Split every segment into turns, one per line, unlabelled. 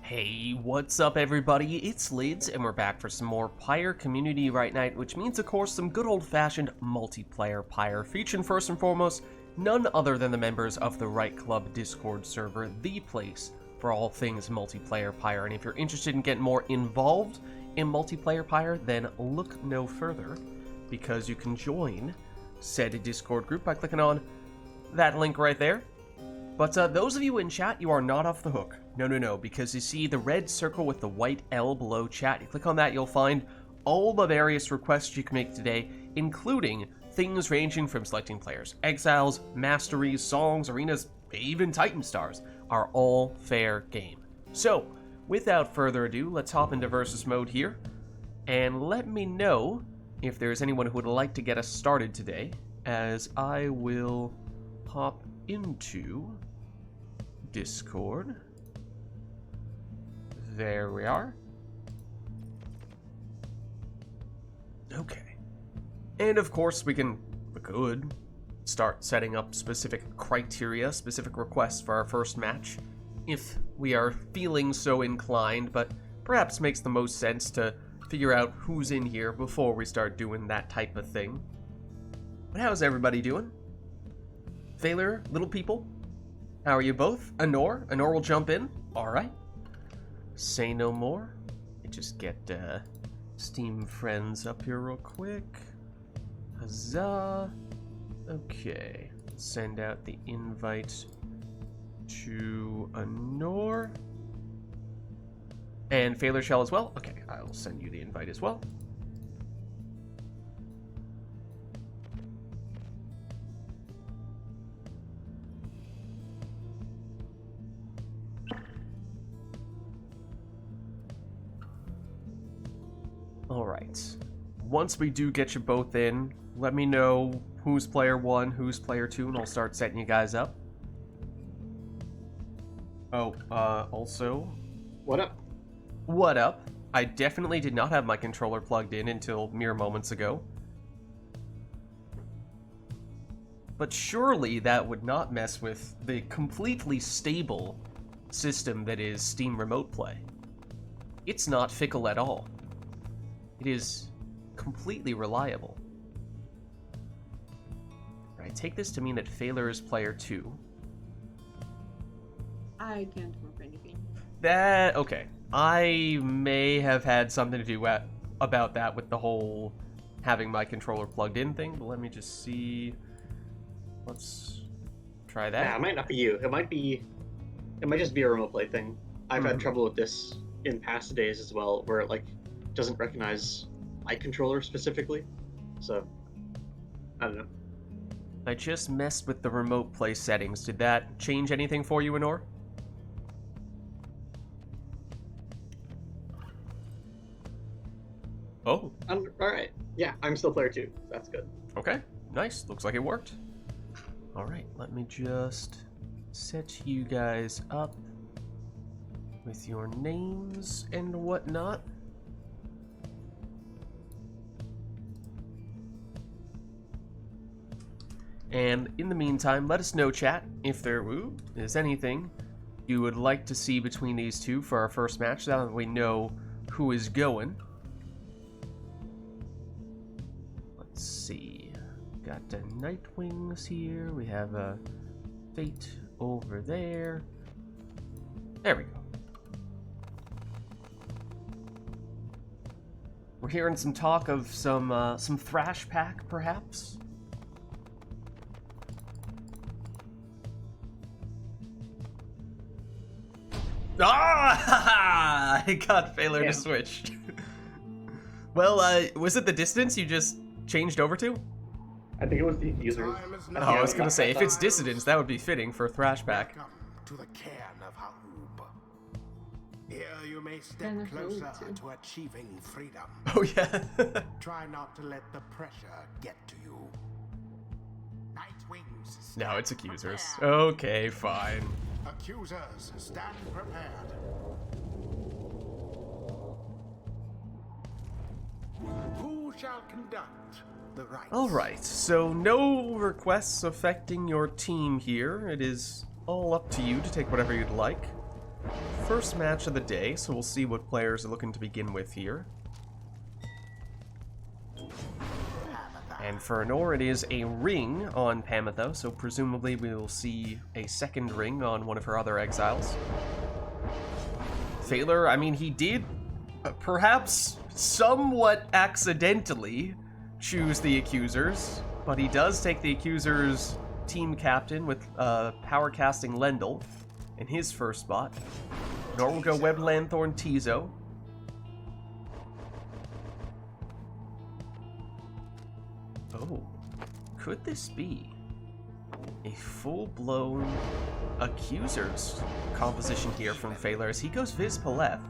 Hey, what's up everybody? It's Lids, and we're back for some more Pyre Community RITE Night, which means of course some good old-fashioned multiplayer Pyre, featuring first and foremost none other than the members of the RITE Club Discord server, the place for all things multiplayer Pyre. And if you're interested in getting more involved in multiplayer Pyre, then look no further, because you can join said Discord group by clicking on that link right there. But those of you in chat, you are not off the hook. No, because you see the red circle with the white L below chat. You click on that, you'll find all the various requests you can make today, including things ranging from selecting players, exiles, masteries, songs, arenas, even Titan stars, are all fair game. So, without further ado, let's hop into versus mode here, and let me know if there's anyone who would like to get us started today, as I will hop into Discord. There we are. Okay. And of course we could start setting up specific criteria, specific requests for our first match, if we are feeling so inclined, but perhaps makes the most sense to figure out who's in here before we start doing that type of thing. But how's everybody doing? Failure, little people? How are you both? Anor? Anor will jump in. Alright. Say no more. Let me just get Steam friends up here real quick. Huzzah. Okay. Send out the invite to Anor. And Failure Shell as well? Okay, I'll send you the invite as well. Alright, once we do get you both in, let me know who's player 1, who's player 2, and I'll start setting you guys up. Oh, also...
What up?
What up? I definitely did not have my controller plugged in until mere moments ago. But surely that would not mess with the completely stable system that is Steam Remote Play. It's not fickle at all. It is completely reliable. Right, take this to mean that Failure is player 2.
I can't remember anything.
Okay. I may have had something to do about that with the whole having my controller plugged in thing, but let me just see. Let's try that.
Yeah, it might not be you. It might just be a remote play thing. I've had trouble with this in past days as well, where it doesn't recognize my controller specifically. So, I don't know.
I just messed with the remote play settings. Did that change anything for you, Anor? Oh.
Alright. Yeah, I'm still player 2. That's good.
Okay, nice. Looks like it worked. Alright, let me just set you guys up with your names and whatnot. And in the meantime, let us know, chat, if there is anything you would like to see between these two for our first match, now that we know who is going. Let's see. Got the Nightwings here. We have a Fate over there. There we go. We're hearing some talk of some Thrash Pack, perhaps. Ah! I got Failure to switch. Well, was it the distance you just changed over to?
I think it was the users.
Oh, I was gonna say, if it's Dissidence, that would be fitting for Thrashback.
Welcome to the cairn of Haub. Here you may step
And
closer
Haub, too.
to achieving freedom.
Oh, yeah.
Try not to let the pressure get to you. Nightwings.
No,
stand
it's Accusers.
prepared.
Okay, fine.
Accusers, stand prepared. Who shall conduct the rites?
Alright, so no requests affecting your team here. It is all up to you to take whatever you'd like. first match of the day, so we'll see what players are looking to begin with here. And for Anor, it is a ring on Pamitha, so presumably we will see a second ring on one of her other exiles. Phaler, I mean, he did perhaps somewhat accidentally choose the Accusers, but he does take the Accusers team captain with power casting Lendl in his first spot. Nor will go Web Lanthorn Tizo. Oh, could this be a full-blown Accusers composition here from Phaler as he goes Viz Paleth?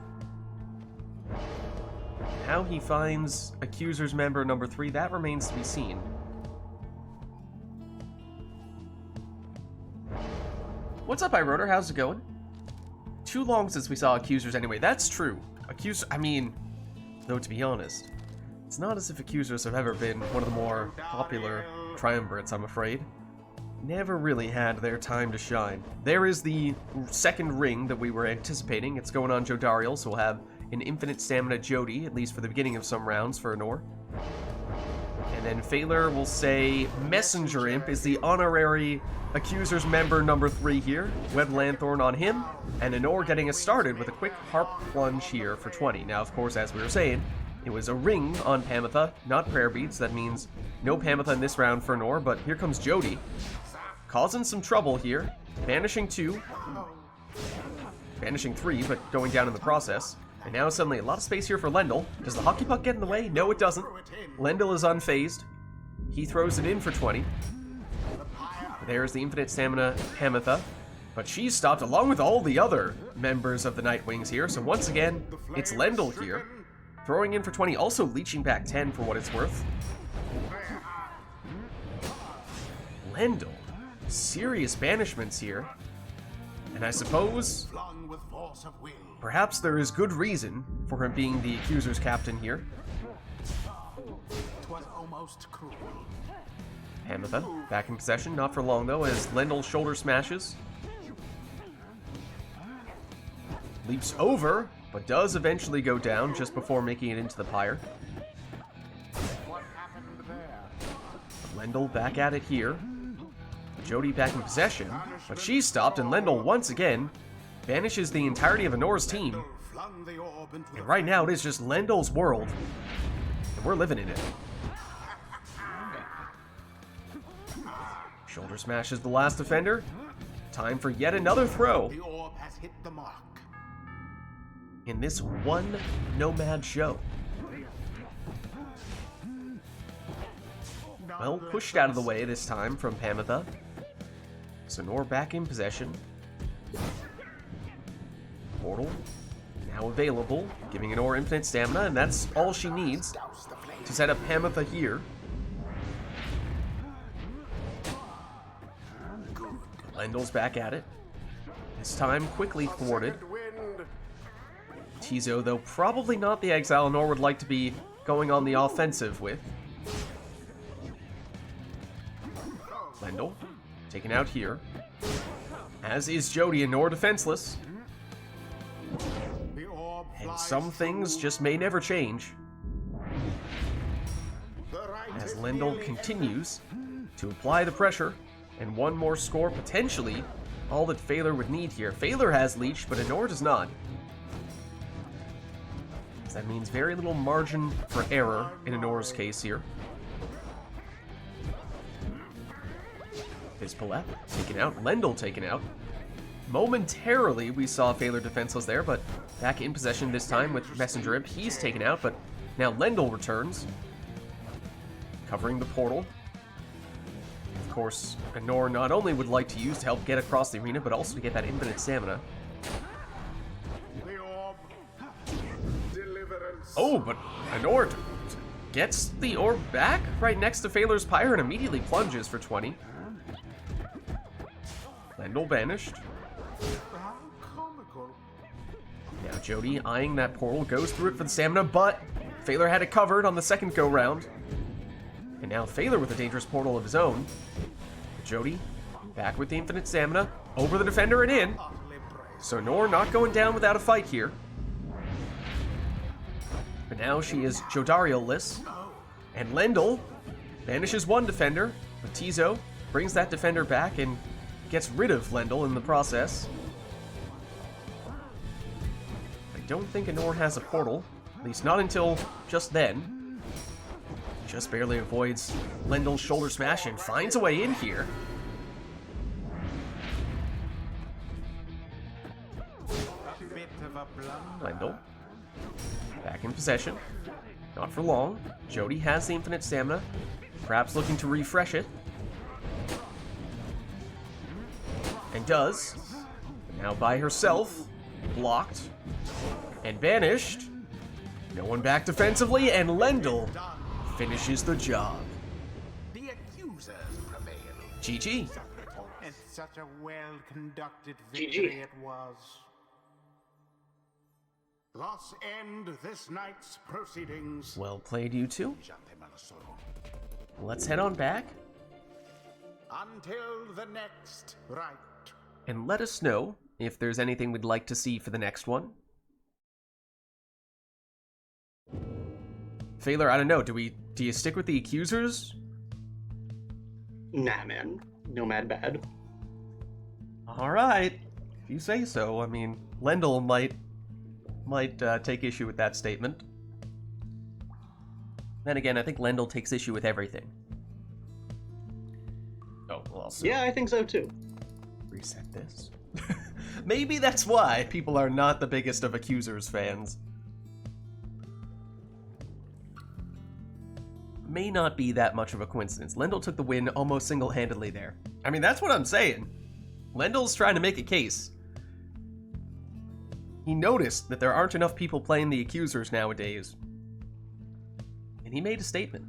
How he finds Accusers member number 3, that remains to be seen. What's up, iRotor? How's it going? Too long since we saw Accusers anyway. That's true. I mean, though to be honest, it's not as if Accusers have ever been one of the more popular triumvirates, I'm afraid. Never really had their time to shine. There is the second ring that we were anticipating. It's going on Jodariel, so we'll have an infinite stamina Jody, at least for the beginning of some rounds for Anor. And then Phaler will say Messenger Imp is the honorary Accusers member number 3 here. Web Lanthorn on him, and Anor getting us started with a quick Harp Plunge here for 20. Now, of course, as we were saying, it was a ring on Pamitha, not prayer beads. That means no Pamitha in this round for Anor, but here comes Jody, causing some trouble here. Banishing 2. Banishing 3, but going down in the process. And now suddenly a lot of space here for Lendl. Does the hockey puck get in the way? No, it doesn't. Lendl is unfazed. He throws it in for 20. There's the infinite stamina Pamitha. But she's stopped along with all the other members of the Nightwings here. So once again, it's Lendl here. Throwing in for 20, also leeching back 10 for what it's worth. Lendl. Serious banishments here. And I suppose perhaps there is good reason for him being the Accuser's captain here. Pamitha, back in possession, not for long though, as Lendl shoulder smashes. Leaps over, but does eventually go down just before making it into the pyre. Lendl back at it here. Jody back in possession, but she's stopped, and Lendl once again banishes the entirety of Anor's team. And right now it is just Lendl's world, and we're living in it. Shoulder smashes the last defender. Time for yet another throw in this one Nomad show. Well, pushed out of the way this time from Pamitha. So Anor back in possession. Portal now available, giving Anor infinite stamina, and that's all she needs to set up Pamitha here. Lendl's back at it. This time quickly thwarted. Tizo, though, probably not the exile Anor would like to be going on the offensive with. Lendl taken out here, as is Jody, and Anor defenseless. And some things just may never change, as Lendl continues to apply the pressure, and one more score, potentially all that Phaler would need here. Phaler has leech, but Anor does not. So that means very little margin for error in Anor's case here. Vids Paleth taken out, Lendl taken out. Momentarily we saw Phaler defenseless there, but back in possession this time with Messenger Imp. He's taken out, but now Lendl returns, covering the portal. Of course, Anor not only would like to use to help get across the arena, but also to get that infinite stamina. Oh, but Anor gets the orb back right next to Phaler's Pyre and immediately plunges for 20. Lendl banished. Now Jody eyeing that portal, goes through it for the stamina, but Phaler had it covered on the second go-round. And now Phaler with a dangerous portal of his own. Jody back with the infinite stamina, over the defender and in. So Nor not going down without a fight here. But now she is Jodario-less. And Lendl banishes one defender, but Tizo brings that defender back and gets rid of Lendl in the process. I don't think Nor has a portal, at least not until just then. Just barely avoids Lendl's shoulder smash and finds a way in here. Lendl back in possession. Not for long. Jody has the infinite stamina, perhaps looking to refresh it. And does. Now by herself, blocked and banished. No one back defensively, and Lendl finishes the job.
The accusers prevail.
GG.
And such a well-conducted
GG.
victory it was. Thus end this night's proceedings.
Well played, you two. Let's head on back
Until the next rite.
and let us know if there's anything we'd like to see for the next one. Phaler, I don't know, do you stick with the accusers?
Nah, man. Nomad bad.
Alright, if you say so. I mean, Lendl might take issue with that statement. Then again, I think Lendl takes issue with everything. Oh, well, also
Yeah, I think so too.
reset this. Maybe that's why people are not the biggest of Accusers fans. May not be that much of a coincidence. Lendl took the win almost single-handedly there. I mean, that's what I'm saying. Lendl's trying to make a case. He noticed that there aren't enough people playing the Accusers nowadays. And he made a statement.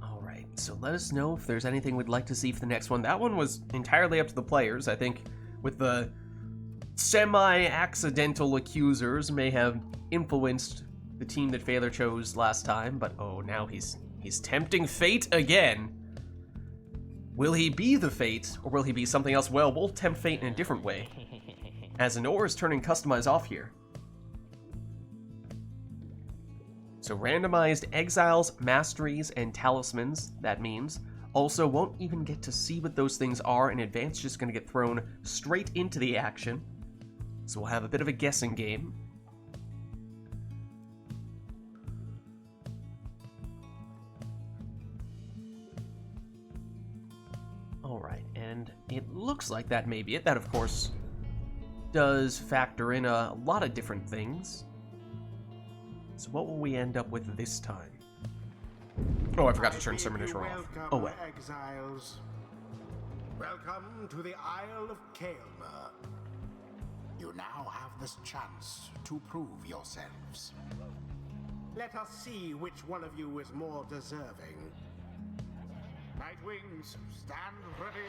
Alright, so let us know if there's anything we'd like to see for the next one. That one was entirely up to the players. I think with the semi-accidental Accusers may have influenced the team that Phaler chose last time, but oh, now he's tempting fate again. Will he be the fate, or will he be something else? Well, we'll tempt fate in a different way. As Nor is turning Customize off here. So randomized exiles, masteries, and talismans, that means, also won't even get to see what those things are in advance, just gonna get thrown straight into the action. So we'll have a bit of a guessing game. Alright, and it looks like that may be it. That, of course, does factor in a lot of different things. So what will we end up with this time? Oh, I forgot to turn Summonisher off. Oh, well.
Exiles. Welcome to the Isle of Kael'mer. You now have this chance to prove yourselves. Let us see which one of you is more deserving. Nightwings, stand ready.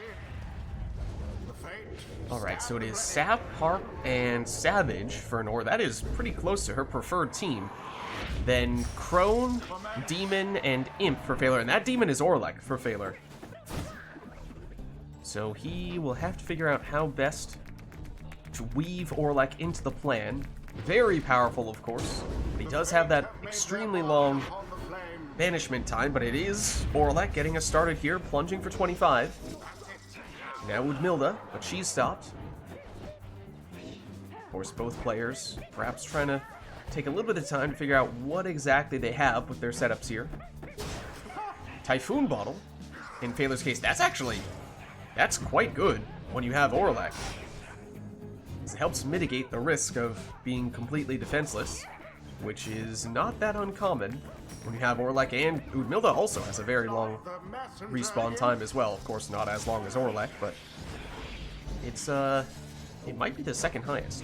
The fate.
Alright, so it is Sap, Harp, and Savage for Nor. That is pretty close to her preferred team. Then Crone, Demon, and Imp for Phaler. And that Demon is Orlek for Phaler. So he will have to figure out how best to weave Orlek into the plan. Very powerful, of course. But he does have that extremely long banishment time, but it is Orlek getting us started here, plunging for 25. Now Udmilda, but she's stopped. Of course, both players perhaps trying to take a little bit of time to figure out what exactly they have with their setups here. Typhoon Bottle. In Phaler's case, that's quite good when you have Orlek. It helps mitigate the risk of being completely defenseless, which is not that uncommon when you have Orlek, and Udmilda also has a very long respawn time as well. Of course, not as long as Orlek, but it's, it might be the second highest.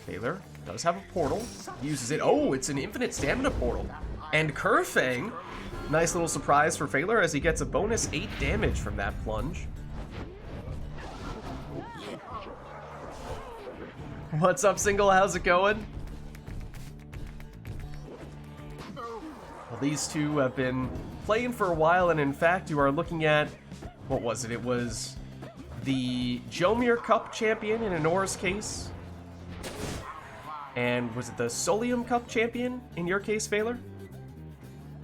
Phaler does have a portal, uses it. Oh, it's an infinite stamina portal. And Kerfang Nice little surprise for Phaler as he gets a bonus 8 damage from that plunge. What's up, Single? How's it going? Well, these two have been playing for a while, and in fact, you are looking at, what was it? It was the Jomir Cup champion in Anora's case. And was it the Solium Cup champion in your case, Phaler?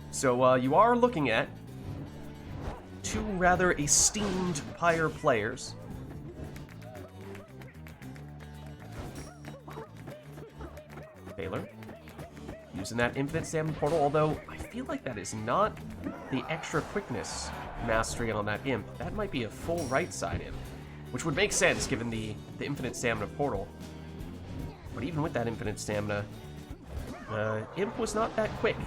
So you are looking at two rather esteemed Pyre players. Phaler using that infinite stamina portal, although I feel like that is not the extra quickness mastery on that imp. That might be a full right side imp, which would make sense given the infinite stamina portal. But even with that infinite stamina, the imp was not that quick.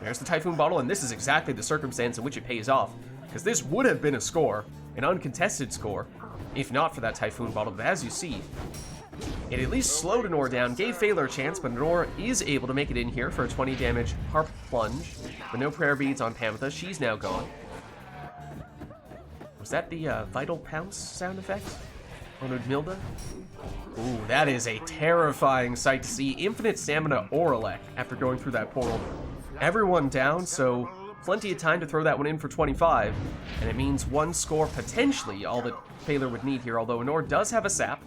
There's the Typhoon Bottle, and this is exactly the circumstance in which it pays off, because this would have been a score, an uncontested score, if not for that Typhoon Bottle. But as you see, it at least slowed Anor down, gave Phaler a chance, but Anor is able to make it in here for a 20 damage Harp Plunge, but no prayer beads on Pamitha. She's now gone. Was that the Vital Pounce sound effect on Udmilda? Ooh, that is a terrifying sight to see. Infinite Stamina Oralek after going through that portal. Everyone down, so plenty of time to throw that one in for 25, and it means one score potentially, all that Phaler would need here, although Anor does have a sap.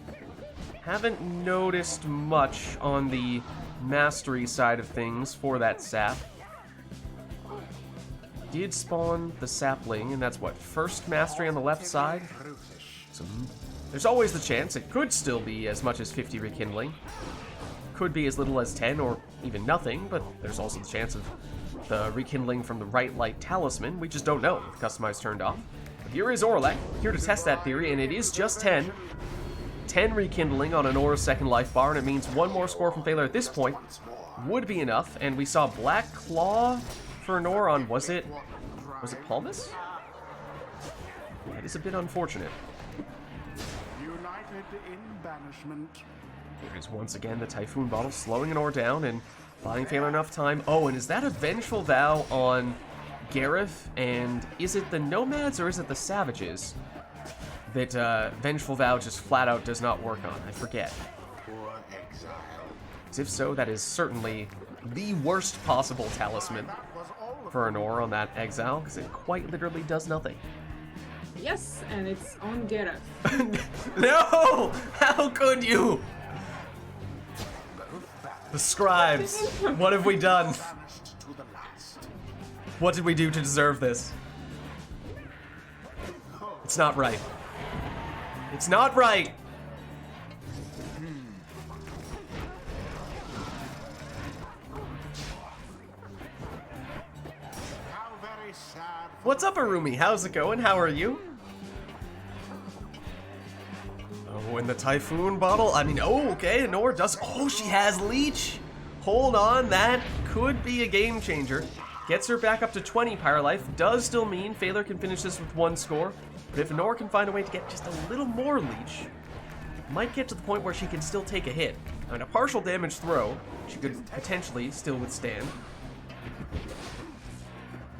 Haven't noticed much on the mastery side of things for that sap. Did spawn the sapling, and that's what, first mastery on the left side? So there's always the chance it could still be as much as 50 rekindling. Could be as little as 10 or even nothing, but there's also the chance of the rekindling from the RITE Light Talisman. We just don't know if the customize turned off. But here is Oralek, here to test that theory, and it is just 10. 10 rekindling on Anora's second life bar, and it means one more score from Phaler at this point would be enough. And we saw Black Claw for Anor on, was it Palmas? That is a bit unfortunate.
United in banishment.
There's once again the Typhoon Bottle slowing Anor down and buying Phaler enough time. Oh, and is that a Vengeful Vow on Gareth? And is it the Nomads or is it the Savages that Vengeful Vow just flat out does not work on? I forget.
Poor exile.
As if so, that is certainly the worst possible talisman for Anor on that exile, because it quite literally does nothing.
Yes, and it's on Geralt.
No! How could you? The scribes, what have we done?
Banished to the last.
What did we do to deserve this? It's not right. It's not right!
How very sad.
What's up, Arumi? How's it going? How are you? Oh, and the Typhoon Bottle? I mean, oh, okay, Anor does... Oh, she has Leech! Hold on, that could be a game changer. Gets her back up to 20 Pyre Life. Does still mean Phaler can finish this with one score. But if Anor can find a way to get just a little more Leech, might get to the point where she can still take a hit. I mean, a partial damage throw, she could potentially still withstand.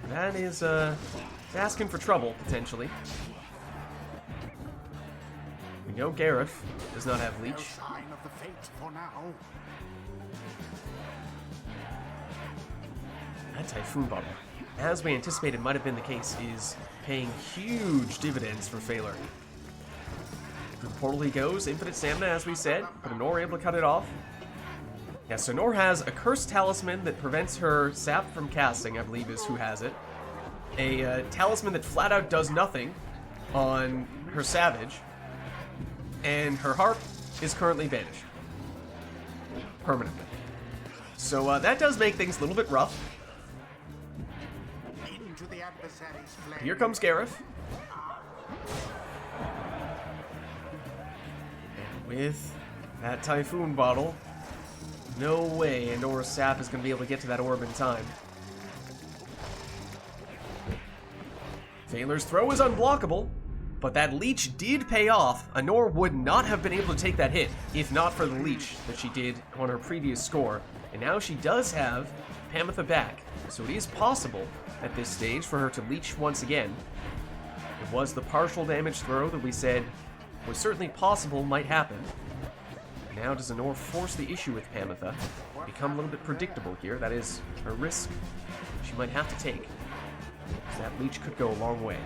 That is, asking for trouble, potentially. We know Gareth does not have
No
Leech.
sign of the fate for now.
That Typhoon Bottle, as we anticipated might have been the case, is paying huge dividends for Phaler. Through the portal he goes, infinite stamina as we said, but Anor able to cut it off. Yeah, so Anor has a cursed talisman that prevents her sap from casting, I believe is who has it. A talisman that flat out does nothing on her savage. And her harp is currently banished. Permanently. So that does make things a little bit rough.
Into the adversary's flame.
Here comes Gareth. And with that Typhoon Bottle, no way Anora's sap is going to be able to get to that orb in time. Phaler's throw is unblockable, but that Leech did pay off. Anor would not have been able to take that hit if not for the Leech that she did on her previous score. And now she does have Pamitha back. So it is possible at this stage for her to leech once again. It was the partial damage throw that we said was certainly possible might happen. Now does Anor force the issue with Pamitha? Become a little bit predictable here. That is a risk she might have to take. That leech could go a long way.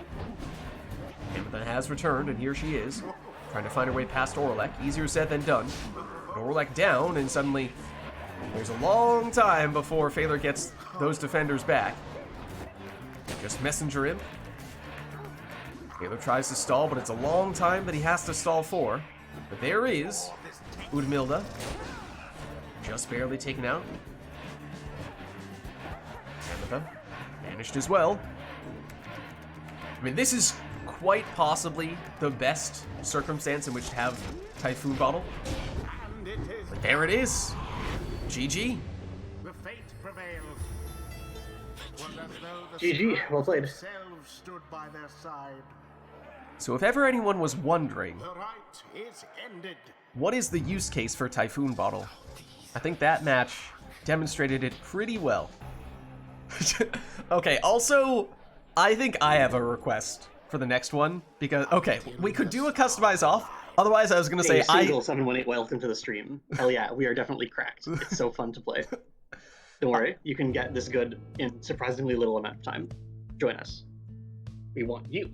Pamitha has returned, and here she is, trying to find her way past Orlek. Easier said than done. But Orlek down, and suddenly there's a long time before Phaler gets those defenders back. Just messenger him. Phaler tries to stall, but it's a long time that he has to stall for. But there is Udmilda, just barely taken out. Pamitha vanished as well. I mean, this is quite possibly the best circumstance in which to have Typhoon Bottle. But there it is. GG.
The fate prevailed.
GG, well played.
Stood by their side.
So if ever anyone was wondering,
The rite is ended.
what is the use case for Typhoon Bottle? I think that match demonstrated it pretty well. Okay, also, I think I have a request for the next one, because, okay, we could do a customize off. Otherwise, I was going to say,
single 718 welcome to the stream. Hell yeah, we are definitely cracked. It's so fun to play. Don't worry, you can get this good in surprisingly little amount of time. Join us. We want you.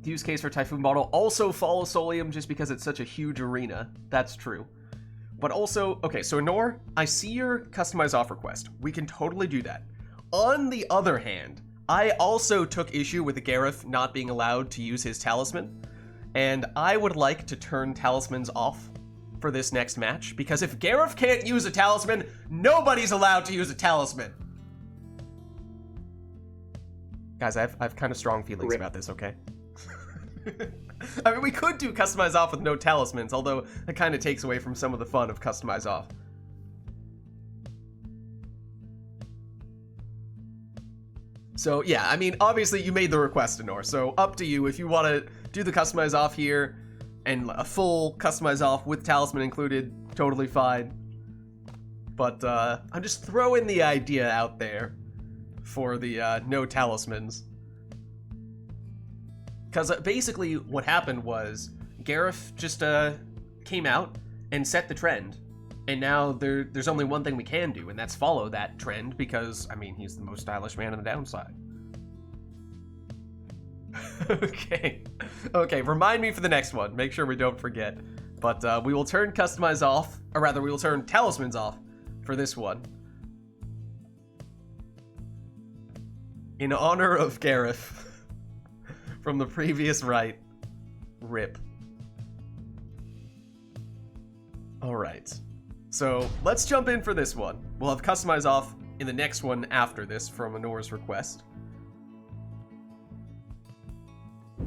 The use case for Typhoon Bottle, also follow Solium just because it's such a huge arena. That's true. But also, okay, so Nor, I see your customize off request. We can totally do that. On the other hand, I also took issue with the Gareth not being allowed to use his talisman, and I would like to turn talismans off for this next match, because if Gareth can't use a talisman, nobody's allowed to use a talisman. Guys, I have kind of strong feelings about this, okay? I mean, we could do customize off with no talismans, although that kind of takes away from some of the fun of customize off. So yeah, I mean, obviously you made the request, Anor, so up to you if you want to do the customize off here, and a full customize off with talisman included, totally fine. But I'm just throwing the idea out there for the no talismans. Because basically what happened was Gareth just came out and set the trend. And now there's only one thing we can do, and that's follow that trend because, I mean, he's the most stylish man on the downside. Okay. Okay, remind me for the next one. Make sure we don't forget. But we will turn customize off, or rather we will turn talismans off for this one. In honor of Gareth. From the previous rite. RIP. Alright. So, let's jump in for this one. We'll have customize off in the next one after this from Anor's request.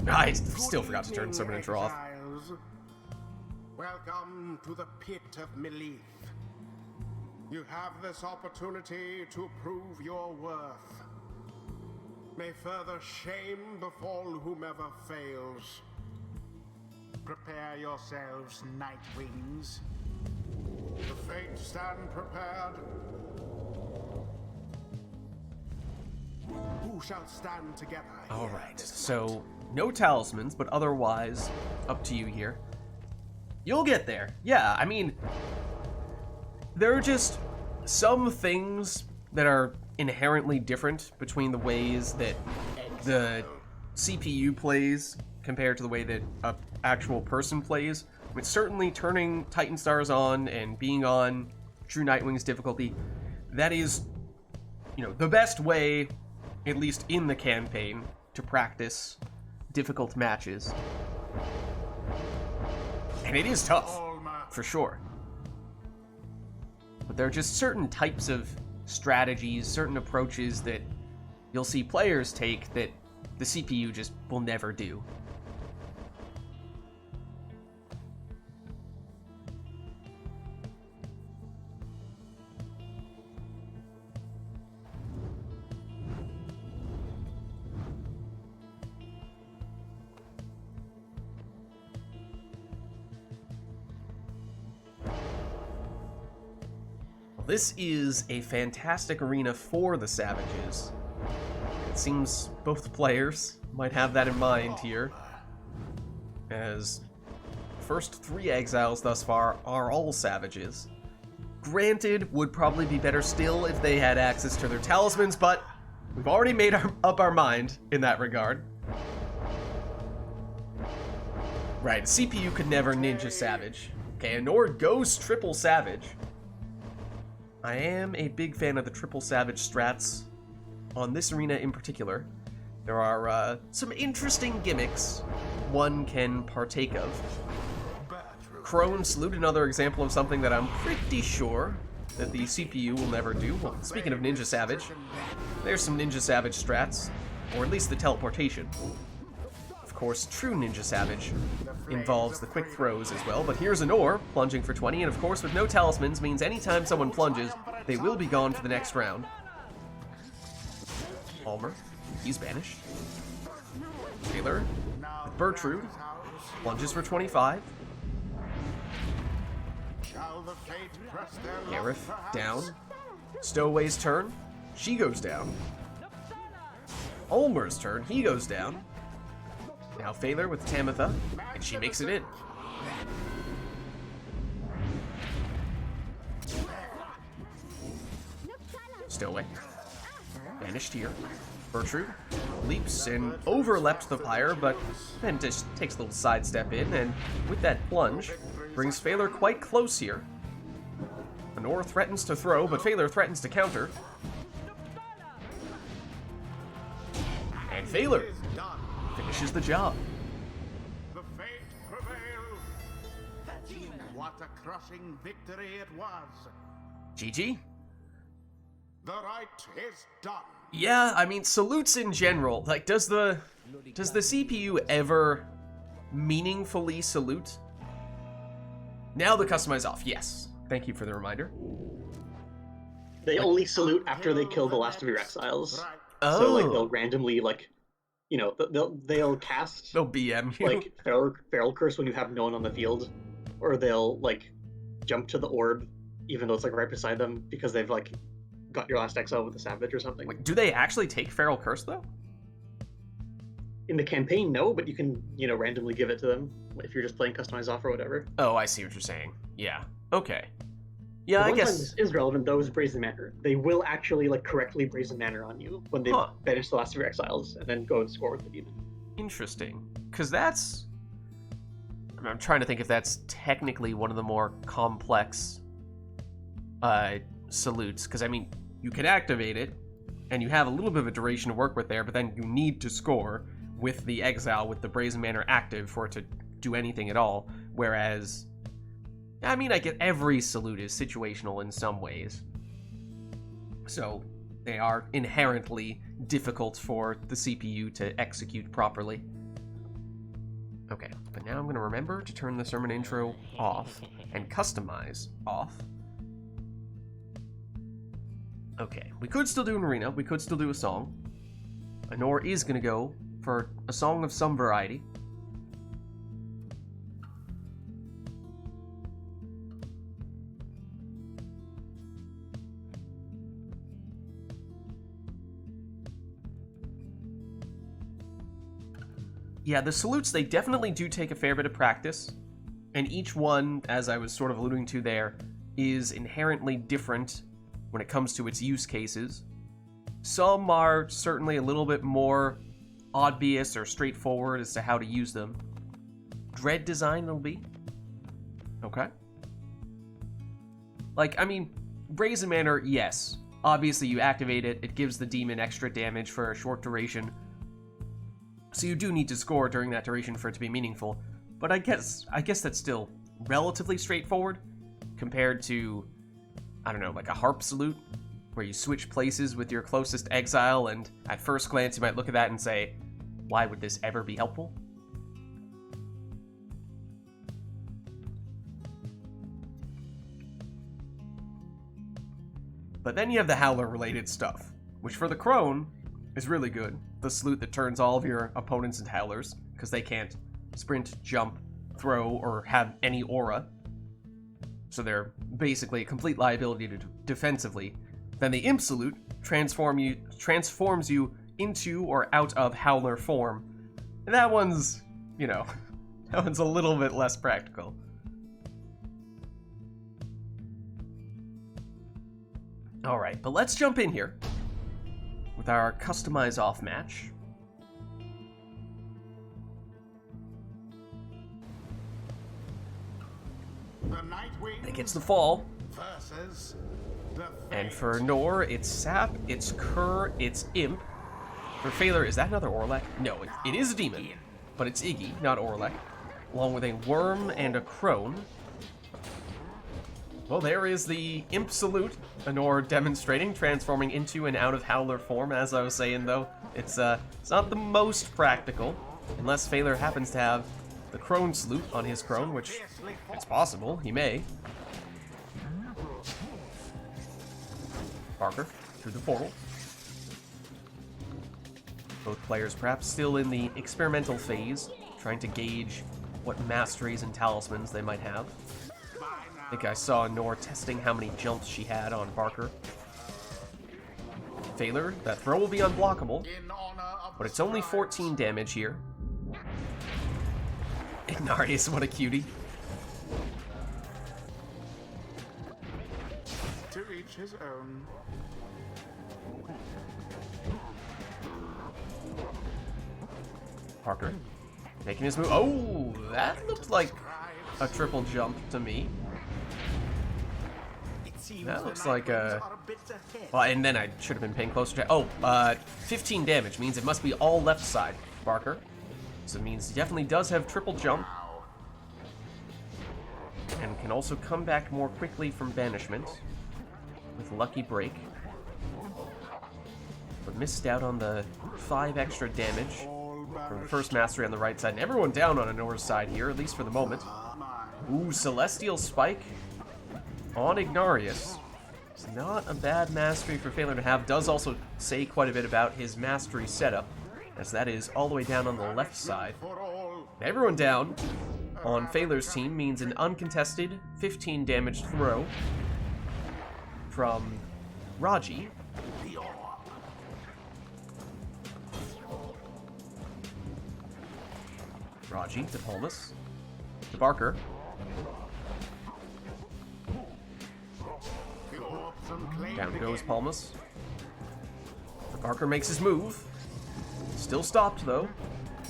I still forgot to turn Summon Intro off.
Welcome to the pit of Melith. You have this opportunity to prove your worth. May further shame befall whomever fails. Prepare yourselves, Nightwings. The Fates stand prepared. Who shall stand together?
Alright, so no talismans, but otherwise, up to you here. You'll get there. Yeah, I mean, there are just some things that are inherently different between the ways that the CPU plays compared to the way that an actual person plays. I mean, certainly turning Titan Stars on and being on True Nightwing's difficulty, that is, you know, the best way, at least in the campaign, to practice difficult matches. And it is tough, for sure. But there are just certain types of strategies, certain approaches that you'll see players take that the CPU just will never do. this is a fantastic arena for the Savages. It seems both players might have that in mind here, as first 3 exiles thus far are all Savages. Granted, would probably be better still if they had access to their talismans, but we've already made up our mind in that regard. Right, CPU could never Ninja Savage. Okay, Anor goes Triple Savage. I am a big fan of the Triple Savage strats on this arena in particular. There are some interesting gimmicks one can partake of. Crone Salute, another example of something that I'm pretty sure that the CPU will never do. Well, speaking of Ninja Savage, there's some Ninja Savage strats, or at least the teleportation. Of course, true Ninja Savage involves the quick throws as well, but here's Anor plunging for 20, and of course with no talismans means anytime someone plunges, they will be gone for the next round. Almer, he's banished. Taylor, Bertrude, plunges for 25. Gareth, down. Stowaway's turn, she goes down. Ulmer's turn, he goes down. Now Phaler with Tamitha, and she makes it in. Stowaway, banished here. Bertrude leaps and overleaps the Pyre, but then just takes a little sidestep in, and with that plunge, brings Phaler quite close here. Anor threatens to throw, but Phaler threatens to counter. And Phaler finishes the job.
The fate prevailed. What a crushing victory it was.
GG.
The rite is done.
Yeah, I mean, salutes in general. Like, does the CPU ever meaningfully salute? Now the customize off, yes. Thank you for the reminder.
They only salute after they kill the last of your exiles.
Oh.
So like they'll randomly they'll cast
They'll BM you.
like feral curse when you have no one on the field, or they'll like jump to the orb even though it's like right beside them because they've like got your last exile with a savage or something.
Wait, do they actually take Feral Curse though?
In the campaign, no, but you can randomly give it to them if you're just playing customize off or whatever.
Oh, I see what you're saying. Yeah. Okay. Yeah,
The
I
one time
guess.
this is relevant though is Brazen Manor. They will actually like correctly Brazen Manor on you when they banish the last of your exiles and then go and score with the demon.
Interesting. Because that's... I'm trying to think if that's technically one of the more complex salutes. Because, I mean, you can activate it, and you have a little bit of a duration to work with there, but then you need to score with the exile, with the Brazen Manor active for it to do anything at all. Whereas, I mean, I get every salute is situational in some ways. So, they are inherently difficult for the CPU to execute properly. Okay, but now I'm going to remember to turn the sermon intro off and customize off. Okay, we could still do an arena, we could still do a song. Anor is going to go for a song of some variety. Yeah, the salutes, they definitely do take a fair bit of practice, and each one, as I was sort of alluding to there, is inherently different when it comes to its use cases. Some are certainly a little bit more obvious or straightforward as to how to use them. Dread design it'll be. Okay. Like, I mean, Brazen Manor, yes. Obviously you activate it, it gives the demon extra damage for a short duration. So you do need to score during that duration for it to be meaningful. But I guess that's still relatively straightforward compared to, I don't know, like a harp salute, where you switch places with your closest exile, and at first glance you might look at that and say, why would this ever be helpful? But then you have the Howler-related stuff, which for the Crone is really good. The salute that turns all of your opponents into Howlers, because they can't sprint, jump, throw, or have any aura. so they're basically a complete liability to defensively. Then the Imp Salute transforms you into or out of Howler form. And that one's, you know, that one's a little bit less practical. Alright, but let's jump in here with our customize off match. It gets the fall.
Versus the
And for Nor, it's Sap, it's Kerr, it's Imp. For Phaler, is that another Orlek? No, it is a demon, but it's Iggy, not Orlek. Along with a Worm and a Crone. Well, there is the Imp Salute, Nor demonstrating, transforming into and out of Howler form. As I was saying, though, it's not the most practical, unless Phaler happens to have the Crone Salute on his Crone, which it's possible, he may. Parker, through the portal. Both players perhaps still in the experimental phase, trying to gauge what masteries and talismans they might have. I think I saw Nor testing how many jumps she had on Barker. Phaler, that throw will be unblockable, but it's only 14 damage here. Ignarius, what a cutie.
to each his own.
Parker making his move. Oh, that looked like a triple jump to me. That looks like a... Well, and then I should have been paying closer to... Oh, 15 damage means it must be all left side, Barker. So it means he definitely does have triple jump. And can also come back more quickly from banishment with Lucky Break. But missed out on the 5 extra damage from the first mastery on the right side. And everyone down on Anora's side here, at least for the moment. Ooh, Celestial Spike on Ignarius. It's not a bad mastery for Phaler to have. Does also say quite a bit about his mastery setup, as that is all the way down on the left side. Everyone down on Phaler's team means an uncontested 15 damage throw from Raji. Raji to Palmas. To Barker. Down goes Palmas. Barker makes his move. Still stopped, though.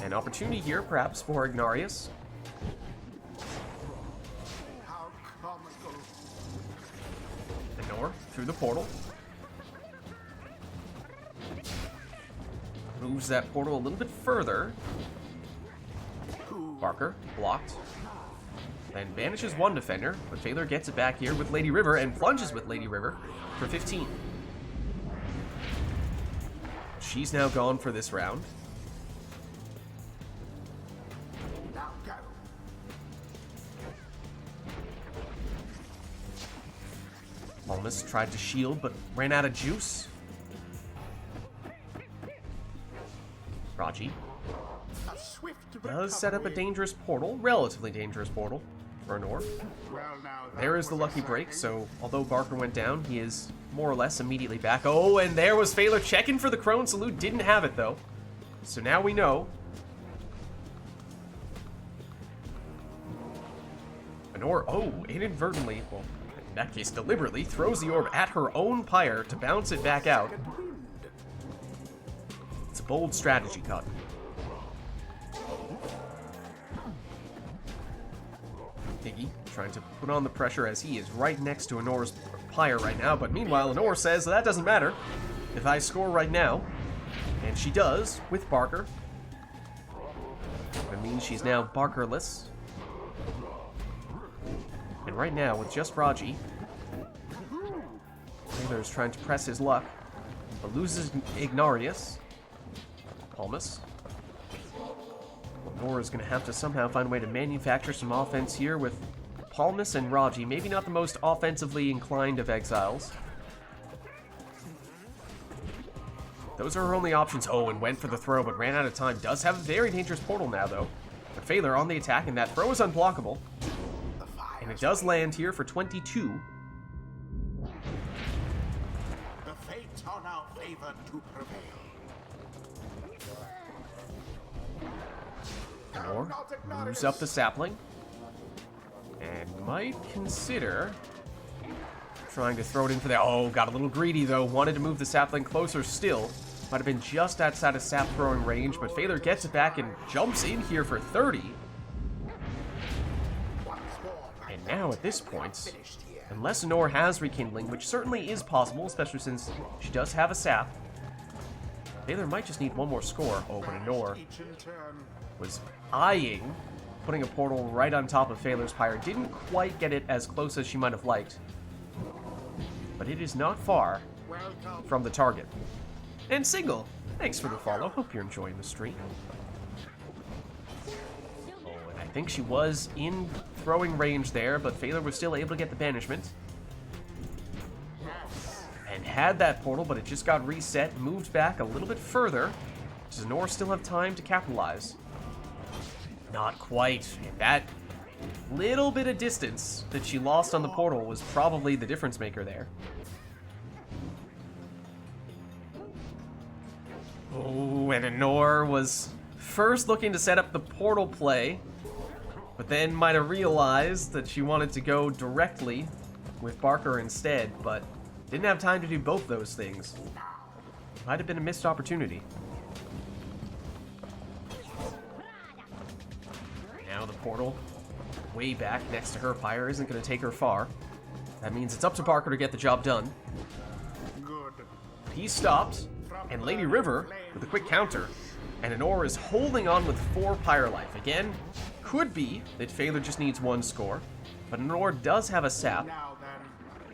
An opportunity here, perhaps, for Ignarius. Ignore through the portal. Moves that portal a little bit further. Barker blocked. And banishes one defender, but Phaler gets it back here with Lady River and plunges with Lady River for 15. She's now gone for this round. Palmas tried to shield, but ran out of juice. Raji does set up a dangerous portal, relatively dangerous portal, for Nor. There is the Lucky Break, so although Barker went down, he is more or less immediately back. Oh, and there was Phaler checking for the Crone Salute, didn't have it though. So now we know. Nor, oh, inadvertently, well, in that case deliberately, throws the orb at her own Pyre to bounce it back out. It's a bold strategy cut. Iggy trying to put on the pressure as he is right next to Anora's Pyre right now, but meanwhile Anora says that doesn't matter if I score right now, and she does with Barker. That means she's now Barkerless. And right now with just Raji, Taylor's trying to press his luck, but loses Ignarius. Palmas. Nora's going to have to somehow find a way to manufacture some offense here with Palmas and Raji. Maybe not the most offensively inclined of exiles. Those are her only options. Oh, and went for the throw, but ran out of time. Does have a very dangerous portal now, though. But Phaler on the attack, and that throw is unblockable. And And it does land here for 22.
The fates are now favored to prevail.
Lenore moves up the sapling. And might consider trying to throw it in for there. Oh, got a little greedy though. Wanted to move the sapling closer still. Might have been just outside of sap throwing range, but Phaler gets it back and jumps in here for 30. And now at this point, unless Lenore has rekindling, which certainly is possible, especially since she does have a sap, Phaler might just need one more score. Oh, but Lenore was eyeing putting a portal right on top of Phaler's Pyre. Didn't quite get it as close as she might have liked, but it is not far from the target. And Single, thanks for the follow. Hope you're enjoying the stream. Oh, and I think she was in throwing range there, but Phaler was still able to get the banishment. And had that portal, but it just got reset, moved back a little bit further. Does Lenore still have time to capitalize? Not quite. And that little bit of distance that she lost on the portal was probably the difference maker there. Oh, and Lenore was first looking to set up the portal play, but then might have realized that she wanted to go directly with Barker instead, but didn't have time to do both those things. Might have been a missed opportunity. Now the portal, way back next to her Pyre, isn't going to take her far. That means it's up to Barker to get the job done. He stopped, and Lady River with a quick counter. And Lenore is holding on with 4 Pyre life. Again, could be that Phaler just needs 1 score, but Lenore does have a sap.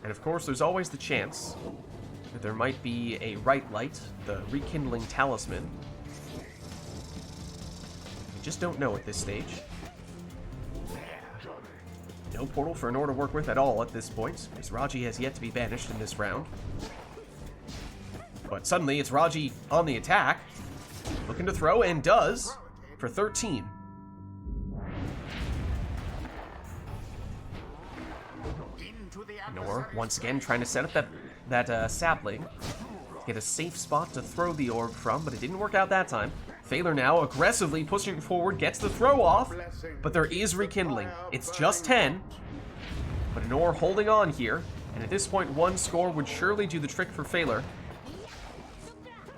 And of course, there's always the chance that there might be a RITE Light, the rekindling talisman. We just don't know at this stage. No portal for Lenore to work with at all at this point, because Raji has yet to be banished in this round. But suddenly, it's Raji on the attack, looking to throw, and does, for 13. Lenore, once again, trying to set up that sapling. Get a safe spot to throw the orb from, but it didn't work out that time. Phaler now aggressively pushing forward, gets the throw off, but there is rekindling. It's just 10, but Lenore holding on here, and at this point, 1 score would surely do the trick for Phaler.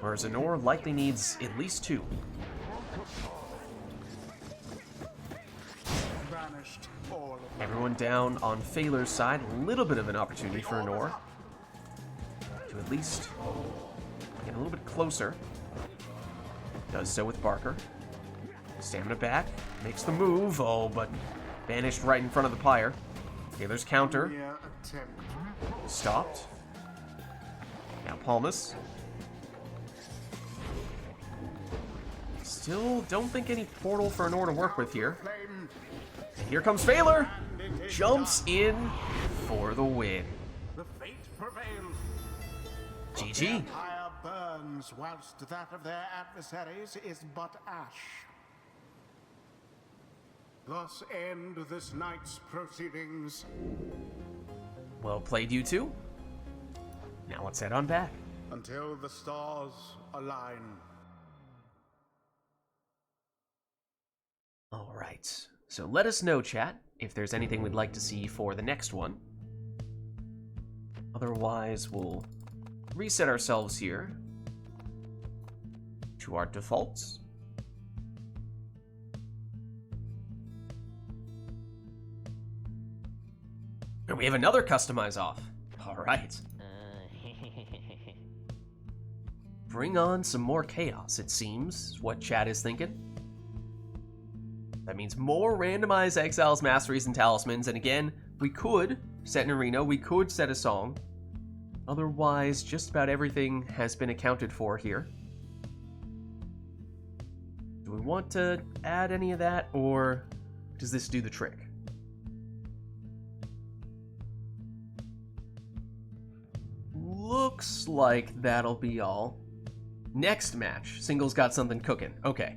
Whereas Lenore likely needs at least 2. Everyone down on Phaler's side. A little bit of an opportunity for Lenore to at least get a little bit closer. Does so with Barker. Stamina back. Makes the move. Oh, but banished right in front of the Pyre. Phaler's counter. Stopped. Now Palmas. Still don't think any portal for Lenore to work with here. And here comes Phaler. Jumps in for the win.
The fate prevails.
GG.
The Pyre burns whilst that of their adversaries is but ash. Thus end this night's proceedings.
Well played, you two. Now let's head on back.
Until the stars align.
Alright, so let us know, chat, if there's anything we'd like to see for the next one. Otherwise, we'll reset ourselves here to our defaults. And we have another customize off. Alright. Bring on some more chaos, it seems, is what chat is thinking. That means more randomized exiles, masteries, and talismans. And again, we could set an arena, we could set a song. Otherwise, just about everything has been accounted for here. Do we want to add any of that, or does this do the trick? Looks like that'll be all. Next match, Single's got something cooking. Okay.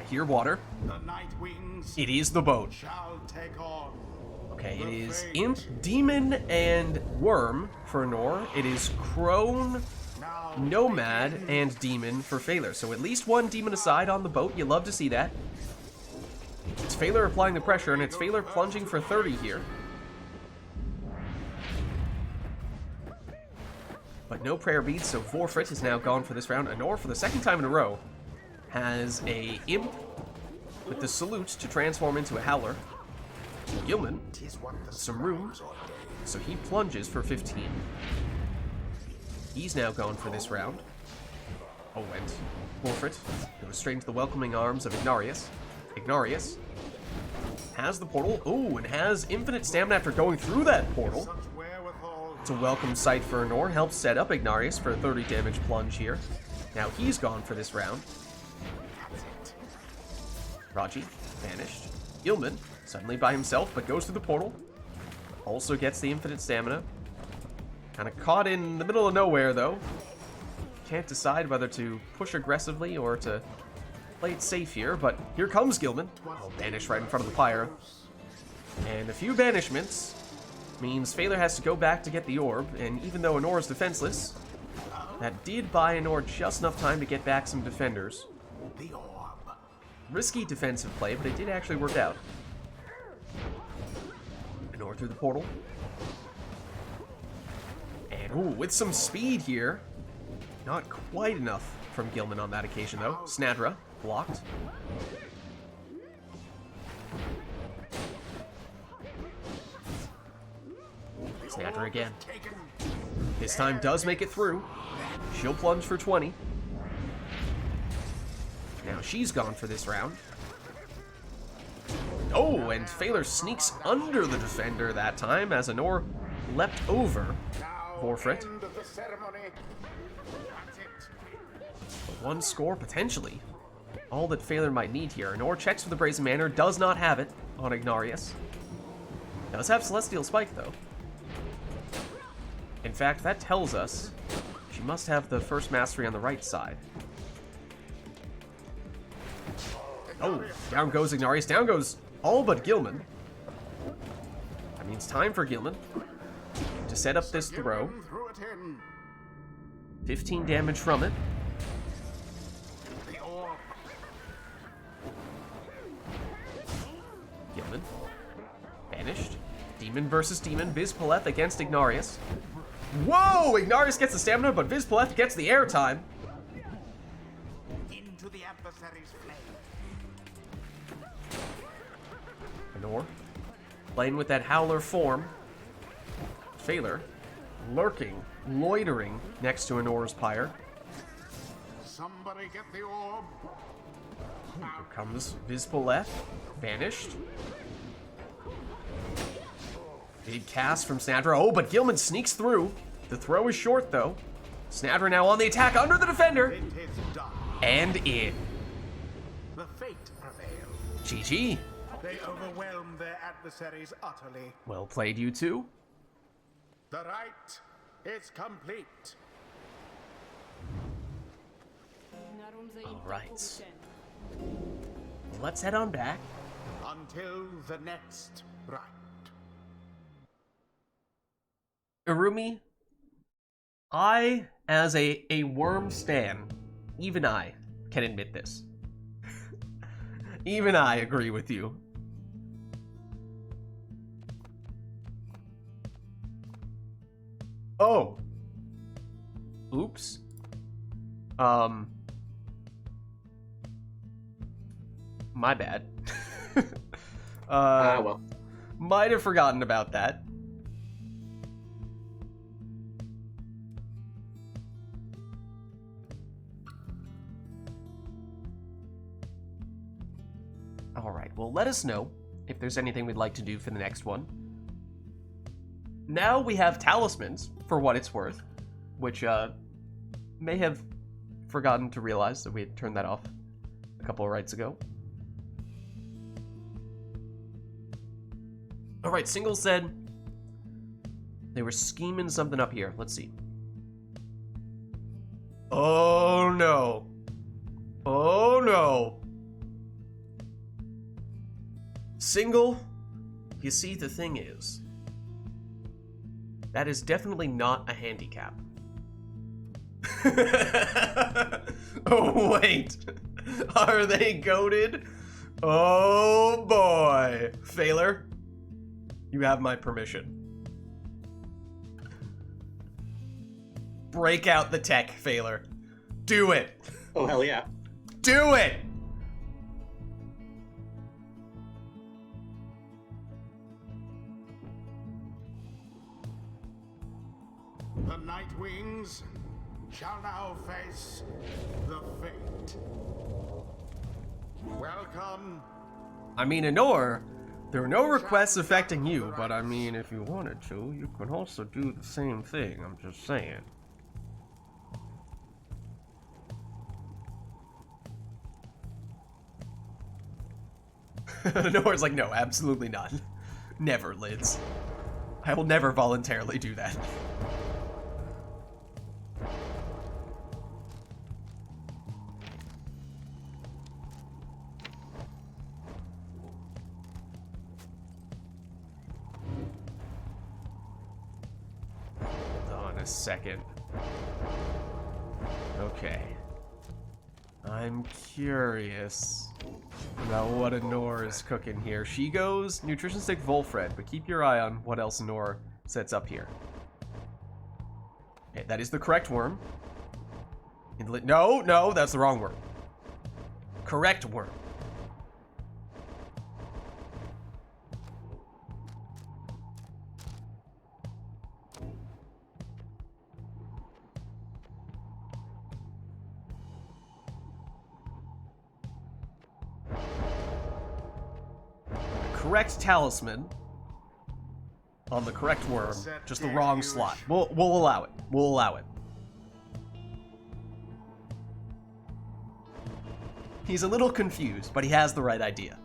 hear water.
The night wings
It is the boat.
shall take on.
Okay, it
the
is
fate.
Imp, Demon, and Worm for Nor. It is Crone,
Now
Nomad, and Demon for Phaler. So at least one Demon aside on the boat. You love to see that. It's Phaler applying the pressure, and it's Phaler plunging for 30 here. But no prayer beads, so Vorfrit is now gone for this round. Anor, for the second time in a row, has a Imp with the Salute to transform into a Howler. Gilman,
'tis what the
some room,
stars ordain.
so he plunges for 15. He's now gone for this round. Oh, and Vorfrit goes straight into the welcoming arms of Ignarius. Ignarius has the portal. Oh, and has infinite stamina after going through that portal.
Such wherewithal.
It's a welcome sight for Anor. Helps set up Ignarius for a 30 damage plunge here. Now he's gone for this round.
That's it.
Raji, vanished. Gilman, suddenly by himself, but goes through the portal. Also gets the infinite stamina. Kind of caught in the middle of nowhere, though. Can't decide whether to push aggressively or to play it safe here, but here comes Gilman. Oh, banish right in front of the Pyre. And a few banishments means Phaler has to go back to get the orb, and even though Anor is defenseless, that did buy Anor just enough time to get back some defenders.
The orb.
Risky defensive play, but it did actually work out. Anor through the portal. And, ooh, with some speed here. Not quite enough from Gilman on that occasion, though. Snadra, blocked. Snadra again.
Taken.
This time does make it through. She'll plunge for 20. Now she's gone for this round. Oh, and Phaler sneaks under the defender that time as Anor leapt over
Now
Vorfrit.
end of the ceremony. That's it.
One score, potentially. All that Phaler might need here. Anor checks for the Brazen Manor, does not have it on Ignarius. Does have Celestial Spike, though. In fact, that tells us she must have the first mastery on the right side. Oh, down goes Ignarius. Down goes all but Gilman. That means time for Gilman to set up this throw.
Gilman threw it in.
15 damage from it.
The orb.
Gilman. Banished. Demon versus Demon. Vizpaleth against Ignarius. Whoa! Ignarius gets the stamina, but Vizpaleth gets the airtime.
Into the adversary's flame.
Anor playing with that Howler form. Phaler lurking, loitering next to Anor's Pyre.
Somebody get the orb.
Here comes Vizpaleth. Vanished. Big cast from Snadra. Oh, but Gilman sneaks through. The throw is short, though. Snadra now on the attack under the defender.
It is done.
And in.
The fate prevailed.
GG.
They overwhelmed their adversaries utterly.
Well played, you two.
The rite is complete.
All right. Let's head on back.
Until the next rite.
Irumi, I, as a worm stan, even I can admit this. Even I agree with you. Oh. Oops. My bad.
Well.
Might have forgotten about that. Alright, well, let us know if there's anything we'd like to do for the next one. Now we have talismans, for what it's worth, which may have forgotten to realize that we had turned that off a couple of rights ago. Alright, Single said they were scheming something up here. Let's see. Oh no. Oh no. Single? You see, the thing is, that is definitely not a handicap. Oh, wait. Are they goated? Oh, boy. Phaler, you have my permission. Break out the tech, Phaler. Do it.
Oh, hell yeah.
Do it!
The Night Wings shall now face the fate. Welcome.
I mean, Anor, there are no requests affecting you, but I mean, if you wanted to, you could also do the same thing, I'm just saying. Anor's like, no, absolutely not. Never, Lids. I will never voluntarily do that. Hold on a second. Okay. I'm curious about what Anor is cooking here. She goes nutrition stick Volfred, but keep your eye on what else Anor sets up here. Okay, that is the correct worm. No, that's the wrong worm. Correct worm. Correct talisman on the correct worm, just the wrong slot. We'll allow it. We'll allow it. He's a little confused, but he has the right idea.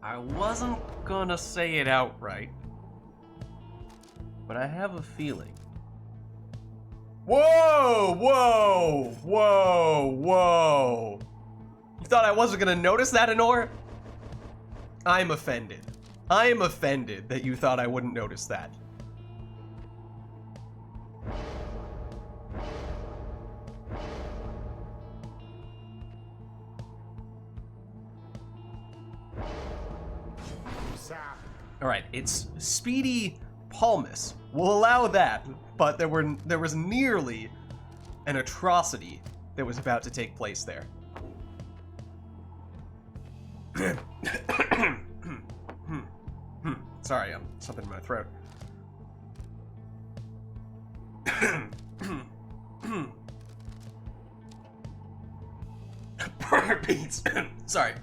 I wasn't gonna say it outright, but I have a feeling. Whoa! You thought I wasn't gonna notice that, Anor? I'm offended. I am offended that you thought I wouldn't notice that. All right, it's Speedy Palmus. We'll allow that, but there was nearly an atrocity that was about to take place there. Sorry, something in my throat. Burger beats. Sorry.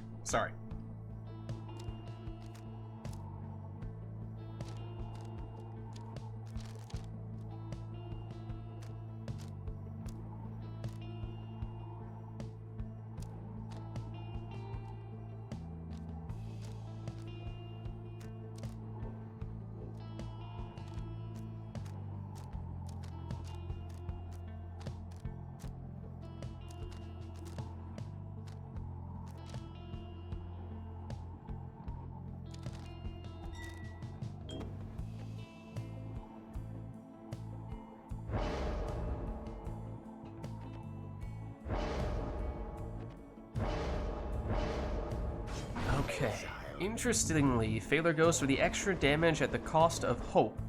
Okay. Interestingly, Phaler goes for the extra damage at the cost of hope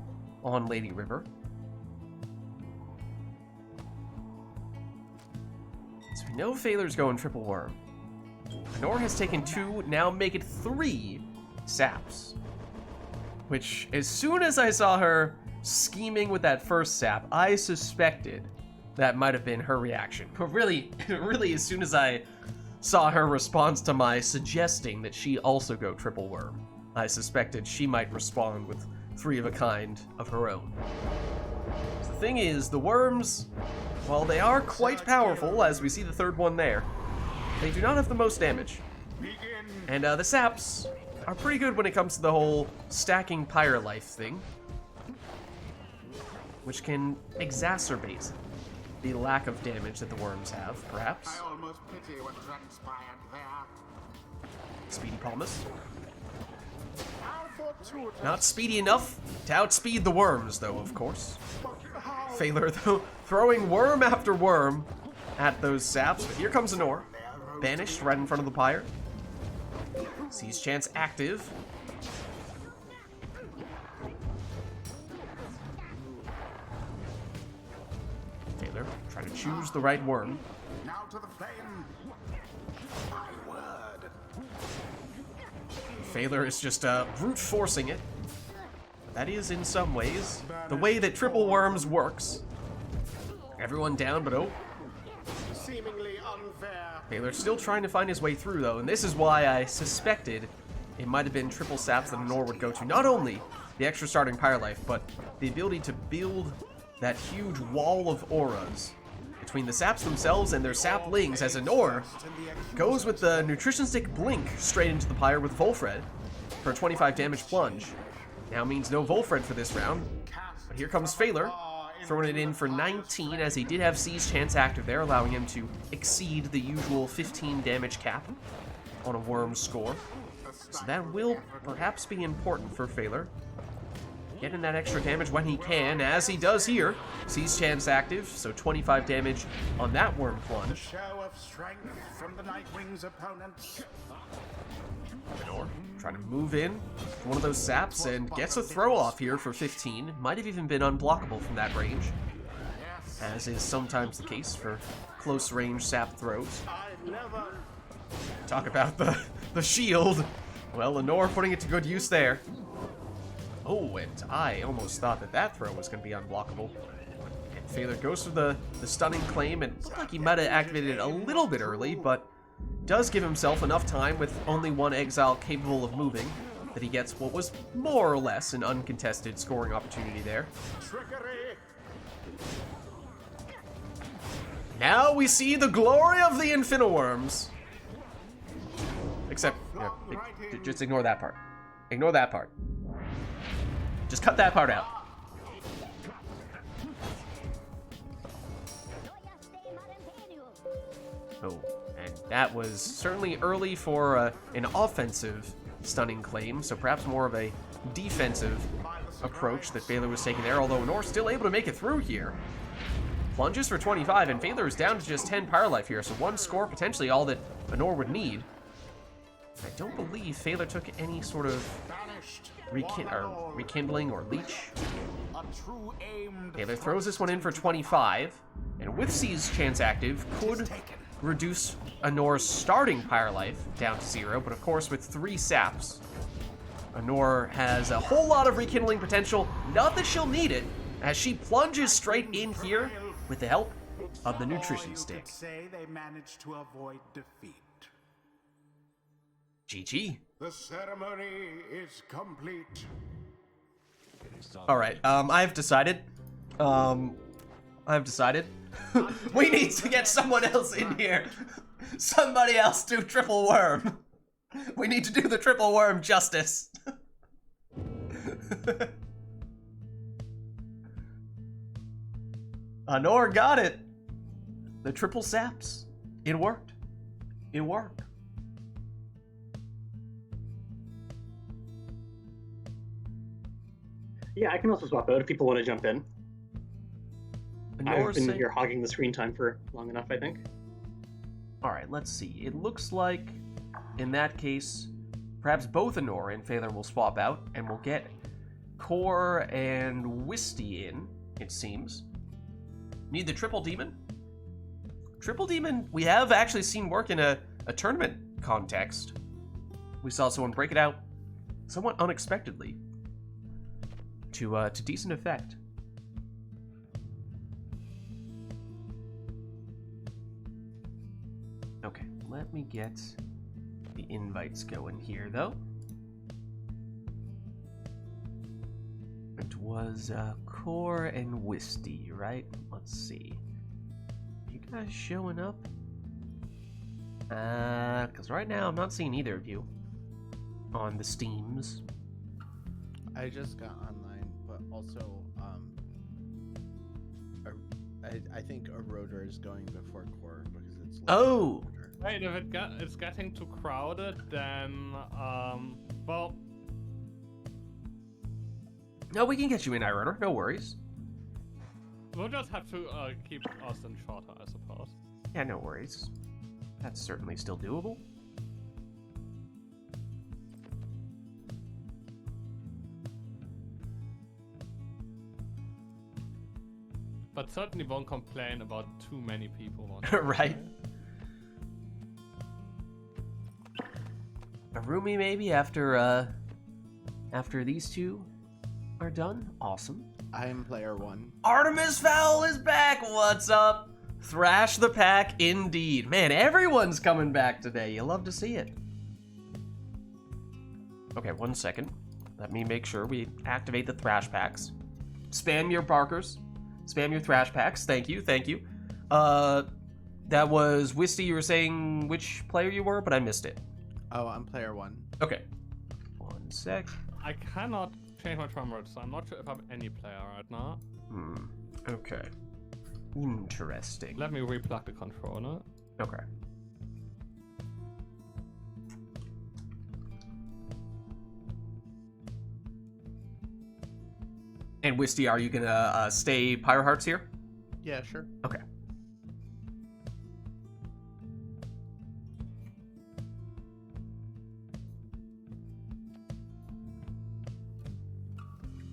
on Lady River. So we know Phaler's going triple worm. Anor has taken 2, now make it 3 saps. Which, as soon as I saw her scheming with that first sap, I suspected that might have been her reaction. But really, as soon as I saw her response to my suggesting that she also go triple worm, I suspected she might respond with 3 of a kind of her own. So the thing is, the worms, while they are quite powerful, as we see the third one there, they do not have the most damage. And the saps are pretty good when it comes to the whole stacking pyre life thing, which can exacerbate the lack of damage that the worms have, perhaps.
I almost pity what transpired there.
Speedy Palmas.
How fortuitous.
Not speedy enough to outspeed the worms, though, of course. Phaler, though, throwing worm after worm at those saps. But here comes Anor, banished right in front of the pyre. Sees chance active. Phaler trying to choose the right worm.
Now to the flame. My word.
Phaler is just brute forcing it. That is, in some ways, the way that triple worms works. Everyone down, but oh.
Seemingly unfair.
Phaler's still trying to find his way through, though, and this is why I suspected it might have been triple saps that Anor would go to. Not only the extra starting pyre life, but the ability to build that huge wall of auras between the saps themselves and their saplings, as Anor goes with the nutrition stick blink straight into the pyre with Volfred for a 25 damage plunge. Now means no Volfred for this round, but here comes Phaler, throwing it in for 19, as he did have Seize Chance active there, allowing him to exceed the usual 15 damage cap on a worm score. So that will perhaps be important for Phaler. Getting that extra damage when he can, as he does here. Seize Chance active, so 25 damage on that worm plunge.
Show of strength from the Nightwing's opponents.
Anor trying to move in to one of those saps and gets a throw off here for 15. Might have even been unblockable from that range, as is sometimes the case for close range sap throws. Talk about the shield. Well, Anor putting it to good use there. Oh, and I almost thought that that throw was going to be unblockable. And Phaler goes for the stunning claim, and looked like he might have activated it a little bit early, but does give himself enough time with only one exile capable of moving that he gets what was more or less an uncontested scoring opportunity there.
Trickery.
Now we see the glory of the Infiniworms. Except, just ignore that part. Ignore that part. Just cut that part out. Oh, and that was certainly early for an offensive stunning claim, so perhaps more of a defensive approach that Phaler was taking there, although Anor's still able to make it through here. Plunges for 25, and Phaler is down to just 10 pyre life here, so one score, potentially all that Anor would need. I don't believe Phaler took any sort of rekindling or leech. Phaler throws this one in for 25, and with Seize Chance active, could reduce Anor's starting pyre life down to 0, but of course with 3 saps, Anor has a whole lot of rekindling potential. Not that she'll need it, as she plunges straight in here with the help of the nutrition stick.
Say they managed to avoid defeat.
GG.
The ceremony is complete.
Alright, I've decided. We need to get someone else in here. Somebody else do triple worm. We need to do the triple worm justice. Anor got it. The triple saps. It worked. It worked.
Yeah, I can also swap out if people want to jump in. I've been
saying...
here hogging the screen time for long enough, I think.
Alright, let's see. It looks like, in that case, perhaps both Anor and Phaler will swap out, and we'll get Core and Wisty in, it seems. Need the Triple Demon? Triple Demon, we have actually seen work in a tournament context. We saw someone break it out somewhat unexpectedly to decent effect. Okay, let me get the invites going here, though. It was Core and Wisty, right? Let's see. guys showing up? Because right now I'm not seeing either of you on the Steams.
I just got online, but also, I think Eroder is going before Core because it's.
Oh!
Wait, if it's getting too crowded, then, well...
No, we can get you in, iRunner. No worries.
We'll just have to keep Austin shorter, I suppose.
Yeah, no worries. That's certainly still doable.
But certainly won't complain about too many people.
Right. Arumi maybe after these two are done. Awesome.
I am player 1.
Artemis Fowl is back. What's up? Thrash the pack indeed. Man, everyone's coming back today. You love to see it. Okay, 1 second. Let me make sure we activate the thrash packs. Spam your barkers. Spam your thrash packs. Thank you, thank you. That was Wisty. You were saying which player you were, but I missed it.
Oh, I'm player 1.
Okay. 1 sec.
I cannot change my drum road, so I'm not sure if I'm any player right now.
Okay. Interesting.
Let me replug the controller.
Okay. And Wisty, are you gonna stay Pyre Hearts here?
Yeah, sure.
Okay.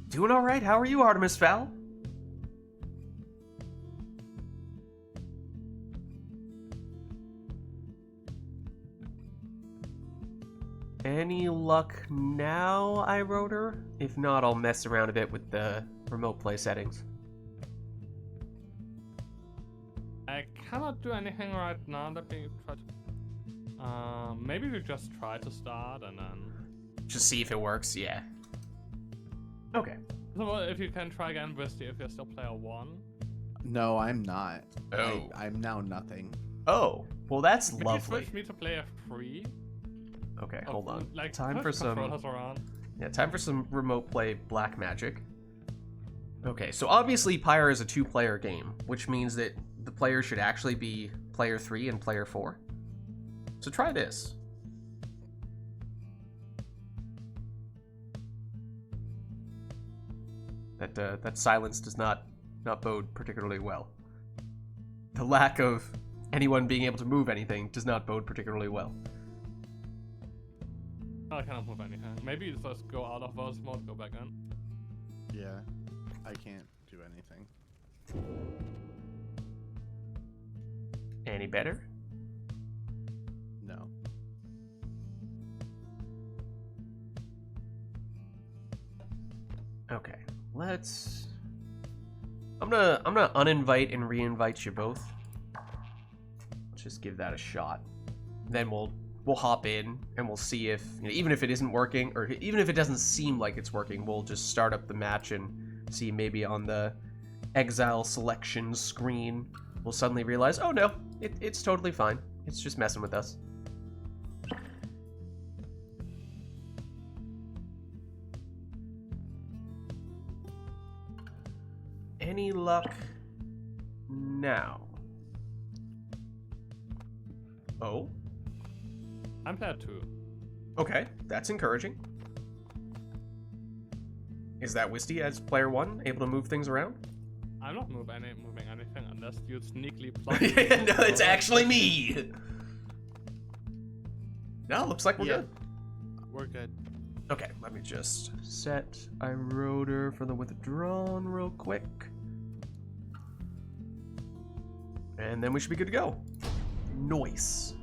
Doing all right. How are you, Artemis Fowl? Any luck now, iRotor? If not, I'll mess around a bit with the remote play settings.
I cannot do anything right now. Let me try to... maybe we just try to start and then...
Just see if it works, yeah. Okay.
So if you can try again, Wisty, if you're still player 1.
No, I'm not.
Oh.
I'm now nothing.
Oh, well that's
Maybe
lovely.
switch me to player 3.
Okay, hold on.
Like,
Time
push
for some...
controllers around.
Yeah, time for some remote play black magic. Okay, so obviously Pyre is a 2-player game, which means that the player should actually be player 3 and player 4. So try this. That silence does not bode particularly well. The lack of anyone being able to move anything does not bode particularly well.
I cannot move anything. Maybe you just go out of voice mode, go back in.
Yeah, I can't do anything.
Any better?
No.
Okay, let's... I'm gonna uninvite and reinvite you both. Let's just give that a shot. Then we'll hop in and we'll see if, you know, even if it isn't working, or even if it doesn't seem like it's working, we'll just start up the match and see maybe on the exile selection screen, we'll suddenly realize, oh no, it's totally fine. It's just messing with us. Any luck now? Oh?
I'm player 2.
Okay, that's encouraging. Is that Wisty as player 1, able to move things around?
I'm not moving anything unless you sneakily plug.
Yeah, no, it's actually me! No, looks like we're good.
We're good.
Okay, let me just set iRotor for the withdrawn real quick. And then we should be good to go. Nice.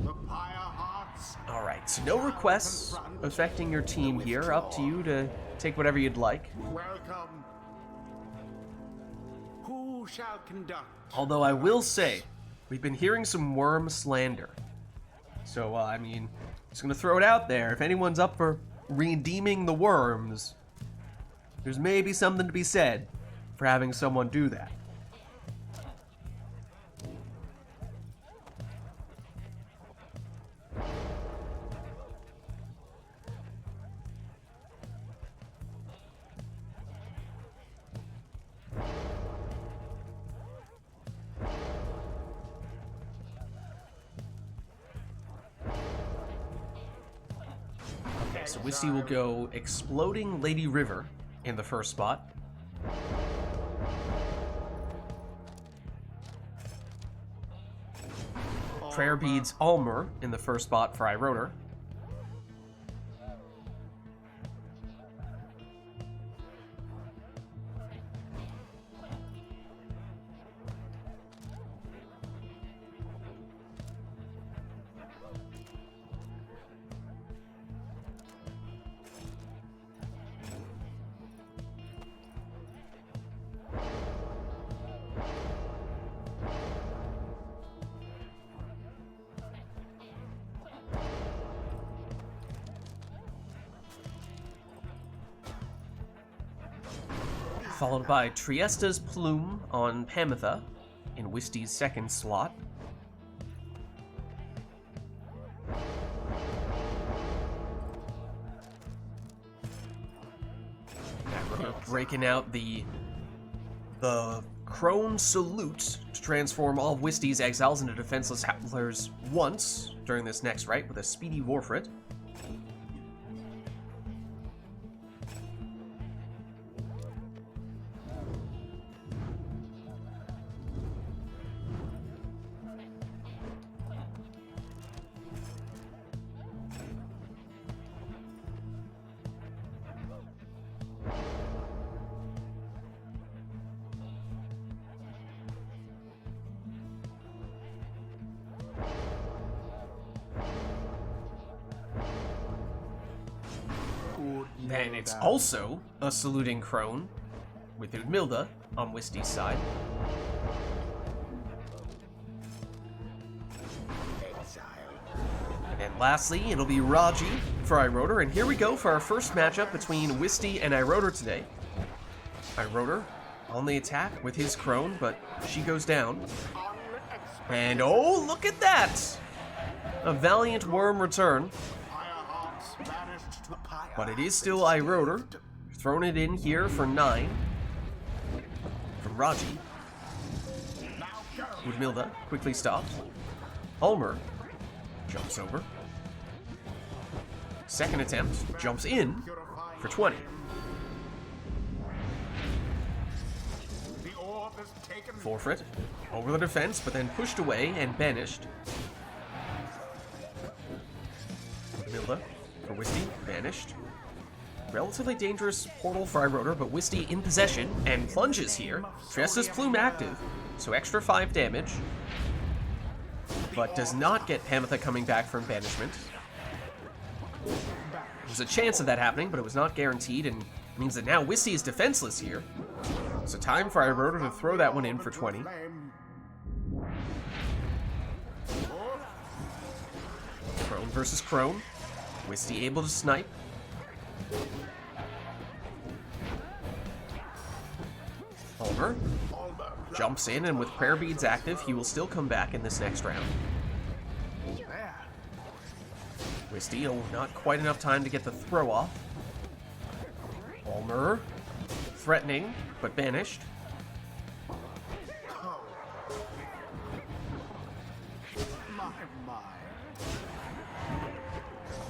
The Pyre Hearts.
Alright, so no requests affecting your team here. Up to you to take whatever you'd like.
Welcome. Who shall conduct?
Although I will say, we've been hearing some worm slander. So, I mean, just gonna throw it out there. If anyone's up for redeeming the worms, there's maybe something to be said for having someone do that. Okay, so Wisty will go Exploding Lady River in the first spot. Prayer Beads Almer in the first spot for iRotor. Followed by Triesta's Plume on Pamitha in Wisty's second slot. Breaking out the Crone Salute to transform all of Wisty's exiles into defenseless Howlers once during this next rite with a Speedy Warfrit. Then it's also a Saluting Crone with Udmilda on Wisty's side. And lastly, it'll be Raji for iRotor, and here we go for our first matchup between Wisty and iRotor today. iRotor on the attack with his Crone, but she goes down. And oh, look at that! A Valiant Worm return. But it is still iRotor. Thrown it in here for 9. From Raji. Udmilda quickly stops. Ulmer jumps over. Second attempt, jumps in for 20. Forfeit over the defense, but then pushed away and banished. Udmilda for Wisty, banished. Relatively dangerous portal for iRotor, but Wisty in possession and plunges here. Triesta's Plume active, so extra 5 damage. But does not get Pamitha coming back from banishment. There's a chance of that happening, but it was not guaranteed, and means that now Wisty is defenseless here. So time for iRotor to throw that one in for 20. Crone versus Crone. Wisty able to snipe. Ulmer jumps in, and with Prayer Beads active, he will still come back in this next round. Wisty, oh, not quite enough time to get the throw off. Ulmer, threatening, but banished.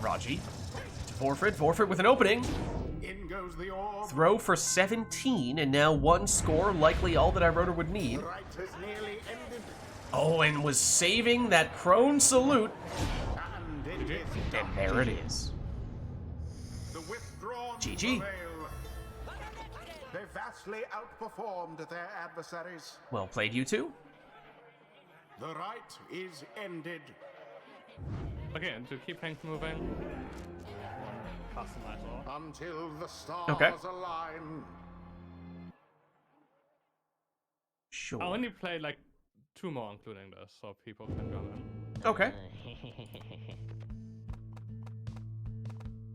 Raji to Vorfrit with an opening.
In goes the orb.
Throw for 17, and now 1 score, likely all that iRotor would need.
Right has nearly ended.
Oh, and was saving that Crone Salute.
And it is
And there it is.
the withdrawn
GG.
prevail. They vastly outperformed their adversaries.
Well played, you two.
The rite is ended.
Okay, and to keep things moving, customize all.
Until the stars
Okay.
align.
Sure.
I only played like 2 more, including this, so people can go in.
Okay.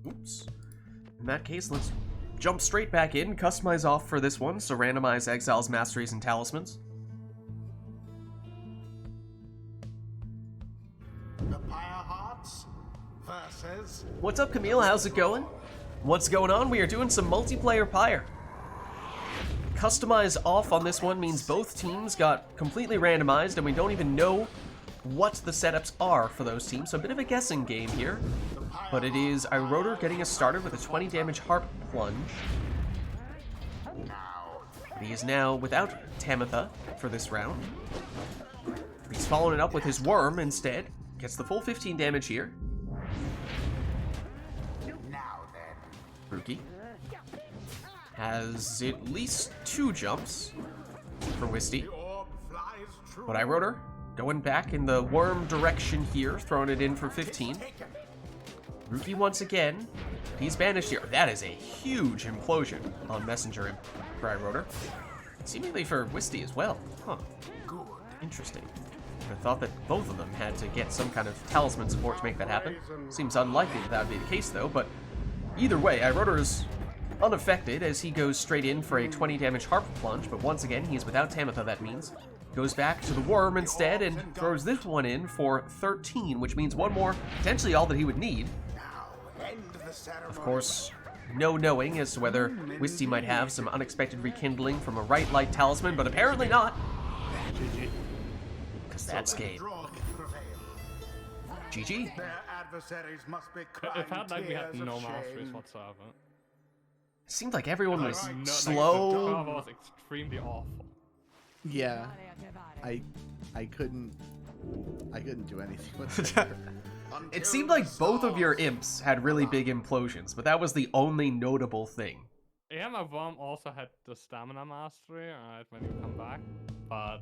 Oops. In that case, let's jump straight back in, customize off for this one, so randomize exiles, masteries, and talismans.
The Pyre Hearts versus
What's up, Camille? How's it going? What's going on? We are doing some multiplayer Pyre. Customize off on this one means both teams got completely randomized, and we don't even know what the setups are for those teams, so a bit of a guessing game here. But it is iRotor getting us started with a 20 damage Harp Plunge. But he is now without Tamitha for this round. He's following it up with his Worm instead. Gets the full 15 damage here.
now then.
Rookie has at least 2 jumps for Wisty.
The orb flies true.
But iRotor going back in the Worm direction here, throwing it in for 15.
Taken.
Rookie once again. He's banished here. That is a huge implosion on Messenger for iRotor. Seemingly for Wisty as well. Huh.
Good.
Interesting. I thought that both of them had to get some kind of talisman support to make that happen. Seems unlikely that would be the case though, but either way, iRotor is unaffected as he goes straight in for a 20 damage Harp Plunge, but once again, he is without Tamitha, that means. Goes back to the Worm instead and throws this one in for 13, which means one more, potentially all that he would need.
Now end the ceremony.
Of course, no knowing as to whether Wisty might have some unexpected rekindling from a RITE NITE talisman, but apparently not. Because that's game.
Draw prevail.
GG.
Their adversaries must be
It
crying
felt like we had
tears
no
of
masteries
shame.
whatsoever.
Seemed like everyone was
No, like,
slow.
the cover was extremely awful.
Yeah, I couldn't do anything with it.
It seemed like both of your imps had really big implosions, but that was the only notable thing.
Yeah, my worm also had the stamina mastery, alright, when you come back, but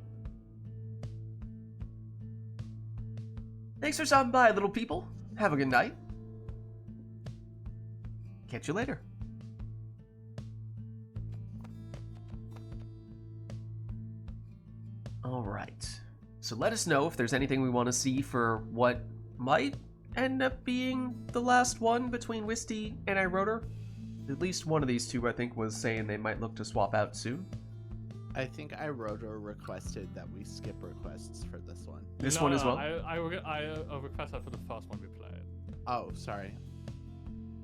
Thanks for stopping by, little people. Have a good night. Catch you later. Alright. So let us know if there's anything we want to see for what might end up being the last one between Wisty and iRotor. At least one of these two, I think, was saying they might look to swap out soon.
I think iRotor requested that we skip requests for this one.
This
no,
one
no,
as well?
I requested for the first one we played.
Oh, sorry.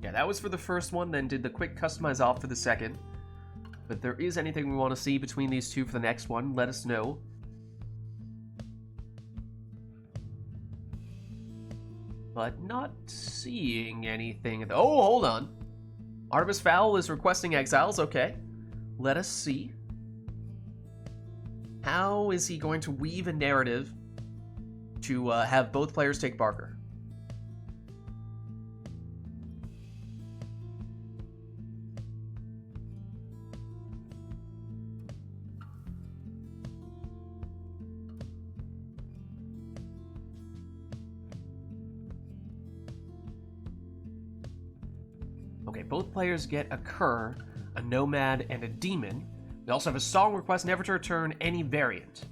Yeah, that was for the first one, then did the quick customize off for the second. But if there is anything we want to see between these two for the next one, let us know. But not seeing anything. Oh, hold on. Artemis Fowl is requesting exiles. Okay. Let us see. How is he going to weave a narrative to have both players take Barker? Okay, both players get a Cur, a Nomad, and a Demon. We also have a song request never to return any variant.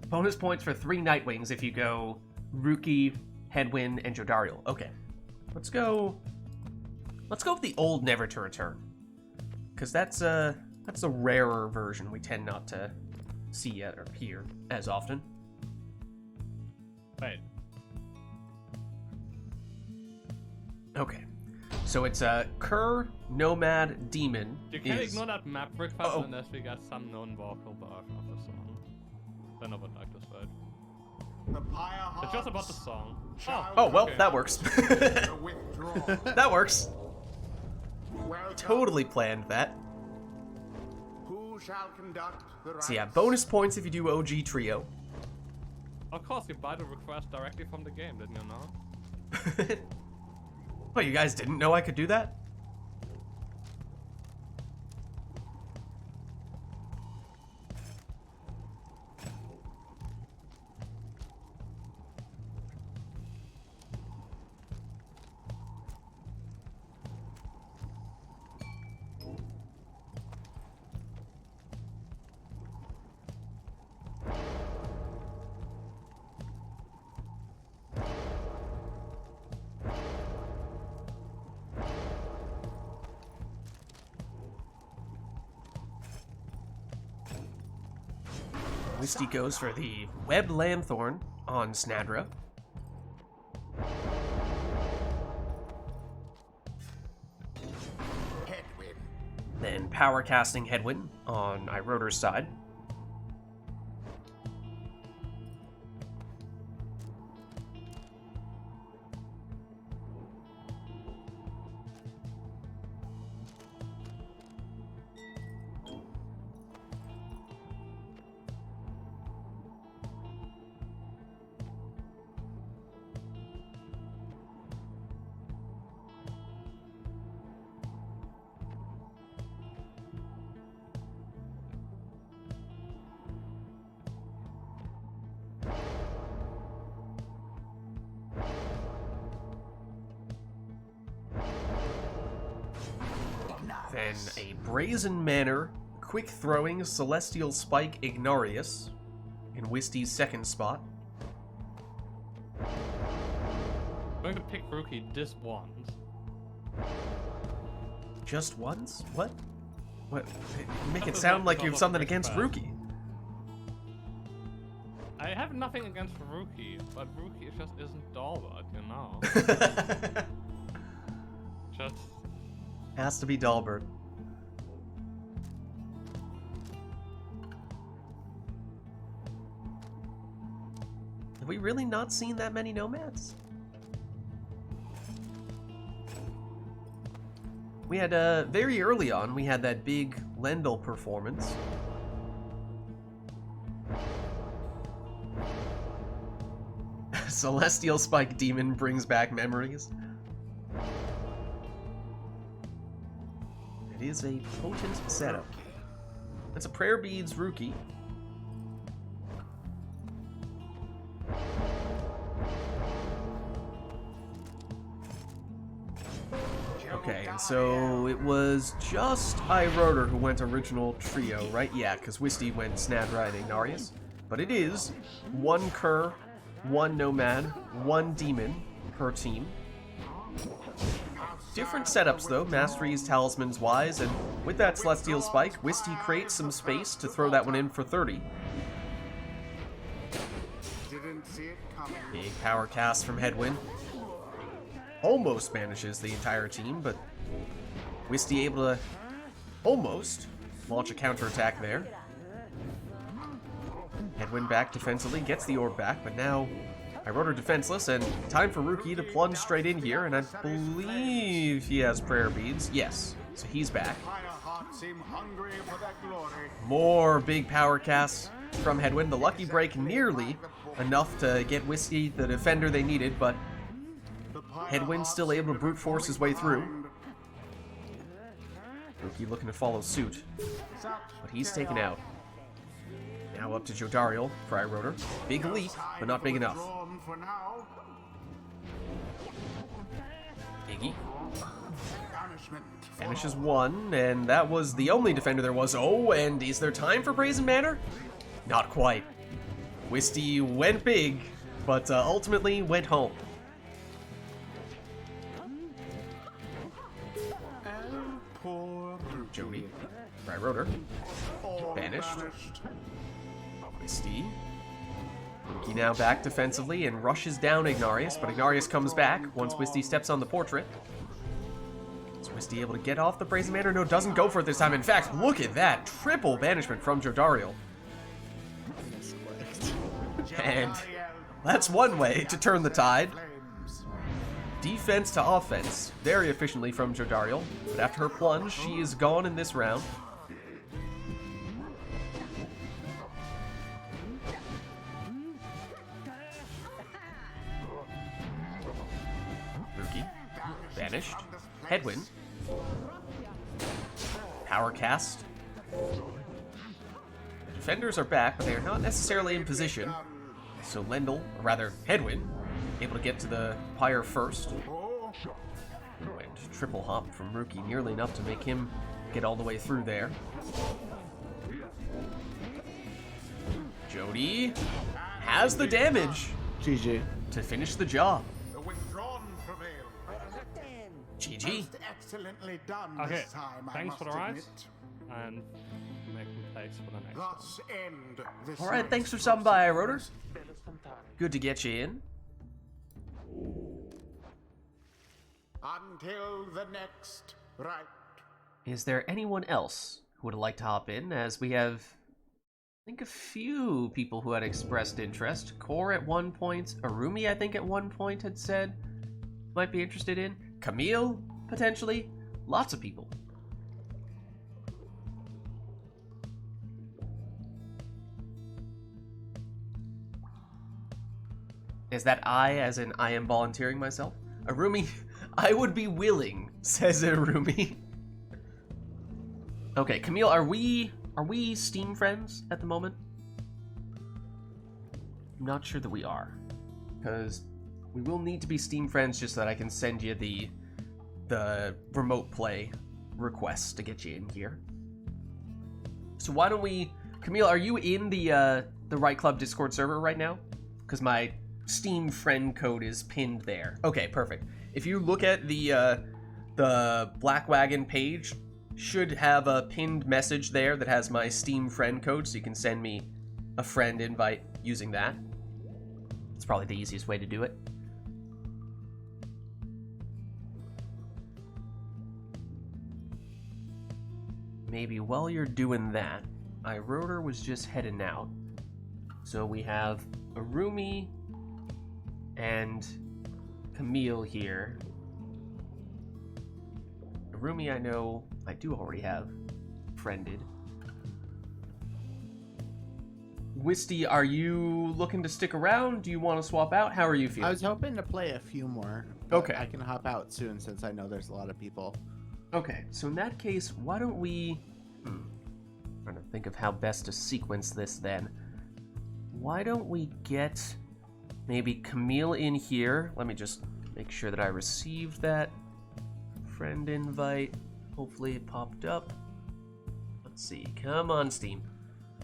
Bonus points for 3 Nightwings if you go Rookie, Headwind, and Jodariel. Okay, let's go with the old never to return, because that's a rarer version. We tend not to see or hear as often.
Wait,
Okay, so it's Cur, Nomad, Demon.
you can
is...
ignore that map request
Uh-oh.
unless we get some non-vocal version of the song. Then I would like this vote.
The Pyre
It's just about the
Hearts
song.
shall
Oh, well,
Okay.
that works.
to withdraw.
That works.
Welcome.
Totally planned that.
Who shall conduct the rites?
So yeah, bonus points if you do OG Trio.
Of course, you buy the request directly from the game, didn't you know?
What, you guys didn't know I could do that? Misty goes for the Web Lanthorn on Snadra.
Headwind.
Then Power Casting Headwind on Iroder's side. Then a Brazen Manor, quick throwing Celestial Spike Ignarius in Wisty's second spot.
I'm going to pick Rookie this once.
Just once? What? What? You make it sound like you have something against Rookie.
I have nothing against Rookie, but Rookie just isn't Dalbert, you know. Just
Has to be Dalbert. Have we really not seen that many nomads? We had, very early on, we had that big Lendl performance. Celestial Spike Demon brings back memories. It is a potent setup. It's a Prayer Beads Rookie. Okay, and so it was just Iroder who went original trio, right? Yeah, because Wisty went Snadra and Ignarius. But it is one Cur, one Nomad, one Demon per team. Different setups though, Masteries, Talismans wise, and with that Celestial Spike, Wisty creates some space to throw that one in for 30.
Didn't see it coming.
Big power cast from Headwind. Almost banishes the entire team, but Wisty able to almost launch a counterattack there. Headwind back defensively, gets the orb back, but now Iroder defenseless, and time for Rookie to plunge straight in here, and I believe he has Prayer Beads. Yes, so he's back. More big power casts from Headwind. The lucky break nearly enough to get Wisty the defender they needed, but Headwind still able to brute force his way through. Rookie looking to follow suit, but he's taken out. Now up to Jodariel for Iroder. Big leap, but not big enough. Iggy banishes one, and that was the only defender there was. Oh, and is there time for Brazen Manor? Not quite. Wisty went big, but ultimately went home. Jody for Iroder. Banished. Wisty. Rookie now back defensively and rushes down Ignarius, but Ignarius comes back once Wisty steps on the portrait. Is Wisty able to get off the Brazen Manor? No, doesn't go for it this time. In fact, look at that. Triple banishment from Jodariel. And that's one way to turn the tide. Defense to offense, very efficiently from Jodariel, but after her plunge, she is gone in this round. Rookie, banished, Headwind, power cast. The defenders are back, but they are not necessarily in position. So Lendl, or rather Headwind, able to get to the Pyre first. And triple hop from Rookie, nearly enough to make him get all the way through there. Jody has the damage
GG.
to finish the job.
The withdrawn prevail.
GG.
Excellently done
Okay,
this time, I
thanks for the
must
ride,
admit.
and making place for the next one.
Thus end this
All right,
night's
thanks for stopping by, Rotor.
proceedings.
Good to get you in.
Until the next rite.
Is there anyone else who would like to hop in? As we have, I think, a few people who had expressed interest. Core at one point, Arumi, I think, at one point had said might be interested in. Camille, potentially. Lots of people. Is that I, as in I am volunteering myself? Arumi, I would be willing, says Arumi. Okay, Camille, are we Steam friends at the moment? I'm not sure that we are, because we will need to be Steam friends just so that I can send you the remote play request to get you in here. So why don't we, Camille, are you in the Right Club Discord server right now? Because my Steam friend code is pinned there. Okay, perfect. If you look at the Black Wagon page, should have a pinned message there that has my Steam friend code, so you can send me a friend invite using that. It's probably the easiest way to do it. Maybe while you're doing that, Rotor was just heading out. So we have Arumi and Camille here. Arumi, I know I do already have friended. Wisty, are you looking to stick around? Do you want to swap out? How are you feeling?
I was hoping to play a few more. But
Okay.
I can hop out soon since I know there's a lot of people.
Okay, so in that case, why don't we... trying to think of how best to sequence this then. Why don't we get maybe Camille in here? Let me just make sure that I received that friend invite. Hopefully it popped up. Let's see. Come on, Steam.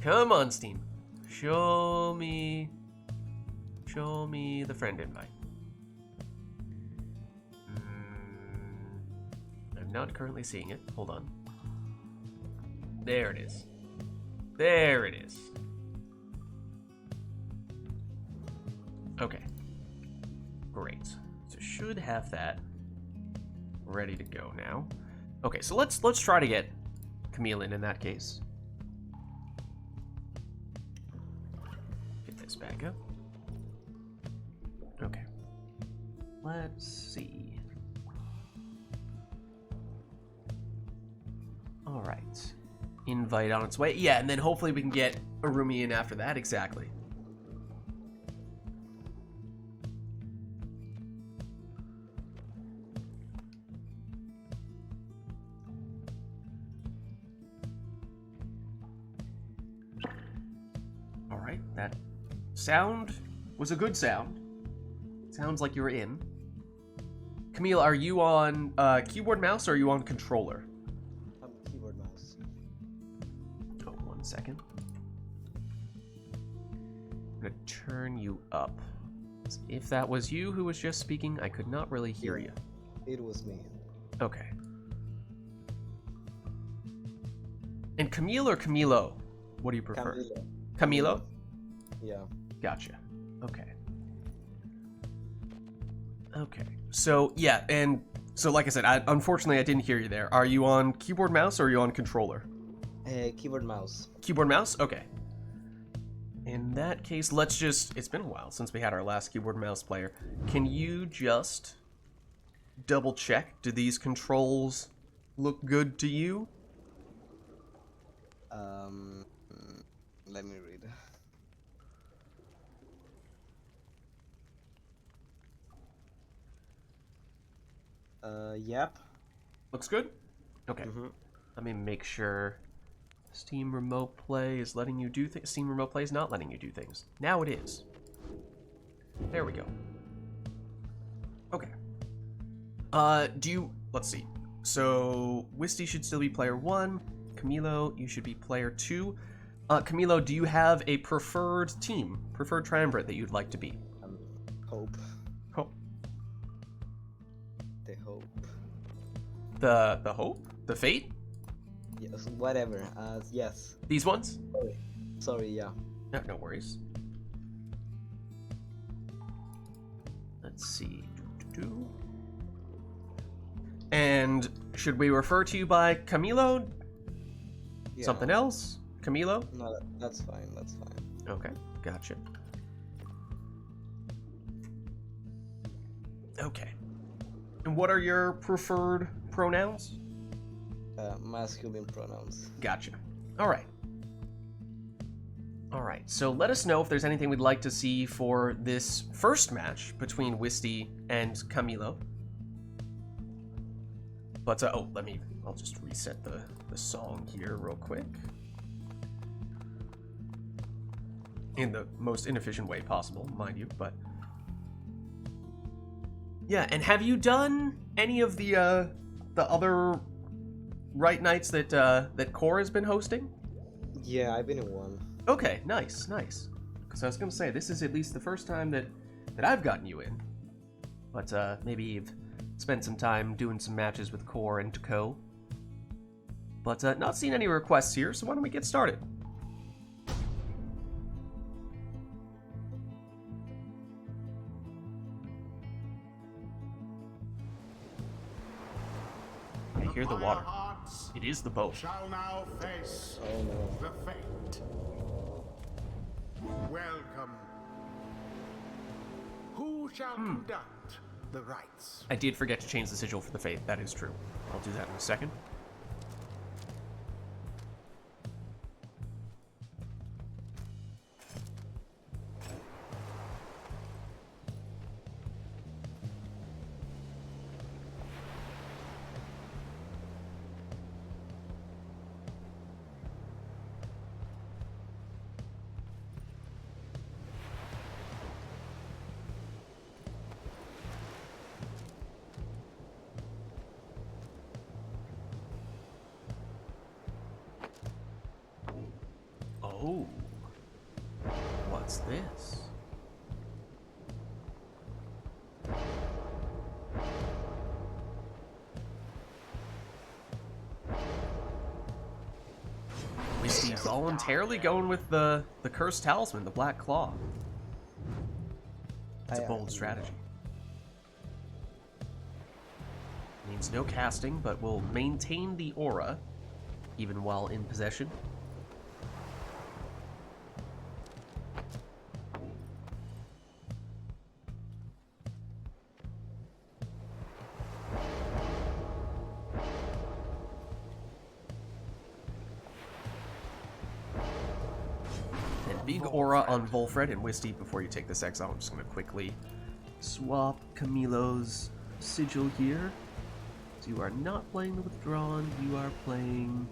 Come on, Steam. Show me the friend invite. I'm not currently seeing it. Hold on. There it is. There it is. Okay. Great. So should have that ready to go now. Okay, so let's try to get Camille in that case. Get this back up. Okay. Let's see. All right. Invite on its way. Yeah, and then hopefully we can get Arumi in after that. Exactly. All right. That sound was a good sound. Sounds like you're in. Camille, are you on keyboard mouse or are you on controller?
Keyboard mouse.
Oh, 1 second. I'm gonna turn you up. If that was you who was just speaking, I could not really hear you.
It was me.
Okay. And Camille or Camilo? What do you prefer?
Camilo.
Camilo?
Yeah.
Gotcha. Okay. Okay. So, yeah, and so like I said, unfortunately I didn't hear you there. Are you on keyboard mouse or are you on controller?
Keyboard mouse.
Keyboard mouse? Okay. In that case, let's just... It's been a while since we had our last keyboard mouse player. Can you just double check? Do these controls look good to you?
Let me read. Yep.
Looks good? Okay.
Mm-hmm.
Let me make sure Steam Remote Play is letting you do things. Steam Remote Play is not letting you do things. Now it is. There we go. Okay. Let's see. So, Wisty should still be player 1. Camilo, you should be player 2. Camilo, do you have a preferred team, preferred triumvirate that you'd like to be?
Hope.
Hope.
The hope.
The hope? The fate?
Yes, whatever. Yes.
These ones?
Sorry, yeah.
No, no worries. Let's see. And should we refer to you by Camilo?
Yeah.
Something else? Camilo?
No, that's fine. That's fine.
Okay, gotcha. Okay. And what are your preferred pronouns?
Masculine pronouns.
Gotcha. Alright. Alright, so let us know if there's anything we'd like to see for this first match between Wisty and Camilo. But, I'll just reset the song here real quick. In the most inefficient way possible, mind you, but... Yeah, and have you done any of the other RITE nights that Core has been hosting?
Yeah, I've been in one.
Okay, nice. Because I was gonna say, this is at least the first time that I've gotten you in. But maybe you've spent some time doing some matches with Core and Co. But not seeing any requests here, so why don't we get started? I hear the water. It is the boat.
Shall now face
Oh no.
the fate. Welcome. Who shall conduct the rites?
I did forget to change the sigil for the faith, that is true. I'll do that in a second. Oh. What's this? Wisty voluntarily going with the cursed talisman, the Black Claw. It's a bold strategy. Means no casting, but will maintain the aura, even while in possession. Big aura on Volfred and Wisty. Before you take this exile, I'm just going to quickly swap Camilo's sigil here. So you are not playing the Withdrawn, you are playing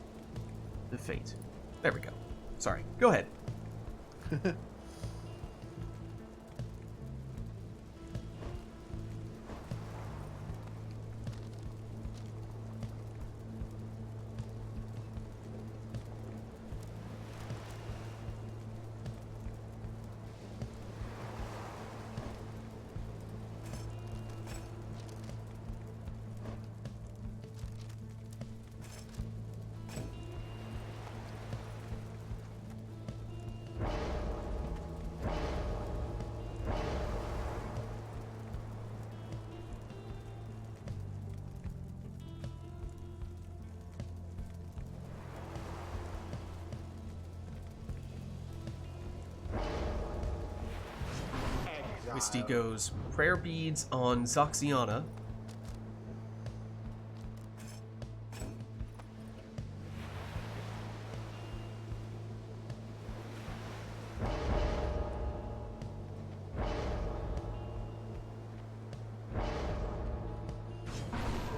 the Fate. There we go. Sorry, go ahead. Wisty goes Prayer Beads on Zoxiana.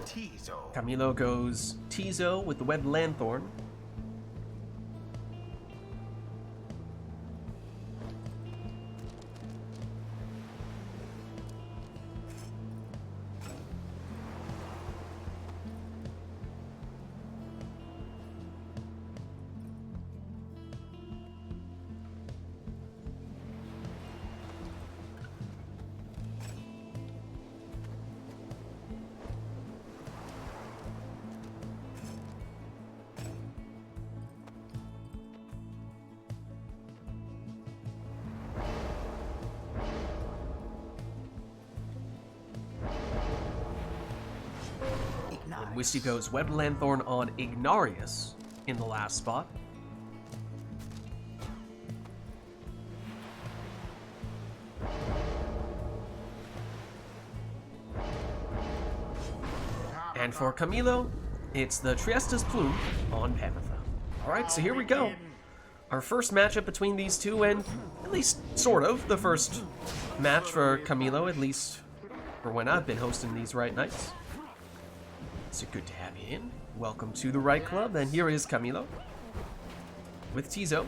Tizo.
Camilo goes Tizo with the Webbed Lanthorn. Wisty goes Webbed Lanthorn on Ignarius in the last spot. And for Camilo, it's the Triesta's Plume on Pamitha. Alright, so here we go. Our first matchup between these two, and at least sort of the first match for Camilo, at least for when I've been hosting these Rite Nights. So good to have you in. Welcome to the Rite Club, and here is Camilo with Tizo.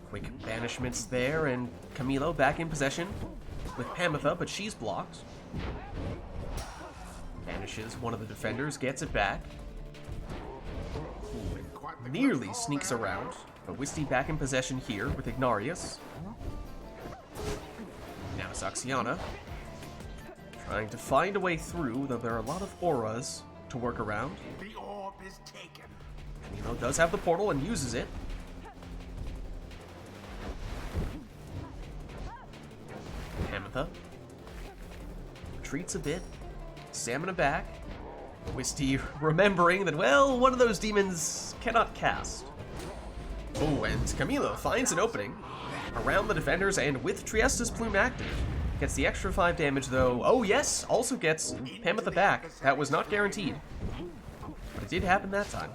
Quick banishments there, and Camilo back in possession with Pamitha, but she's blocked. Banishes one of the defenders, gets it back. Ooh, and nearly sneaks around, but Wisty back in possession here with Ignarius. Now Saxiana trying to find a way through, though there are a lot of auras to work around.
The orb is taken.
Camilo does have the portal and uses it. Pamitha retreats a bit, stamina back. Wisty remembering that, well, one of those demons cannot cast. Oh, and Camilo finds an opening around the defenders, and with Triesta's Plume active, gets the extra 5 damage though. Oh yes, also gets Pamitha back. That was not guaranteed, but it did happen that time.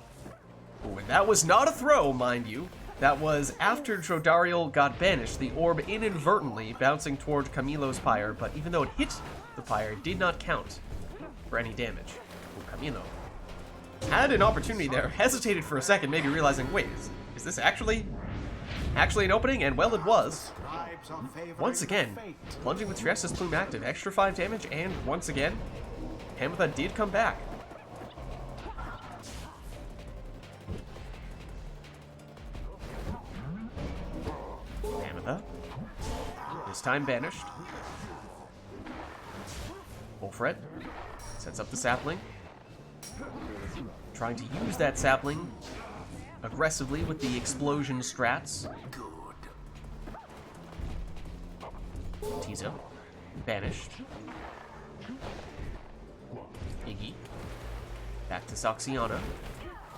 Oh, and that was not a throw, mind you. That was after Trodariel got banished, the orb inadvertently bouncing toward Camilo's Pyre, but even though it hit the Pyre, it did not count for any damage. Oh, Camilo had an opportunity there, hesitated for a second, maybe realizing, wait, is this actually an opening? And well, it was. Once again, plunging with Triesta's Plume active, extra 5 damage, and once again, Pamitha did come back. Pamitha, this time banished. Wolfred sets up the sapling, trying to use that sapling aggressively with the explosion strats. Tizo, banished. Iggy, back to Saxiana.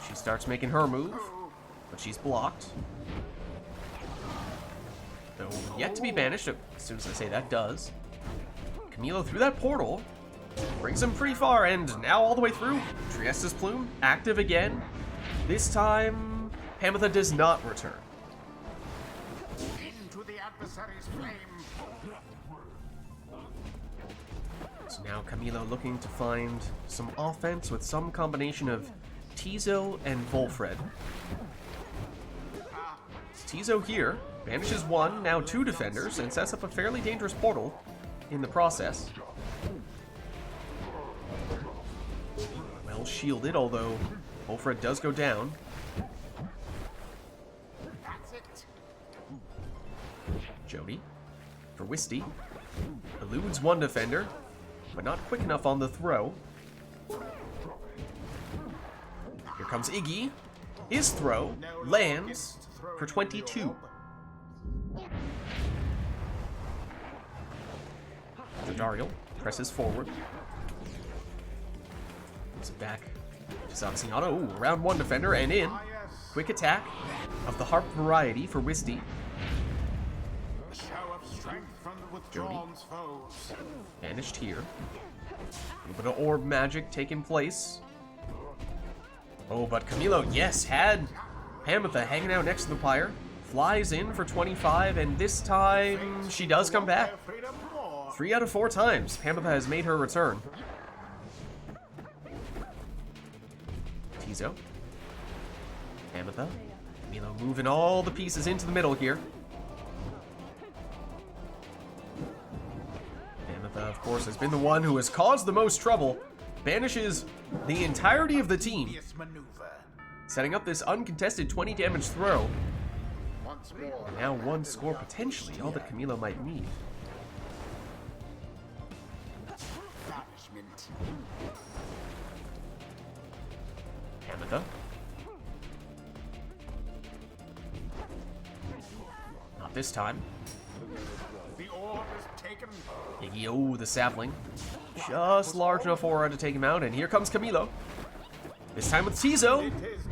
She starts making her move, but she's blocked. Though yet to be banished, as soon as I say that does. Camilo through that portal, brings him pretty far, and now all the way through. Triesta's Plume, active again. This time, Pamitha does not return.
Into the adversary's flame.
So now Camilo looking to find some offense with some combination of Tizo and Wolfred. Tizo here banishes one, now 2 defenders, and sets up a fairly dangerous portal in the process. Well shielded, although Wolfred does go down.
That's it.
Jody for Wisty. Eludes one defender, but not quick enough on the throw. Here comes Iggy. His throw lands for 22. Trodariel presses forward. Moves it back to Saxiana. Ooh, around one defender and in. Quick attack of the harp variety for Wisty.
A show of strength from the withdrawn foes.
Banished here. A little bit of orb magic taking place. Oh, but Camilo, yes, had Pamitha hanging out next to the Pyre. Flies in for 25, and this time she does come back. 3 out of 4 times, Pamitha has made her return. Tizo. Pamitha. Camilo moving all the pieces into the middle here. Pamitha, of course, has been the one who has caused the most trouble. Banishes the entirety of the team, setting up this uncontested 20 damage throw. And now 1 score potentially, all that Camilo might need. Pamitha. Not this time.
The orb is taken.
Iggy, oh, the sapling. Just large enough aura to take him out, and here comes Camilo. This time with Tizo,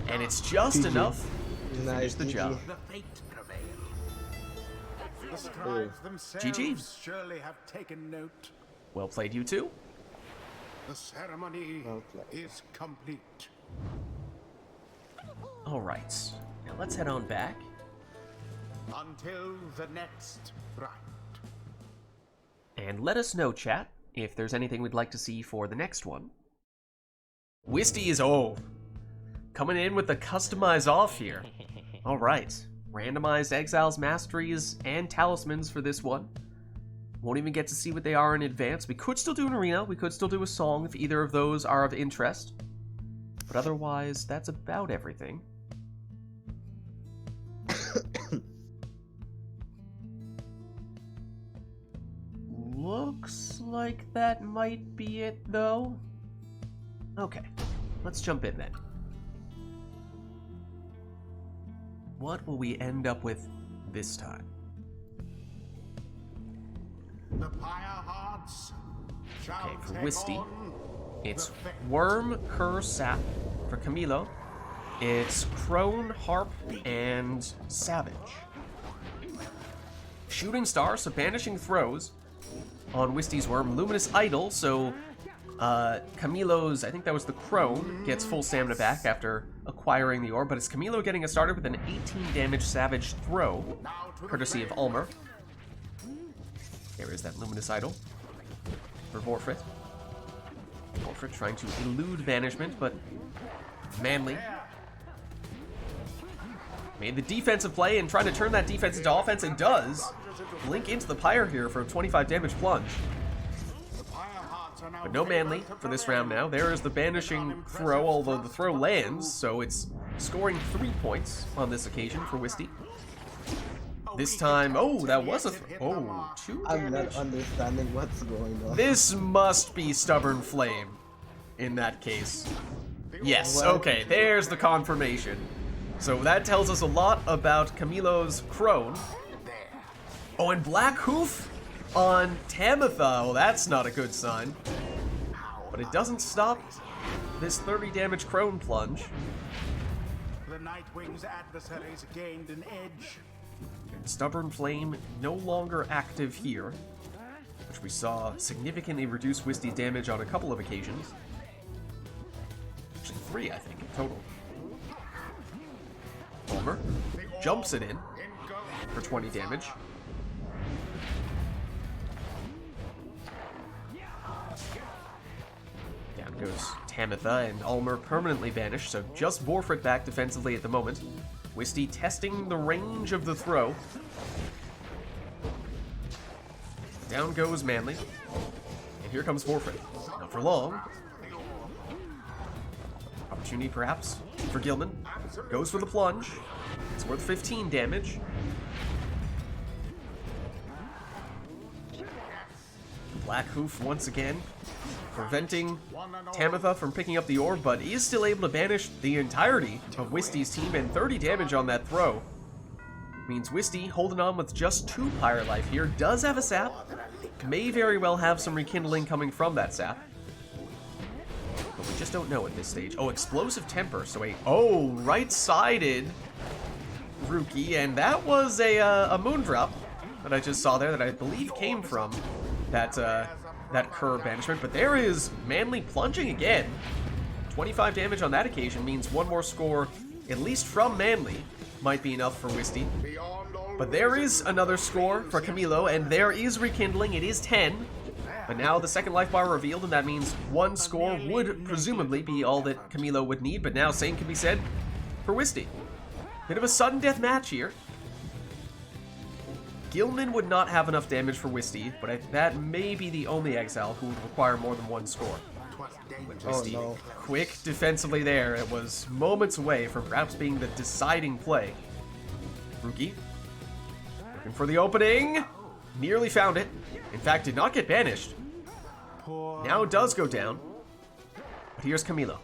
and it's just enough to finish
Nice,
the
GG.
job.
The fate prevail. The scribes themselves
GG.
surely have taken note.
Well played, you two.
The ceremony
Well played.
is complete.
All right, now let's head on back.
Until the next rite.
And let us know, chat, if there's anything we'd like to see for the next one. Wisty is, coming in with the customized off here. All right, randomized exiles, masteries, and talismans for this one. Won't even get to see what they are in advance. We could still do an arena, we could still do a song if either of those are of interest. But otherwise, that's about everything. Looks like that might be it, though. Okay, let's jump in then. What will we end up with this time?
The Pyre hearts shall
Okay, for
take
Wisty,
on
it's
the fate.
Worm, Cur, Sap. For Camilo, it's Crone, Harp, and Savage. Shooting Star, so banishing throws on Wisty's Worm. Luminous Idol, so Camilo's, I think that was the Crone, gets full stamina back after acquiring the orb, but it's Camilo getting us started with an 18 damage Savage throw,
Now to the
courtesy of
flame.
Ulmer. There is that Luminous Idol for Vorfrit. Vorfrit trying to elude banishment, but Manly made the defensive play and trying to turn that defense into offense, and does. Blink into the Pyre here for a 25 damage plunge.
The Pyre hearts are now
But no Manly
favored to
for this
prevail.
round now. There is the banishing throw, although the throw lands, so it's scoring 3 points on this occasion for Wisty. This time, that was a 2
I'm
damage.
not understanding what's going on.
This must be Stubborn Flame in that case. Yes,
What?
okay, there's the confirmation. So that tells us a lot about Camilo's Crone. Oh, and Black Hoof on Tamitha. Oh, that's not a good sign. But it doesn't stop this 30 damage Crone plunge.
The Nightwing's adversaries gained an edge.
Stubborn Flame no longer active here, which we saw significantly reduce Wisty's damage on a couple of occasions. Actually 3, I think, in total. Ulmer jumps it in for 20 damage. Down goes Tamitha, and Ulmer permanently banished, so just Vorfrit back defensively at the moment. Wisty testing the range of the throw. Down goes Manly. And here comes Vorfrit. Not for long. Opportunity perhaps for Gilman. Goes for the plunge. It's worth 15 damage. Black Hoof once again, preventing Tamitha from picking up the orb, but is still able to banish the entirety of Wisty's team, and 30 damage on that throw. Means Wisty holding on with just 2 Pyre life here. Does have a sap. May very well have some rekindling coming from that sap. But we just don't know at this stage. Oh, Explosive Temper. So right-sided Rookie, and that was a Moondrop that I just saw there that I believe came from that Cur banishment. But there is Manly plunging again. 25 damage on that occasion means one more score, at least from Manly, might be enough for Wisty. But there is another score for Camilo, and there is rekindling. It is 10. But now the second life bar revealed, and that means one score would presumably be all that Camilo would need. But now same can be said for Wisty. Bit of a sudden death match here. Gilman would not have enough damage for Wisty, but that may be the only exile who would require more than one score. Wisty,
no.
quick defensively there. It was moments away from perhaps being the deciding play. Rookie, looking for the opening. Nearly found it. In fact, did not get banished. Now does go down. But here's Camilo.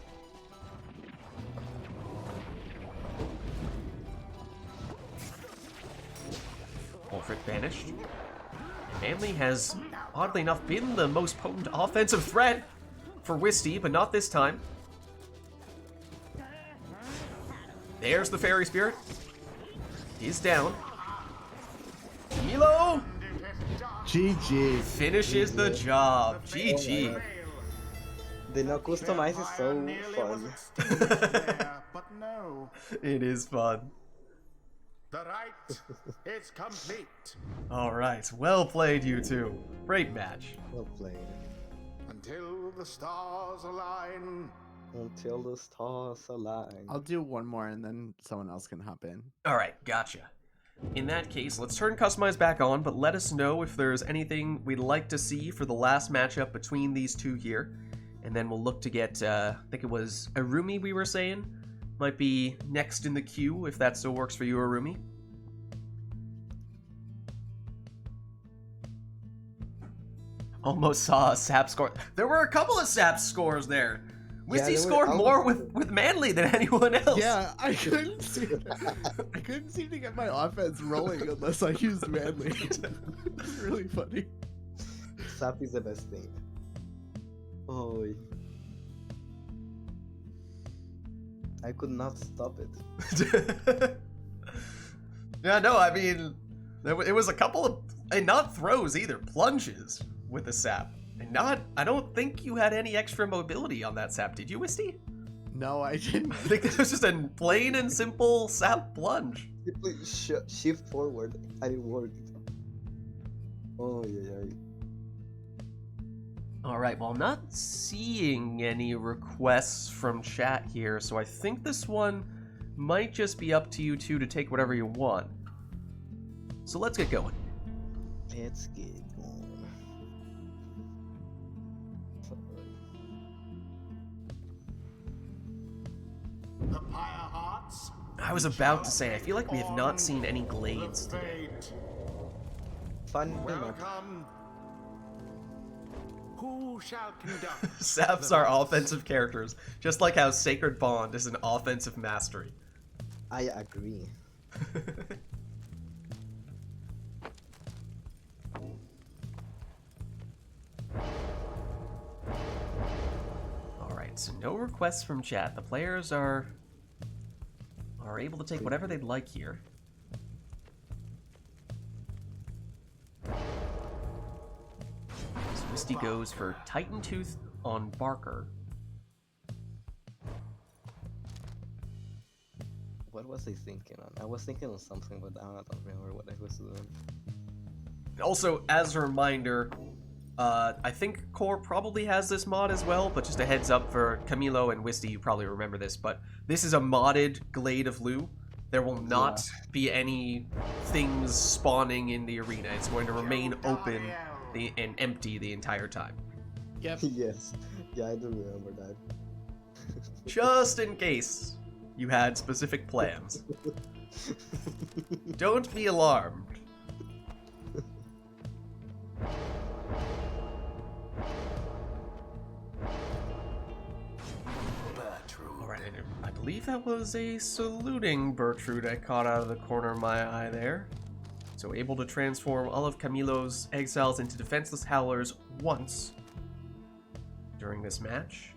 Wilfred banished. Manly has, oddly enough, been the most potent offensive threat for Wisty, but not this time. There's the Fairy Spirit. He's down. Milo
GG.
finishes the job. GG.
The no customize is so fun.
But no,
It is fun.
the rite is complete.
Alright, well played, you two. Great match.
Well played.
Until the stars align.
Until the stars align.
I'll do one more and then someone else can hop in.
Alright, gotcha. In that case, let's turn Customize back on, but let us know if there's anything we'd like to see for the last matchup between these two here. And then we'll look to get, I think it was Arumi we were saying. Might be next in the queue, if that still works for you, Arumi. Almost saw a Sap score. There were a couple of Sap scores there. Wisty
there were
scored more
almost-
with Manly than anyone else.
Yeah, I couldn't see. I couldn't seem to get my offense rolling unless I used Manly. It's really funny.
Sap is the best thing. Oh. I could not stop it.
Yeah, no, I mean, it was a couple of, and not throws either, plunges with the Sap. And not, I don't think you had any extra mobility on that Sap, did you, Wisty?
No, I didn't.
I think it was just a plain and simple Sap plunge.
Simply shift forward and it worked. Oh yeah.
Alright, well, I'm not seeing any requests from chat here, so I think this one might just be up to you two to take whatever you want. So let's get going.
Let's get going.
The Pyre Hearts.
I was about to say, I feel like we have not seen any Glades today.
Fun map.
Welcome. Who shall conduct?
Saps are offensive characters, just like how Sacred Bond is an offensive mastery.
I agree.
Alright, so no requests from chat. The players are able to take whatever they'd like here. So Misty goes for Titan Tooth on Barker.
What was I thinking on? I was thinking on something, but now I don't remember what I was doing.
Also, as a reminder, I think Core probably has this mod as well, but just a heads up for Camilo and Wisty, you probably remember this, but this is a modded Glade of Lu. There will not be any things spawning in the arena. It's going to remain open and empty the entire time.
Yep.
Yes. Yeah, I do remember that.
Just in case you had specific plans. Don't be alarmed. Alright, I believe that was a saluting Bertrude I caught out of the corner of my eye there. So able to transform all of Camilo's exiles into defenseless howlers once during this match.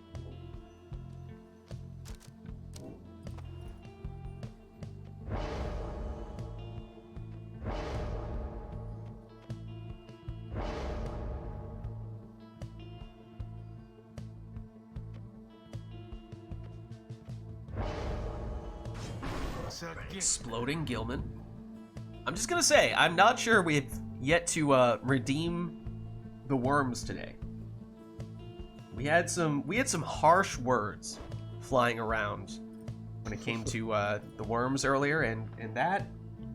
Exploding Gilman. I'm just gonna say, I'm not sure we've yet to redeem the worms today. We had some harsh words flying around when it came to the worms earlier, and that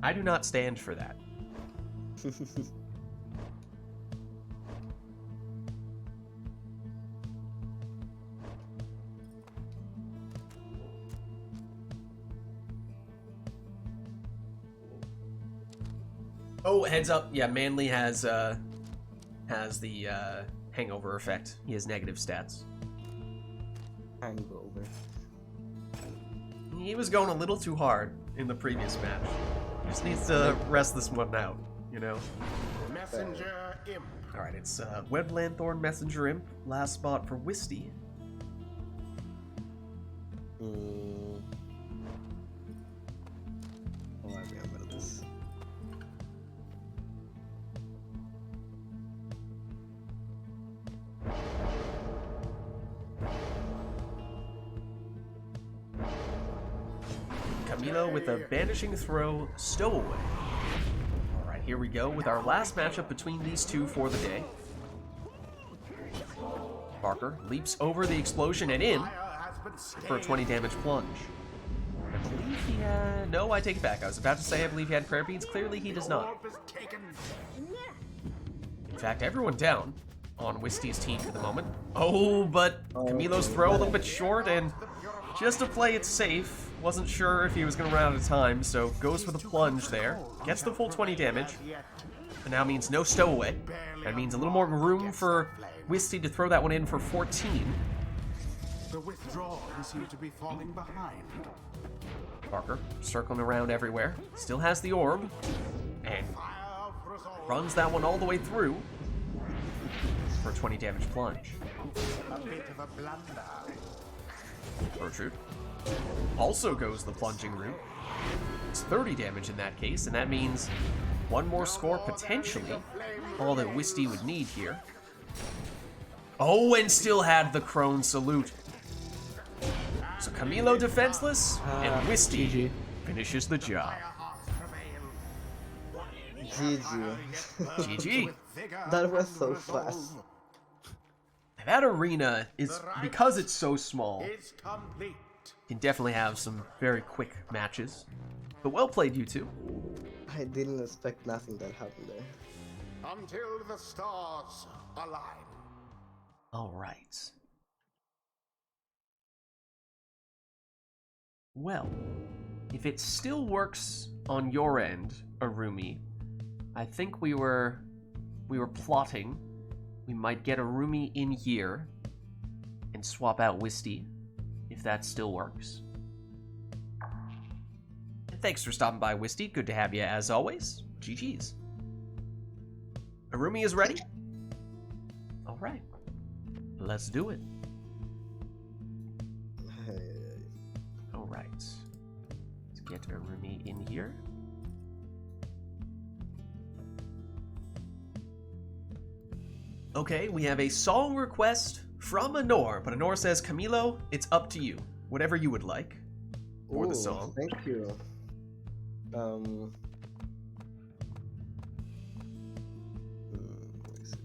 I do not stand for that. Oh, heads up! Yeah, Manly has the hangover effect. He has negative stats.
Hangover.
He was going a little too hard in the previous match. He just needs to rest this one out. you know?
Messenger Imp.
Alright, it's Web Lanthorn, Messenger Imp, last spot for Wisty.
Oh, I remember this.
Camilo with a banishing throw, stowaway. Alright, here we go with our last matchup between these two for the day. Barker leaps over the explosion and in for a 20 damage plunge. I believe he had... No, I take it back. I was about to say I believe he had prayer beads. Clearly he does not. In fact, everyone down on Wisty's team for the moment. Oh, but Camilo's throw a little bit short, and just to play it safe, wasn't sure if he was going to run out of time, so goes for the plunge there. Gets the full 20 damage. And now means no stowaway. That means a little more room for Wisty to throw that one in for 14.
The withdrawal seems to be falling behind.
Barker circling around everywhere. Still has the orb. And runs that one all the way through for a 20 damage plunge.
A bit of a blunder.
Gertrude also goes the plunging route. It's 30 damage in that case, and that means one more score potentially. All that Wisty would need here. Oh, and still had the Crone salute. So Camilo defenseless, and Wisty finishes the job.
GG.
GG.
That was so fast.
That arena is, because it's so small,
It's complete.
can definitely have some very quick matches. But well played, you two.
I didn't expect nothing that happened there.
Until the stars align.
All right. Well, if it still works on your end, Arumi, I think we were plotting we might get Arumi in here and swap out Wisty, if that still works. And thanks for stopping by, Wisty. Good to have you as always. GG's. Arumi is ready? All right. Let's do it. All right. Let's get Arumi in here. Okay, we have a song request from Anor, but Anor says, Camilo, it's up to you. Whatever you would like for the song.
Thank you. Where is it?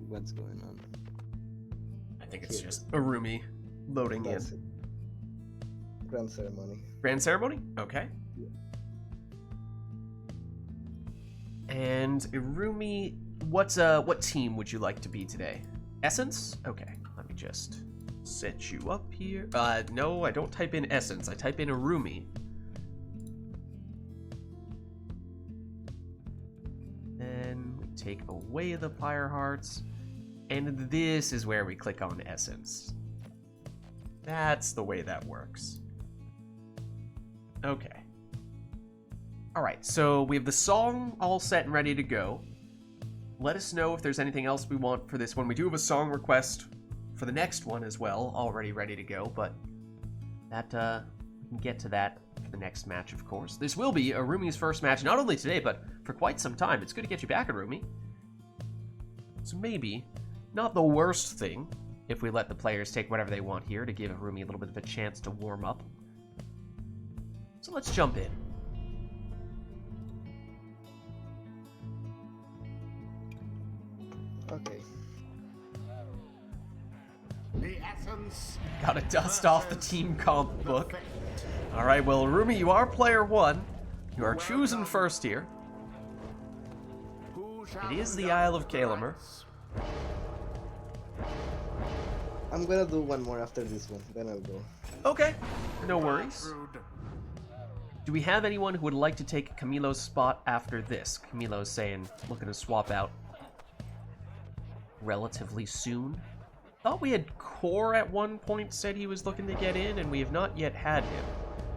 What's going on?
I think it's just Arumi loading in.
That's it. Grand ceremony.
Grand ceremony? Okay. And Arumi, what team would you like to be today? Essence? Okay, let me just set you up here. No, I don't type in Essence. I type in Arumi. Then we take away the Pyre Hearts, and this is where we click on Essence. That's the way that works. Okay. Alright, so we have the song all set and ready to go. Let us know if there's anything else we want for this one. We do have a song request for the next one as well, already ready to go, but that we can get to that for the next match, of course. This will be Arumi's first match, not only today, but for quite some time. It's good to get you back, Arumi. So maybe not the worst thing if we let the players take whatever they want here to give Arumi a little bit of a chance to warm up. So let's jump in.
Okay.
The essence.
Gotta dust off the team comp book. Alright, well, Arumi, you are player one. You are choosing first here. It is the Isle of Kalamer.
I'm gonna do one more after this one, then I'll go.
Okay, no worries. Do we have anyone who would like to take Camilo's spot after this? Camilo's saying, looking to swap out relatively soon. Thought we had Core at one point said he was looking to get in, and we have not yet had him.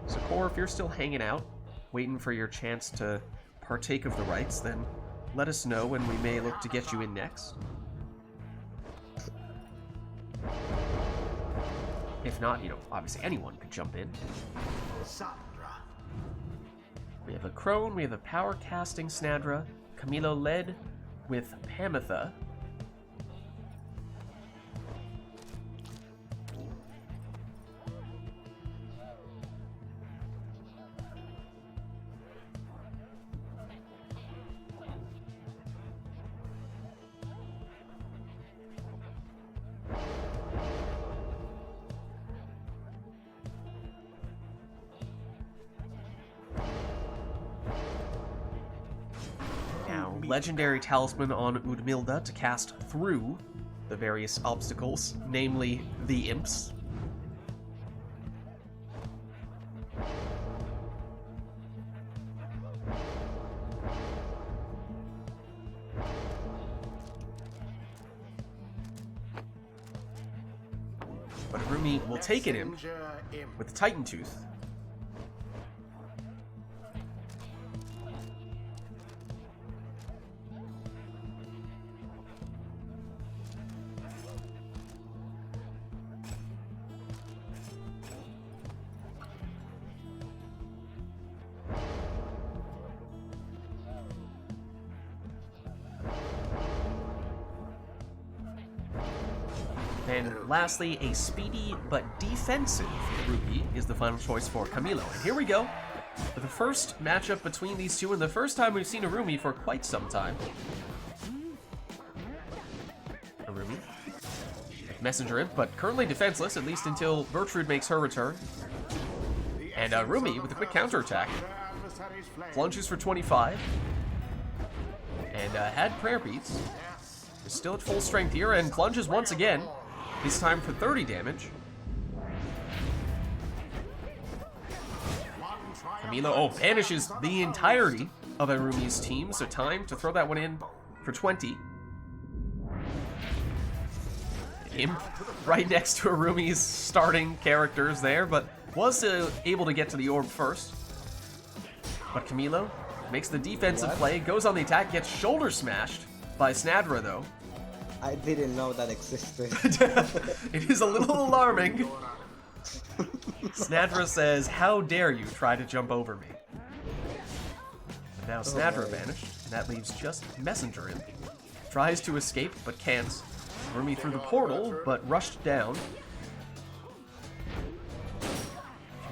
So Core, if you're still hanging out, waiting for your chance to partake of the rites, then let us know and we may look to get you in next. If not, obviously anyone could jump in.
Sandra.
We have a Crone, we have a Power Casting Snadra, Camilo led with Pamitha. Legendary Talisman on Udmilda to cast through the various obstacles, namely the imps. But Arumi will take an imp with the Titan Tooth. And lastly, a speedy but defensive Ruby is the final choice for Camilo. And here we go, for the first matchup between these two, and the first time we've seen Arumi for quite some time. Arumi, Messenger Imp, but currently defenseless, at least until Gertrude makes her return. And Arumi with a quick counterattack. Plunges for 25. And had prayer beats. Is still at full strength here, and plunges once again. This time for 30 damage. Camilo, banishes the entirety of Arumi's team, so time to throw that one in for 20. Imp right next to Arumi's starting characters there, but was able to get to the orb first. But Camilo makes the defensive play, goes on the attack, gets shoulder smashed by Snadra though.
I didn't know that existed.
It is a little alarming. Snadra says, "How dare you try to jump over me?" And now Snadra vanished, and that leaves just Messenger Imp. Tries to escape, but can't. Arumi through the portal, but rushed down.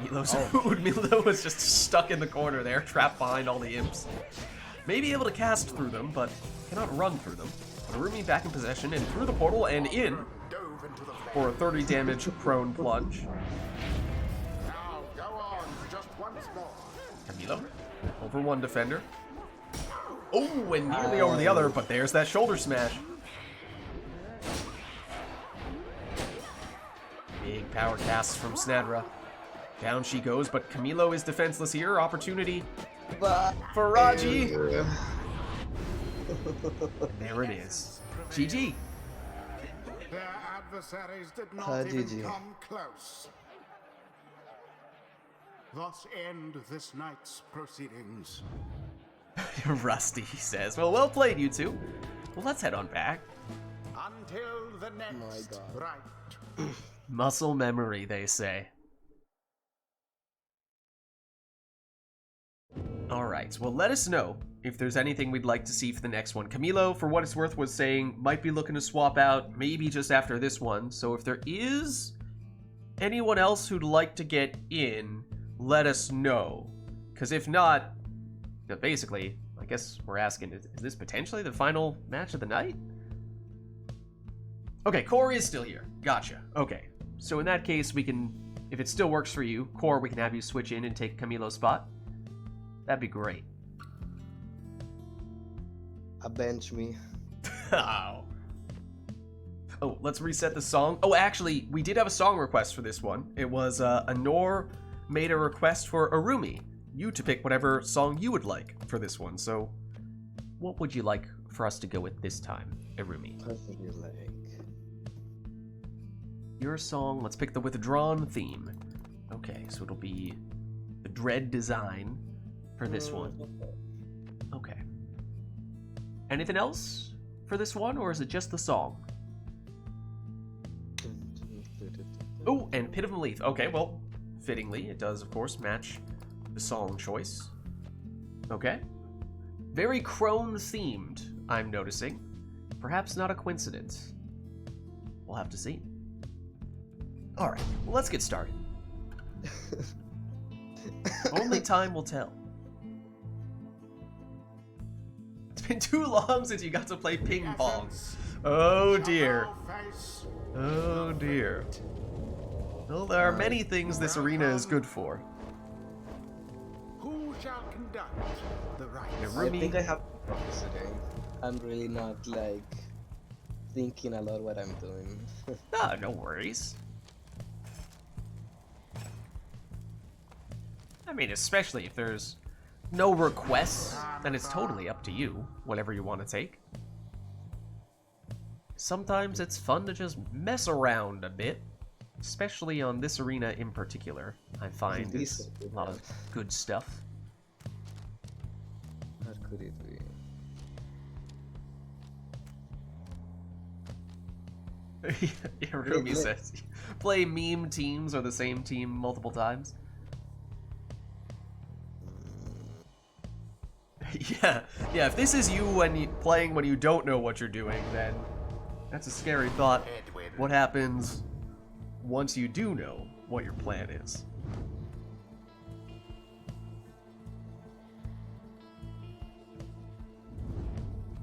Udmilo was just stuck in the corner there, trapped behind all the imps. May be able to cast through them, but cannot run through them. Arumi back in possession and through the portal and in for a 30 damage prone plunge.
Now go on, just once more.
Camilo over one defender. Oh, and nearly over the other, but there's that shoulder smash. Big power casts from Snadra. Down she goes, but Camilo is defenseless here. Opportunity for Raji. There it is. GG.
Their adversaries did not even come close. Thus end this night's proceedings.
Rusty says, well played, you two. Well, let's head on back.
Until the next rite.
Muscle memory, they say. Alright, well, let us know if there's anything we'd like to see for the next one. Camilo, for what it's worth, was saying might be looking to swap out maybe just after this one. So if there is anyone else who'd like to get in, let us know. Because if not, basically, I guess we're asking, is this potentially the final match of the night? Okay, Core is still here. Gotcha. Okay, so in that case, we can, if it still works for you, Core, we can have you switch in and take Camilo's spot. That'd be great.
Avenge me.
Oh, let's reset the song. Oh, actually, we did have a song request for this one. It was Anor made a request for Arumi. You to pick whatever song you would like for this one. So, what would you like for us to go with this time, Arumi?
Perfectly like.
Your song. Let's pick the Withdrawn theme. Okay, so it'll be dread design for this one. Okay. Anything else for this one, or is it just the song? Oh, and Pit of Malith. Okay, well, fittingly, it does, of course, match the song choice. Okay. Very crone-themed, I'm noticing. Perhaps not a coincidence. We'll have to see. Alright, well, let's get started. Only time will tell. It's been too long since you got to play ping pong. Oh dear. Oh dear. Well, there are many things this arena is good for.
Who shall conduct the rites?
I think I have to focus today. I'm really not like thinking a lot what I'm doing.
Ah, no worries. I mean, especially if there's no requests, then it's totally up to you, whatever you want to take. Sometimes it's fun to just mess around a bit, especially on this arena in particular. I find it's a lot of good stuff.
What could it be?
Rumi says, play meme teams or the same team multiple times. Yeah, if this is you when playing when you don't know what you're doing, then that's a scary thought. What happens once you do know what your plan is?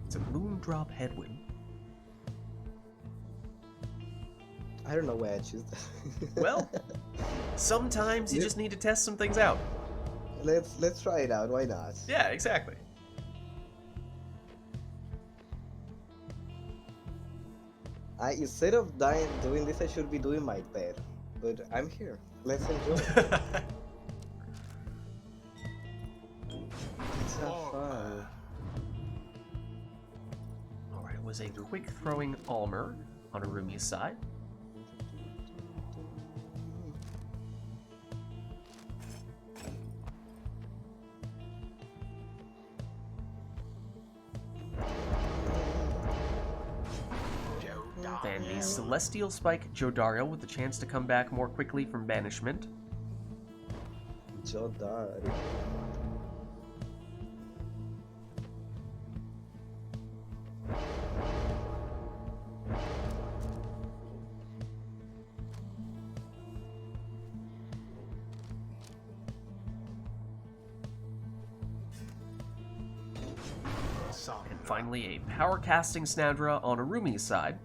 It's a Moondrop Headwind.
I don't know why I choose that.
Well, sometimes you just need to test some things out.
Let's try it out. Why not?
Yeah, exactly.
Instead of doing this, I should be doing my bed. But I'm here. Let's enjoy. Let's have fun.
Alright, it was a quick throwing Almer on Arumi's side. And the Celestial Spike Jodario with the chance to come back more quickly from banishment.
Jodari.
And finally, a power casting Snadra on Arumi's side.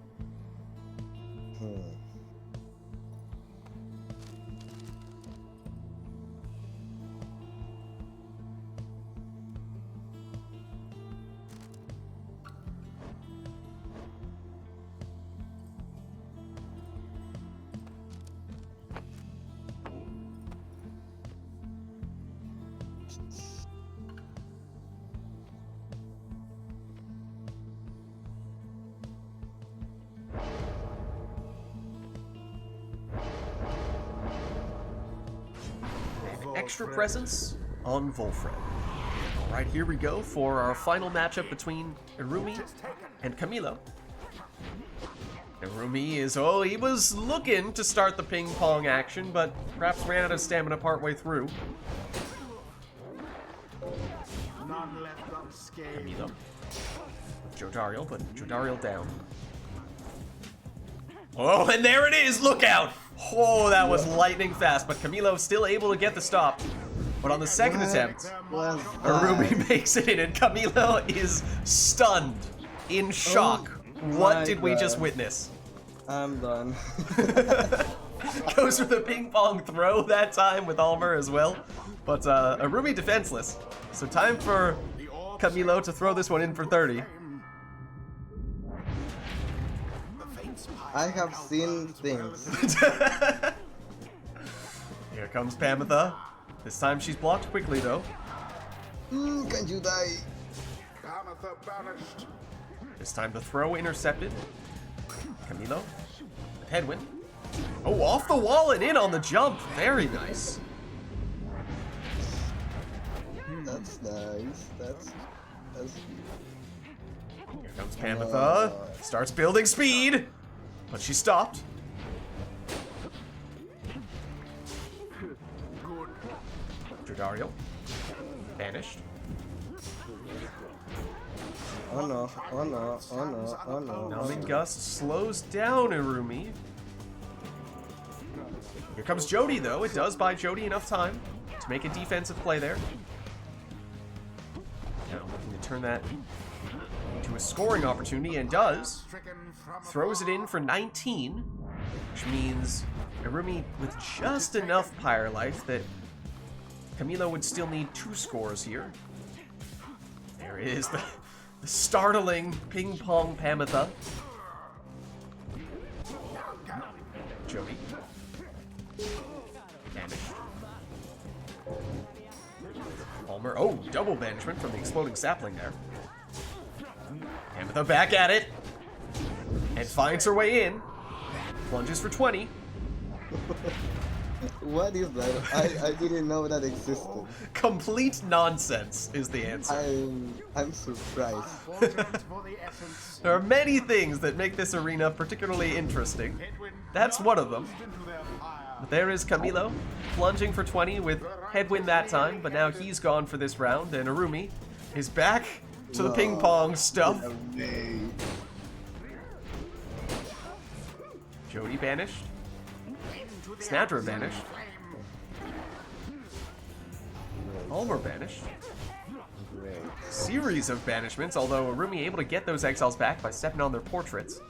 Extra presence on Volfred. Alright, here we go for our final matchup between Irumi and Camilo. Irumi is, he was looking to start the ping pong action, but perhaps ran out of stamina partway through. Camilo. Jodario, but Jodario down. Oh, and there it is! Look out! Oh, that was lightning fast, but Camilo still able to get the stop. But on the second attempt, Irumi makes it in, and Camilo is stunned, in shock. What did we just witness?
I'm done.
Goes for the ping pong throw that time with Almer as well. But Irumi defenseless. So time for Camilo to throw this one in for 30.
I have seen things.
Here comes Pamitha. This time she's blocked quickly though.
Can you die?
This time the throw intercepted. Camilo. Headwind. Oh, off the wall and in on the jump. Very nice.
nice. That's
Here comes Pamitha. Starts building speed, but she stopped. Jordario. Banished.
Oh no, oh no, oh no, oh no.
Numbing Gust slows down Irumi. Here comes Jody, though. It does buy Jody enough time to make a defensive play there. Now looking to turn that into a scoring opportunity, and does. Throws it in for 19, which means Irumi with just enough Pyre life that Camilo would still need 2 scores here. There is the startling ping pong Pamitha. Jody. Banished. Palmer. Oh, double banishment from the exploding sapling there. Pamitha back at it. And finds her way in. Plunges for 20.
What is that? I didn't know that existed.
Complete nonsense is the answer.
I'm surprised.
There are many things that make this arena particularly interesting. That's one of them. But there is Camilo, plunging for 20 with headwind that time, but now he's gone for this round, and Irumi is back to the ping pong stuff. Jody banished. Snadra banished. Palmer banished. Series of banishments, although Irumi able to get those exiles back by stepping on their portraits.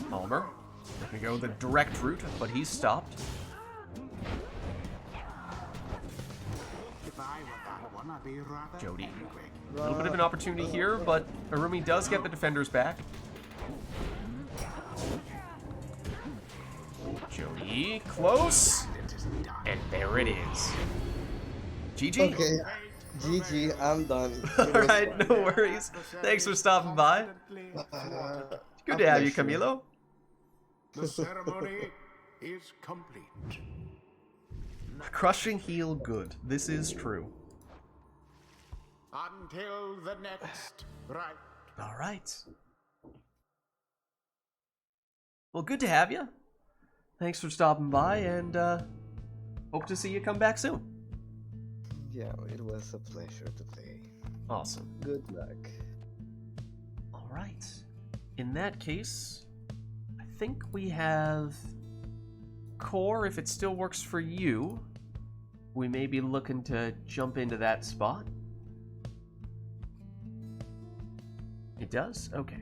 Palmer gonna go the direct route, but he's stopped. Jody. A little bit of an opportunity here, but Irumi does get the defenders back. Jody, close. And there it is. GG.
Okay. GG, I'm done.
Alright, no worries. Thanks for stopping by. Good to have you, Camilo.
The ceremony is complete.
Crushing heel good. This is true.
Until the next rite.
Alright. Well, good to have you. Thanks for stopping by, and hope to see you come back soon.
Yeah, it was a pleasure to play.
Awesome.
Good luck.
Alright. In that case, I think we have Core, if it still works for you. We may be looking to jump into that spot. It does? Okay.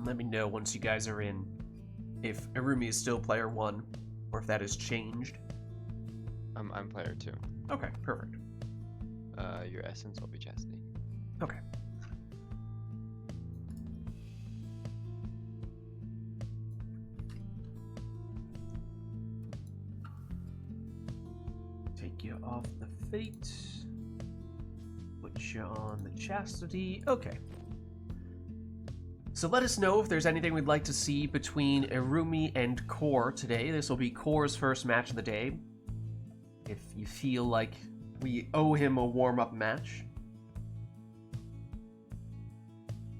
Let me know once you guys are in if Irumi is still player 1 or if that has changed.
I'm player 2.
Okay, perfect.
Your essence will be Chastity.
Okay. Take you off the Fate. Put you on the Chastity. Okay. So let us know if there's anything we'd like to see between Irumi and Core today. This will be Core's first match of the day. If you feel like we owe him a warm-up match.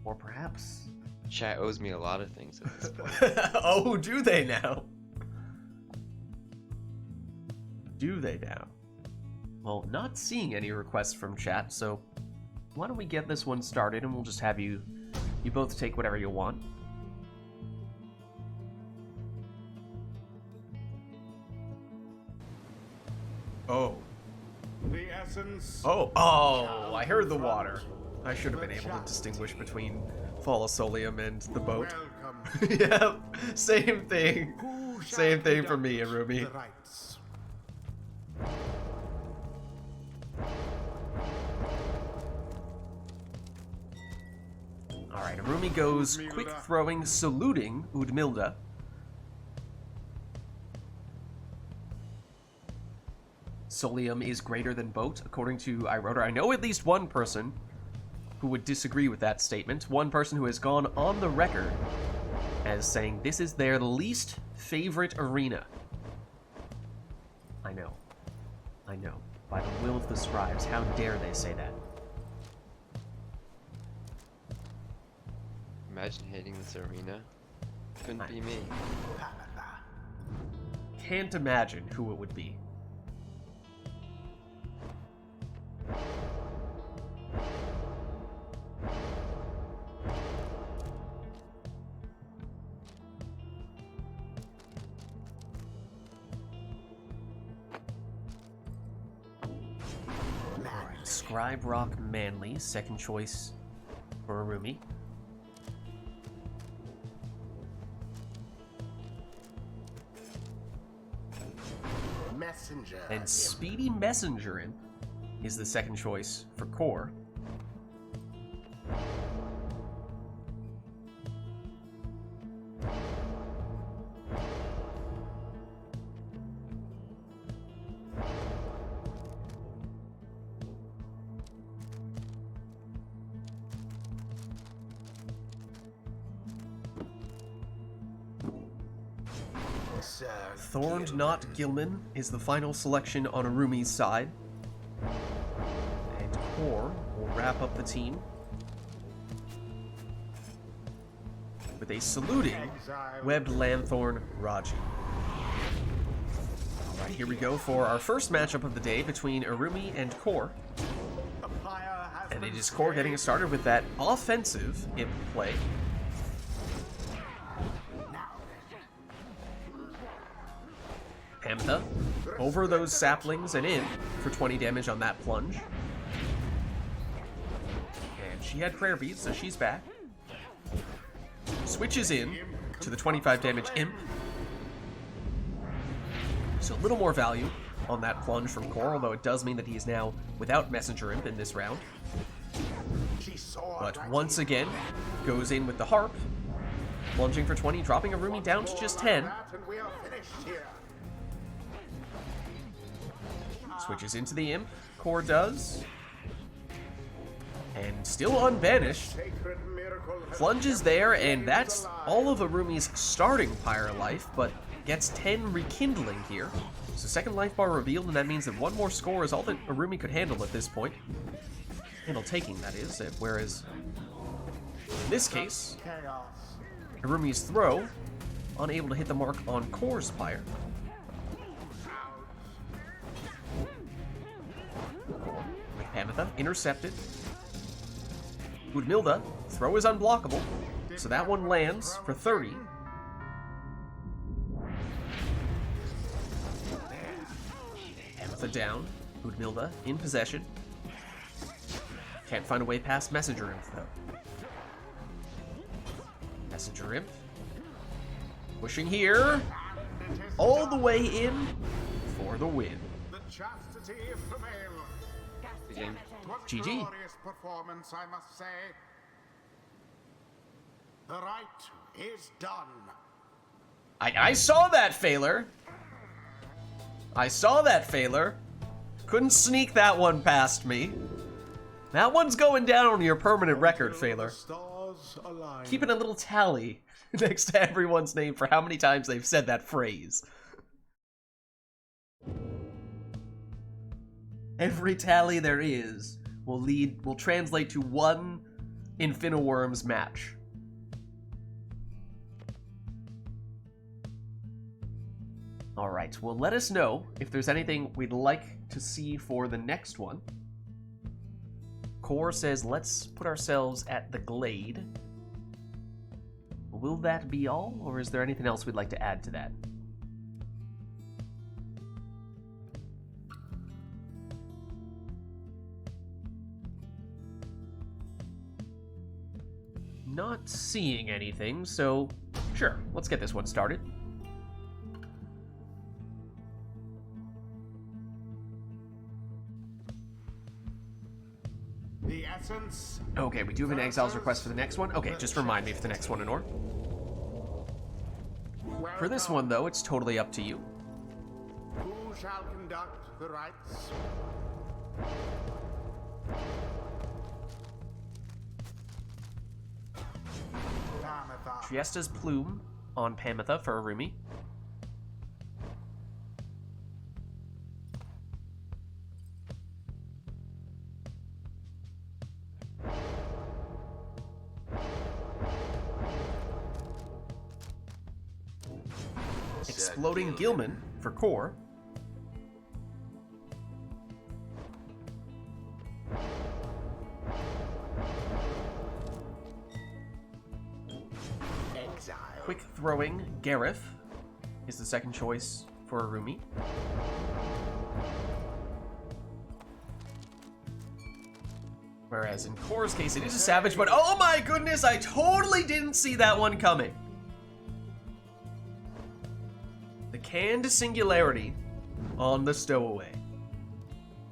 Or perhaps...
Chat owes me a lot of things at this point.
Oh, do they now? Do they now? Well, not seeing any requests from chat, so why don't we get this one started and we'll just have you both take whatever you want. Oh.
The essence.
Oh, I heard the water. I should have been able to distinguish between Folosolium and the boat.
Welcome.
Yep, same thing.
Who shall
Same thing for me,
conduct
Arumi.
the rites.
Alright, Arumi goes quick throwing, saluting Udmilda. Solium is greater than boat, according to iRotor. I know at least one person who would disagree with that statement. One person who has gone on the record as saying this is their least favorite arena. I know. I know. By the will of the scribes, how dare they say that?
Imagine hating this arena. Couldn't be me.
Can't imagine who it would be. Scribe Rock Manly, second choice for Arumi.
Messenger.
And Speedy Messenger Imp is the second choice for Core.
Sir
Thorned Knot Gilman is the final selection on Arumi's side. And Core will wrap up the team with a saluting Webbed Lanthorn Raji. Alright, here we go for our first matchup of the day between Arumi and Core. And it is Core getting us started with that offensive imp play. Hamtha over those saplings and in for 20 damage on that plunge. And she had prayer beads, so she's back. Switches in to the 25 damage imp. So a little more value on that plunge from Core, although it does mean that he is now without Messenger Imp in this round. But once again, goes in with the harp, plunging for 20, dropping Arumi down to just 10. Switches into the imp, Core does. And still unbanished. Plunges there, and that's all of Arumi's starting Pyre life, but gets 10 rekindling here. So second life bar revealed, and that means that one more score is all that Arumi could handle at this point. Handle taking, that is, whereas in this case, Arumi's throw, unable to hit the mark on Core's Pyre. Hamtha intercepted. Udmilda, throw is unblockable, so that one lands for 30. Hamtha down, Udmilda in possession. Can't find a way past Messenger Imp, though. Messenger Imp. Pushing here. All the way in for the win.
The chastity of the veil.
GG.
Glorious performance, I must say. The rite is done.
I saw that, Phaler. I saw that, Phaler. Couldn't sneak that one past me. That one's going down on your permanent record, Phaler. Keeping a little tally next to everyone's name for how many times they've said that phrase. Every tally there is will translate to one Infiniworms match. Alright, well, let us know if there's anything we'd like to see for the next one. Core says, let's put ourselves at the Glade. Will that be all, or is there anything else we'd like to add to that? Not seeing anything, so sure, let's get this one started.
The essence.
Okay, we do have an Exiles request for the next one. Okay, just remind me for the next one, Anor. For this one, though, it's totally up to you.
Who shall conduct the rites?
Triesta's Plume on Pamitha for Arumi. Exploding Gilman for Core.
Exile.
Quick Throwing Gareth is the second choice for Arumi. Whereas in Core's case, it is a Savage, but oh my goodness, I totally didn't see that one coming. The Canned Singularity on the Stowaway.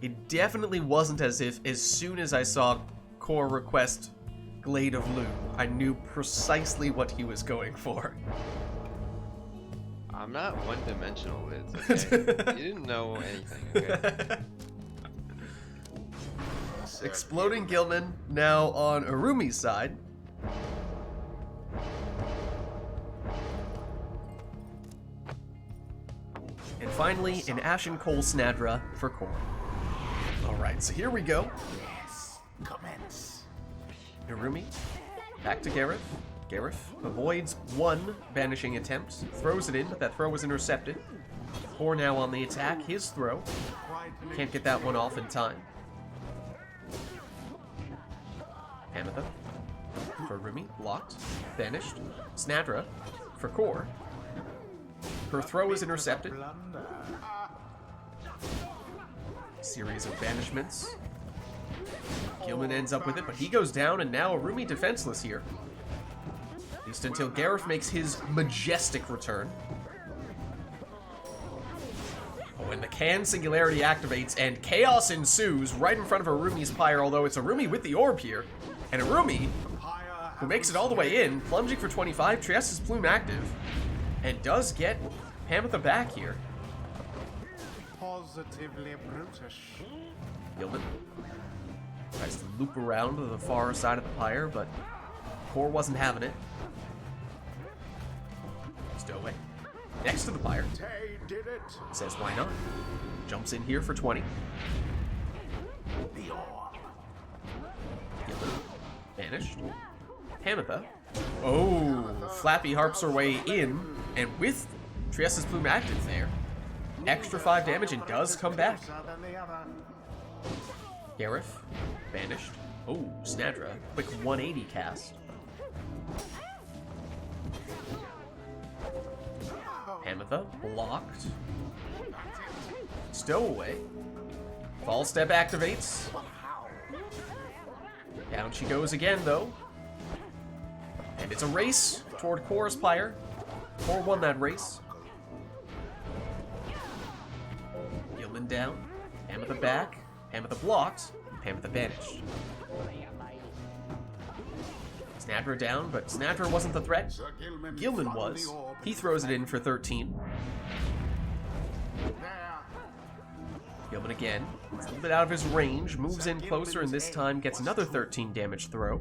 It definitely wasn't as if as soon as I saw Core request Glade of Loom, I knew precisely what he was going for.
I'm not one-dimensional, Vids, okay? You didn't know anything, okay?
Exploding Gilman now on Arumi's side. And finally, an Ashen Coal Snadra for Core. Alright, so here we go.
Yes. Commence.
Arumi, back to Gareth. Gareth avoids one banishing attempt, throws it in, but that throw was intercepted. Core now on the attack, his throw. Can't get that one off in time. Pamitha for Arumi, blocked, banished. Snadra for Core. Her throw is intercepted. Series of banishments. Gilman ends up with it, but he goes down, and now Arumi defenseless here. At least until Gareth makes his majestic return. Oh, and the Can Singularity activates, and chaos ensues right in front of Arumi's Pyre, although it's Arumi with the orb here. And Arumi, who makes it all the way in, plunging for 25, Triesta's Plume active, and does get Pamitha back here.
Positively brutish.
Gilman tries to loop around to the far side of the Pyre, but Core wasn't having it. Stowaway next to the Pyre.
They did it.
Says why not? Jumps in here for 20.
The orb.
Gilman banished. Pamitha. Oh, Flappy harps her way in, and with Triesta's Plume active there, extra 5 damage and does come back. Gareth, banished. Oh, Snadra, quick 180 cast. Pamitha, blocked. Stowaway. Fall Step activates. Down she goes again, though. And it's a race toward Core's Pyre. Core won that race. Gilman down. Pamitha back. Pamitha blocked. Pamitha banished. Snadra down, but Snadra wasn't the threat. Gilman was. He throws it in for 13. Gilman again. It's a little bit out of his range. Moves in closer and this time gets another 13 damage throw.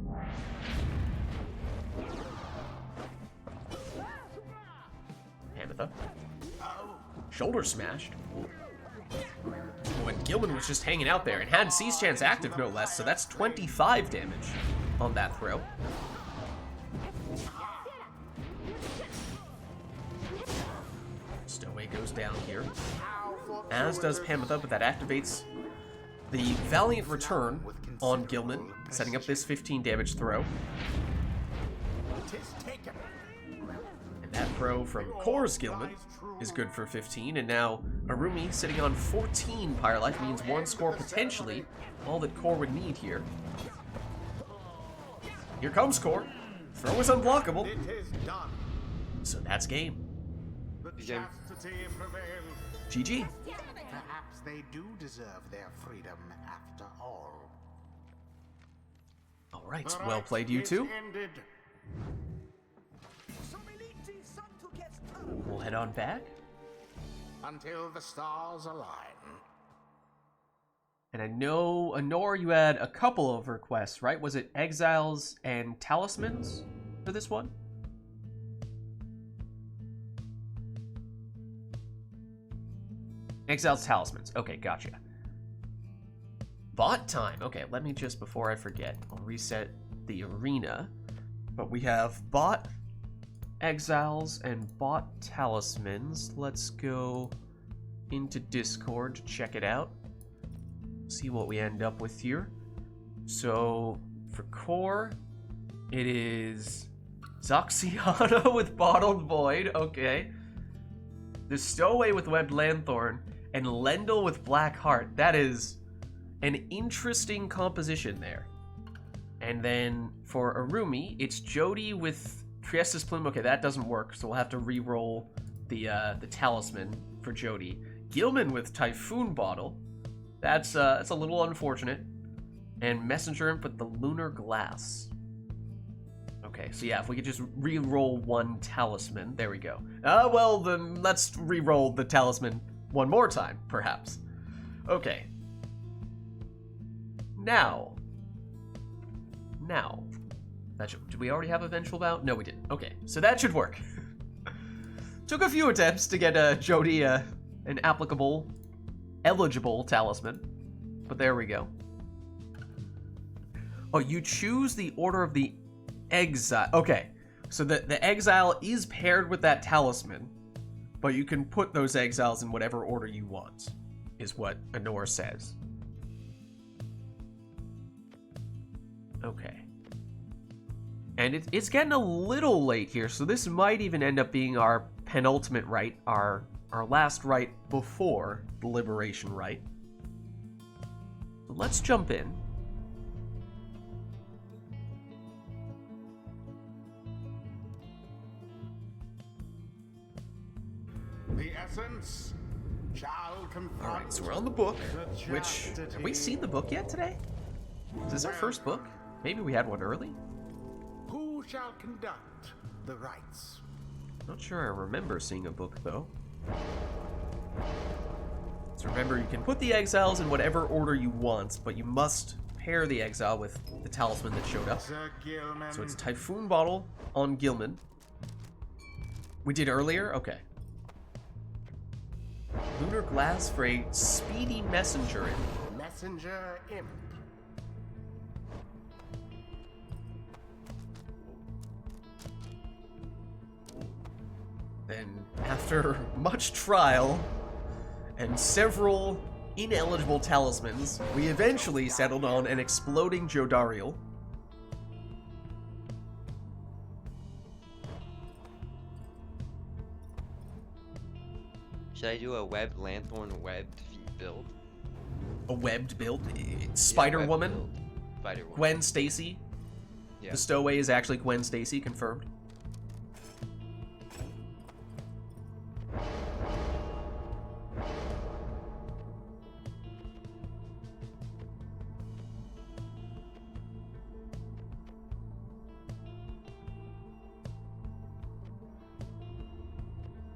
Pamitha. Shoulder smashed. When Gilman was just hanging out there and had Seize Chance active no less, so that's 25 damage on that throw. Stowaway goes down here, as does Pamitha, but that activates the Valiant Return on Gilman, setting up this 15 damage throw. And that throw from Core's Gilman is good for 15, and now Arumi sitting on 14 Pyre Life means one score potentially, all that Core would need here. Here comes Core. Throw is unblockable.
It is done.
So that's game.
The
Game.
chastity prevails.
GG.
Perhaps they do deserve their freedom after all.
Alright,
The
well
rite
played, you
is
two.
ended.
We'll head on back.
Until the stars align.
And I know, Honor, you had a couple of requests, right? Was it Exiles and Talismans for this one? Exiles, Talismans. Okay, gotcha. Bot time. Okay, let me just, before I forget, I'll reset the arena. But we have bot Exiles and bot Talismans. Let's go into Discord to check it out. See what we end up with here. So for core, it is Zoxiana with Bottled Void, okay. The Stowaway with Webbed Lanthorn, and Lendl with Black Heart. That is an interesting composition there. And then for Arumi, it's Jody with Triesta's Plume. Okay, that doesn't work, so we'll have to re-roll the Talisman for Jody. Gilman with Typhoon Bottle. That's a little unfortunate. And Messenger Imp with the Lunar Glass. Okay, so yeah, if we could just re-roll one Talisman. There we go. Well, then let's re-roll the Talisman one more time, perhaps. Okay. Now. Did we already have a Vengeful Bout? No, we didn't. Okay, so that should work. Took a few attempts to get Jody an eligible Talisman. But there we go. Oh, you choose the order of the Exile. Okay, so the Exile is paired with that Talisman, but you can put those Exiles in whatever order you want, is what Honor says. Okay. And it's getting a little late here, so this might even end up being our penultimate rite, our last rite before the Liberation Rite. So let's jump in.
The essence shall confront.
Alright, so we're on the book,
the
which...
chastity.
Have we seen the book yet today? Is this our first book? Maybe we had one early?
Who shall conduct the rites?
Not sure I remember seeing a book, though. So remember, you can put the Exiles in whatever order you want, but you must pair the Exile with the Talisman that showed up.
Sir Gilman.
So it's Typhoon Bottle on Gilman. We did earlier? Okay. Lunar Glass for a Speedy Messenger Imp.
Messenger Imp.
Then, after much trial and several ineligible talismans, we eventually settled on an exploding Jodariel.
Should I do a webbed lanthorn webbed feet build?
A webbed build. Spider
webbed
Woman.
build. Spider Woman.
Gwen Stacy.
Yeah.
The Stowaway is actually Gwen Stacy, confirmed.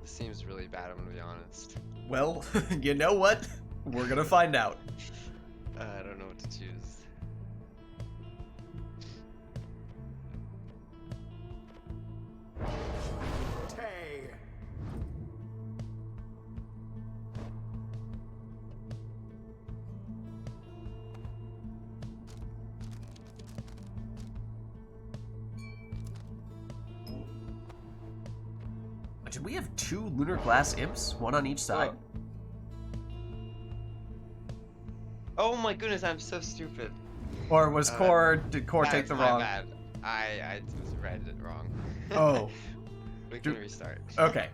This seems really bad, I'm gonna be honest.
Well, you know what? We're gonna find out.
I don't know what to choose.
Tay.
Did we have two Lunar Glass Imps? One on each side?
Oh my goodness, I'm so stupid.
Or was did Core take
That's
the
my
wrong?
bad. I just read it wrong.
Oh.
We can restart.
Okay.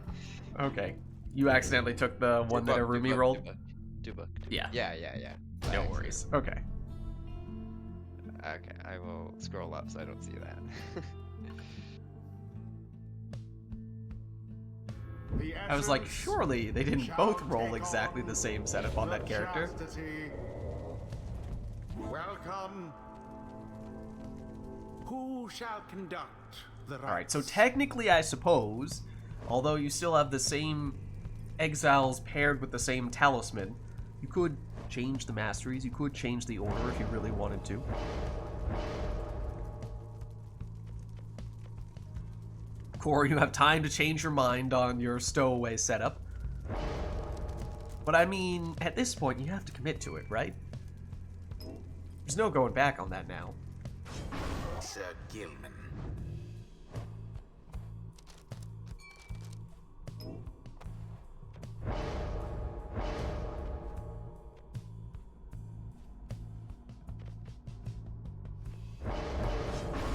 Okay. You accidentally took the one that Arumi rolled?
Do book.
Yeah.
Yeah.
No worries. Okay.
Okay, I will scroll up so I don't see that.
The
I was like,
essence
surely they didn't
shall
both roll
take
exactly the same setup on that
the
character.
chastity. Welcome Who shall conduct the rites?
Alright, so technically, I suppose, although you still have the same exiles paired with the same talisman, you could change the masteries, you could change the order if you really wanted to. Or you have time to change your mind on your stowaway setup. But I mean, at this point, you have to commit to it, right? There's no going back on that now.
Sir Gilman.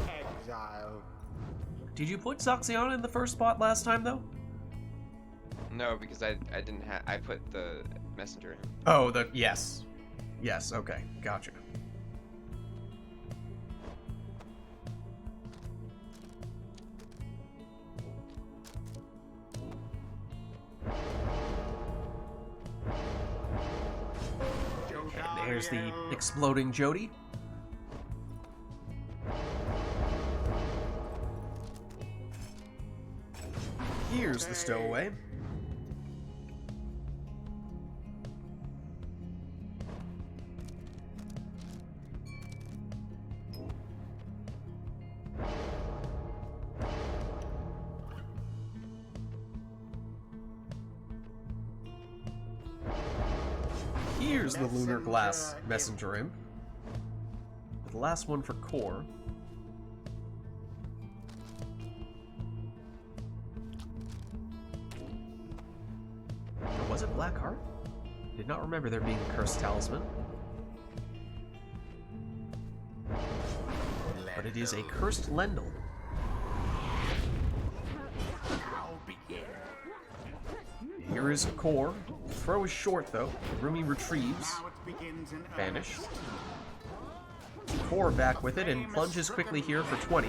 Exile.
Did you put Saxiana in the first spot last time, though?
No, because I didn't have. I put the messenger in.
Oh, yes. Yes, okay. Gotcha. And there's the exploding Jody. Here's the stowaway. Here's the Lunar Glass Messenger Imp. The last one for core. Or was it Blackheart? Did not remember there being a Cursed Talisman. But it is a Cursed Lendl. Here is core. Throw is short though. Rumi retrieves. Banish. Core back with it and plunges quickly here for 20.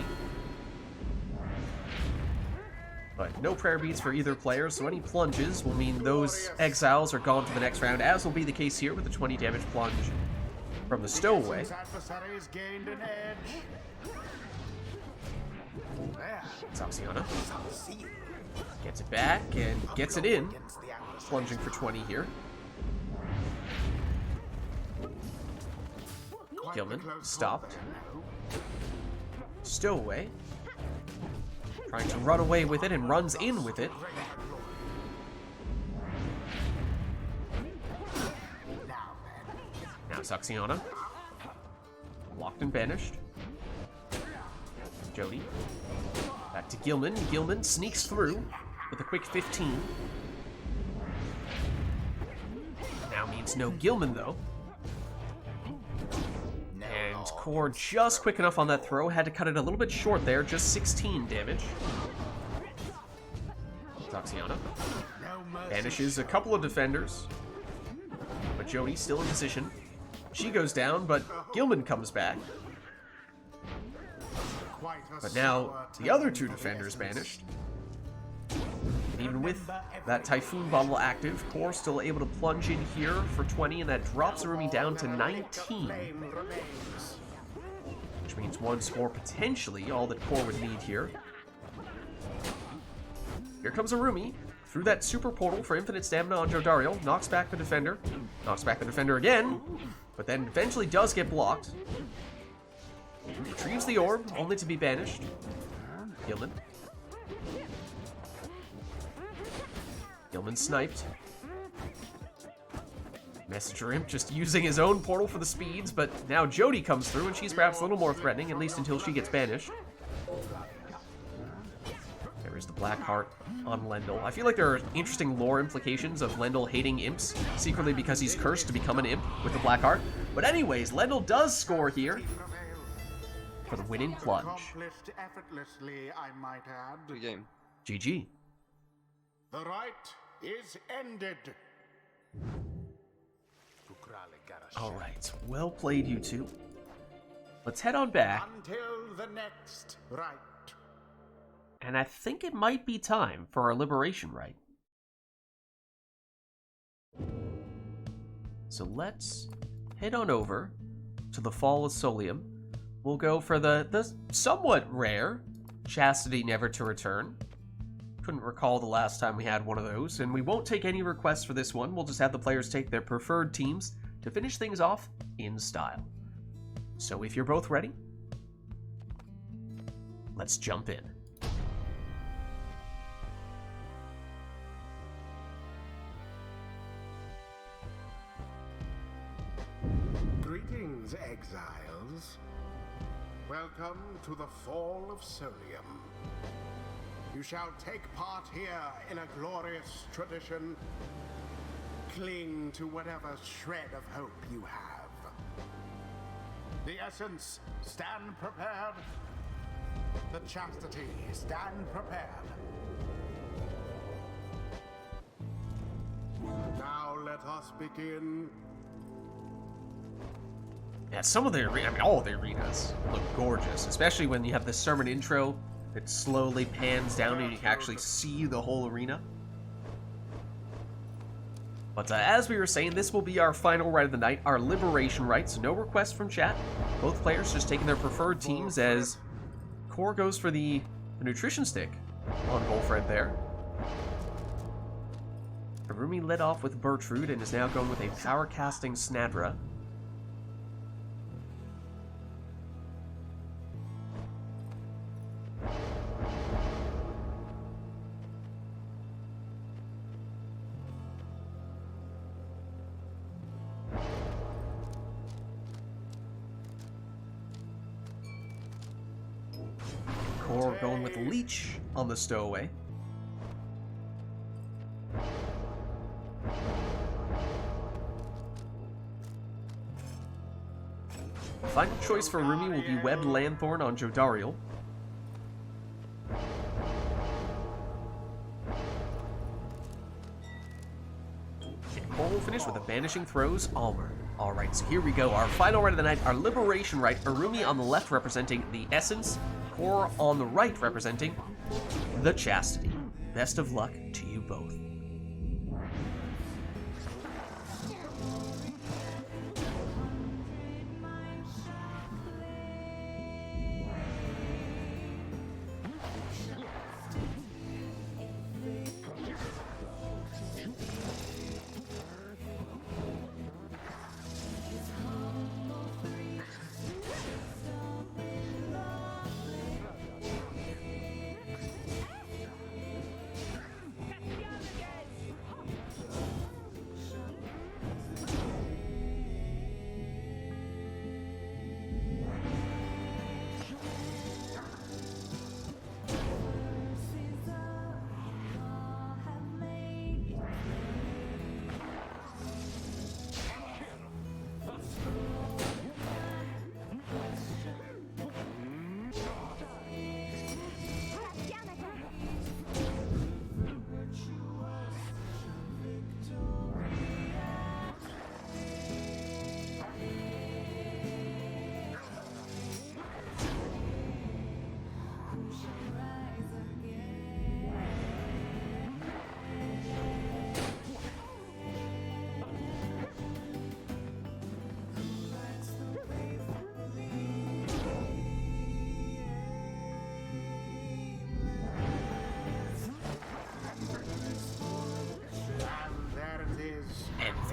But no prayer beads for either player, so any plunges will mean those exiles are gone for the next round, as will be the case here with the 20 damage plunge from the stowaway. Saxiana gets it back and gets it in, plunging for 20 here. Gilman stopped. Stowaway trying to run away with it and runs in with it. Now Saxiana locked and banished. Jody back to Gilman. Gilman sneaks through with a quick 15. Now means no Gilman though. And core just quick enough on that throw. Had to cut it a little bit short there. Just 16 damage. Saxiana banishes a couple of defenders. But Jody still in position. She goes down, but Gilman comes back. But now the other two defenders banished. And even with that Typhoon Bottle active, core still able to plunge in here for 20, and that drops Rumi down to 19. Which means one score potentially, all that core would need here. Here comes a Rumi through that super portal for infinite stamina on Jodario. Knocks back the defender. Knocks back the defender again. But then eventually does get blocked. Retrieves the orb, only to be banished. Gilman. Gilman sniped. Messenger Imp just using his own portal for the speeds, but now Jody comes through and she's perhaps a little more threatening, at least until she gets banished. There is the Blackheart on Lendl. I feel like there are interesting lore implications of Lendl hating imps, secretly because he's cursed to become an imp with the Blackheart. But anyways, Lendl does score here for the winning plunge.
Effortlessly, I might add.
Good game.
GG.
The rite is ended.
Alright, well played, you two. Let's head on back.
Until the next rite.
And I think it might be time for our liberation rite. So let's head on over to the Fall of Solium, we'll go for the somewhat rare Chastity Never to Return. Couldn't recall the last time we had one of those, and we won't take any requests for this one. We'll just have the players take their preferred teams to finish things off in style. So if you're both ready, let's jump in.
Greetings, exiles. Welcome to the fall of Solium. You shall take part here in a glorious tradition. Cling to whatever shred of hope you have. The essence, stand prepared. The chastity, stand prepared. Now let us begin.
Yeah, some of the I mean, all of the arenas look gorgeous, especially when you have the sermon intro that slowly pans down and you can actually see the whole arena. But as we were saying, this will be our final rite of the night, our liberation rite, so no requests from chat. Both players just taking their preferred teams as Core goes for the nutrition stick on Wolfred there. Harumi led off with Bertrude and is now going with a power casting Snadra. Core going with Leech on the stowaway. Final choice for Rumi will be Webbed Lanthorn on Jodariel. And Core will finish with a Banishing Throws Almer. Alright, so here we go. Our final rite of the night, our Liberation Rite. Arumi on the left representing the Essence. Core on the right representing the Chastity. Best of luck to you both.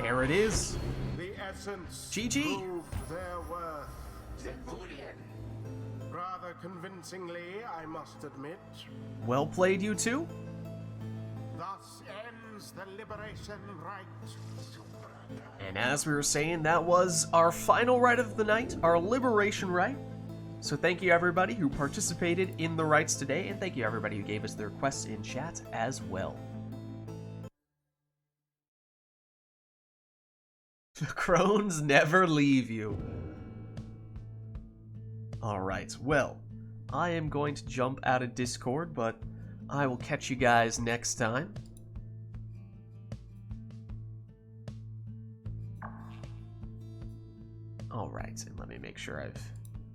There it is.
The essence
GG.
proved their worth. Rather convincingly, I must admit.
Well played, you two.
Thus ends the liberation rite.
And as we were saying, that was our final rite of the night, our Liberation Rite. So thank you everybody who participated in the rites today, and thank you everybody who gave us their requests in chat as well. The crones never leave you. Alright, well, I am going to jump out of Discord, but I will catch you guys next time. Alright, and let me make sure I've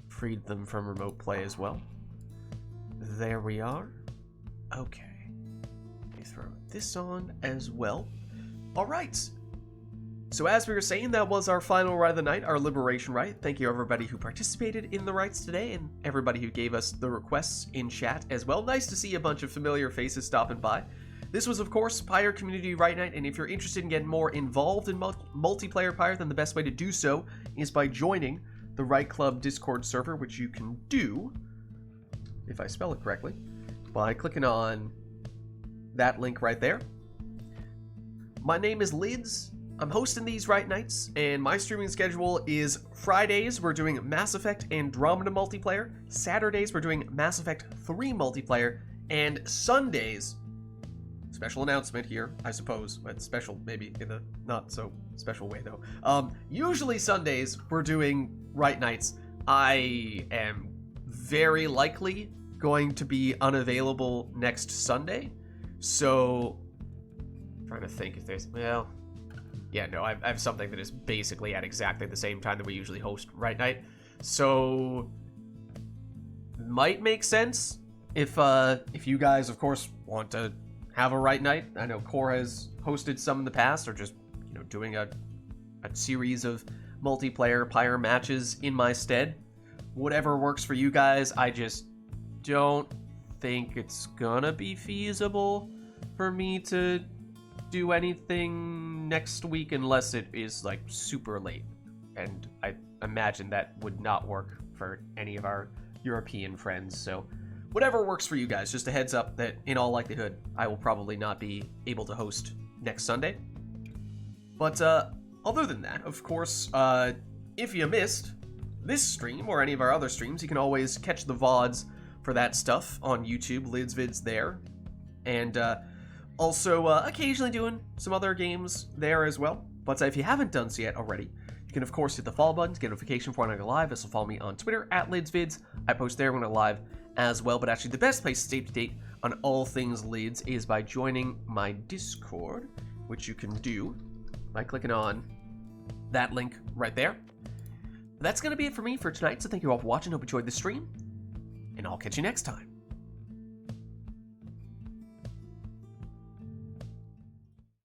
freed them from remote play as well. There we are. Okay. Let me throw this on as well. Alright. So as we were saying, that was our final rite of the night, our Liberation Rite. Thank you everybody who participated in the rites today, and everybody who gave us the requests in chat as well. Nice to see a bunch of familiar faces stopping by. This was, of course, Pyre Community Rite Night, and if you're interested in getting more involved in multiplayer Pyre, then the best way to do so is by joining the Rite Club Discord server, which you can do, if I spell it correctly, by clicking on that link right there. My name is Lids. I'm hosting these Rite Nights, and my streaming schedule is Fridays, we're doing Mass Effect Andromeda multiplayer. Saturdays, we're doing Mass Effect 3 multiplayer. And Sundays, special announcement here, I suppose, but special maybe in a not so special way though. Usually Sundays, we're doing Rite Nights. I am very likely going to be unavailable next Sunday, so I'm trying to think if there's, well, yeah, no, I have something that is basically at exactly the same time that we usually host Rite Night, so might make sense if you guys, of course, want to have a Rite Night. I know Core has hosted some in the past, or just, you know, doing a series of multiplayer Pyre matches in my stead. Whatever works for you guys. I just don't think it's gonna be feasible for me to do anything next week unless it is like super late, and I imagine that would not work for any of our European friends. So whatever works for you guys, just a heads up that in all likelihood I will probably not be able to host next Sunday. But other than that, of course, if you missed this stream or any of our other streams, you can always catch the VODs for that stuff on YouTube, Lids Vids there, and also occasionally doing some other games there as well. But if you haven't done so yet already, you can of course hit the follow button to get notification for when I go live. This will follow me on Twitter at LidsVids. I post there when I go live as well, but actually the best place to stay up to date on all things Lids is by joining my Discord, which you can do by clicking on that link right there. That's going to be it for me for tonight, so thank you all for watching. Hope you enjoyed the stream, and I'll catch you next time.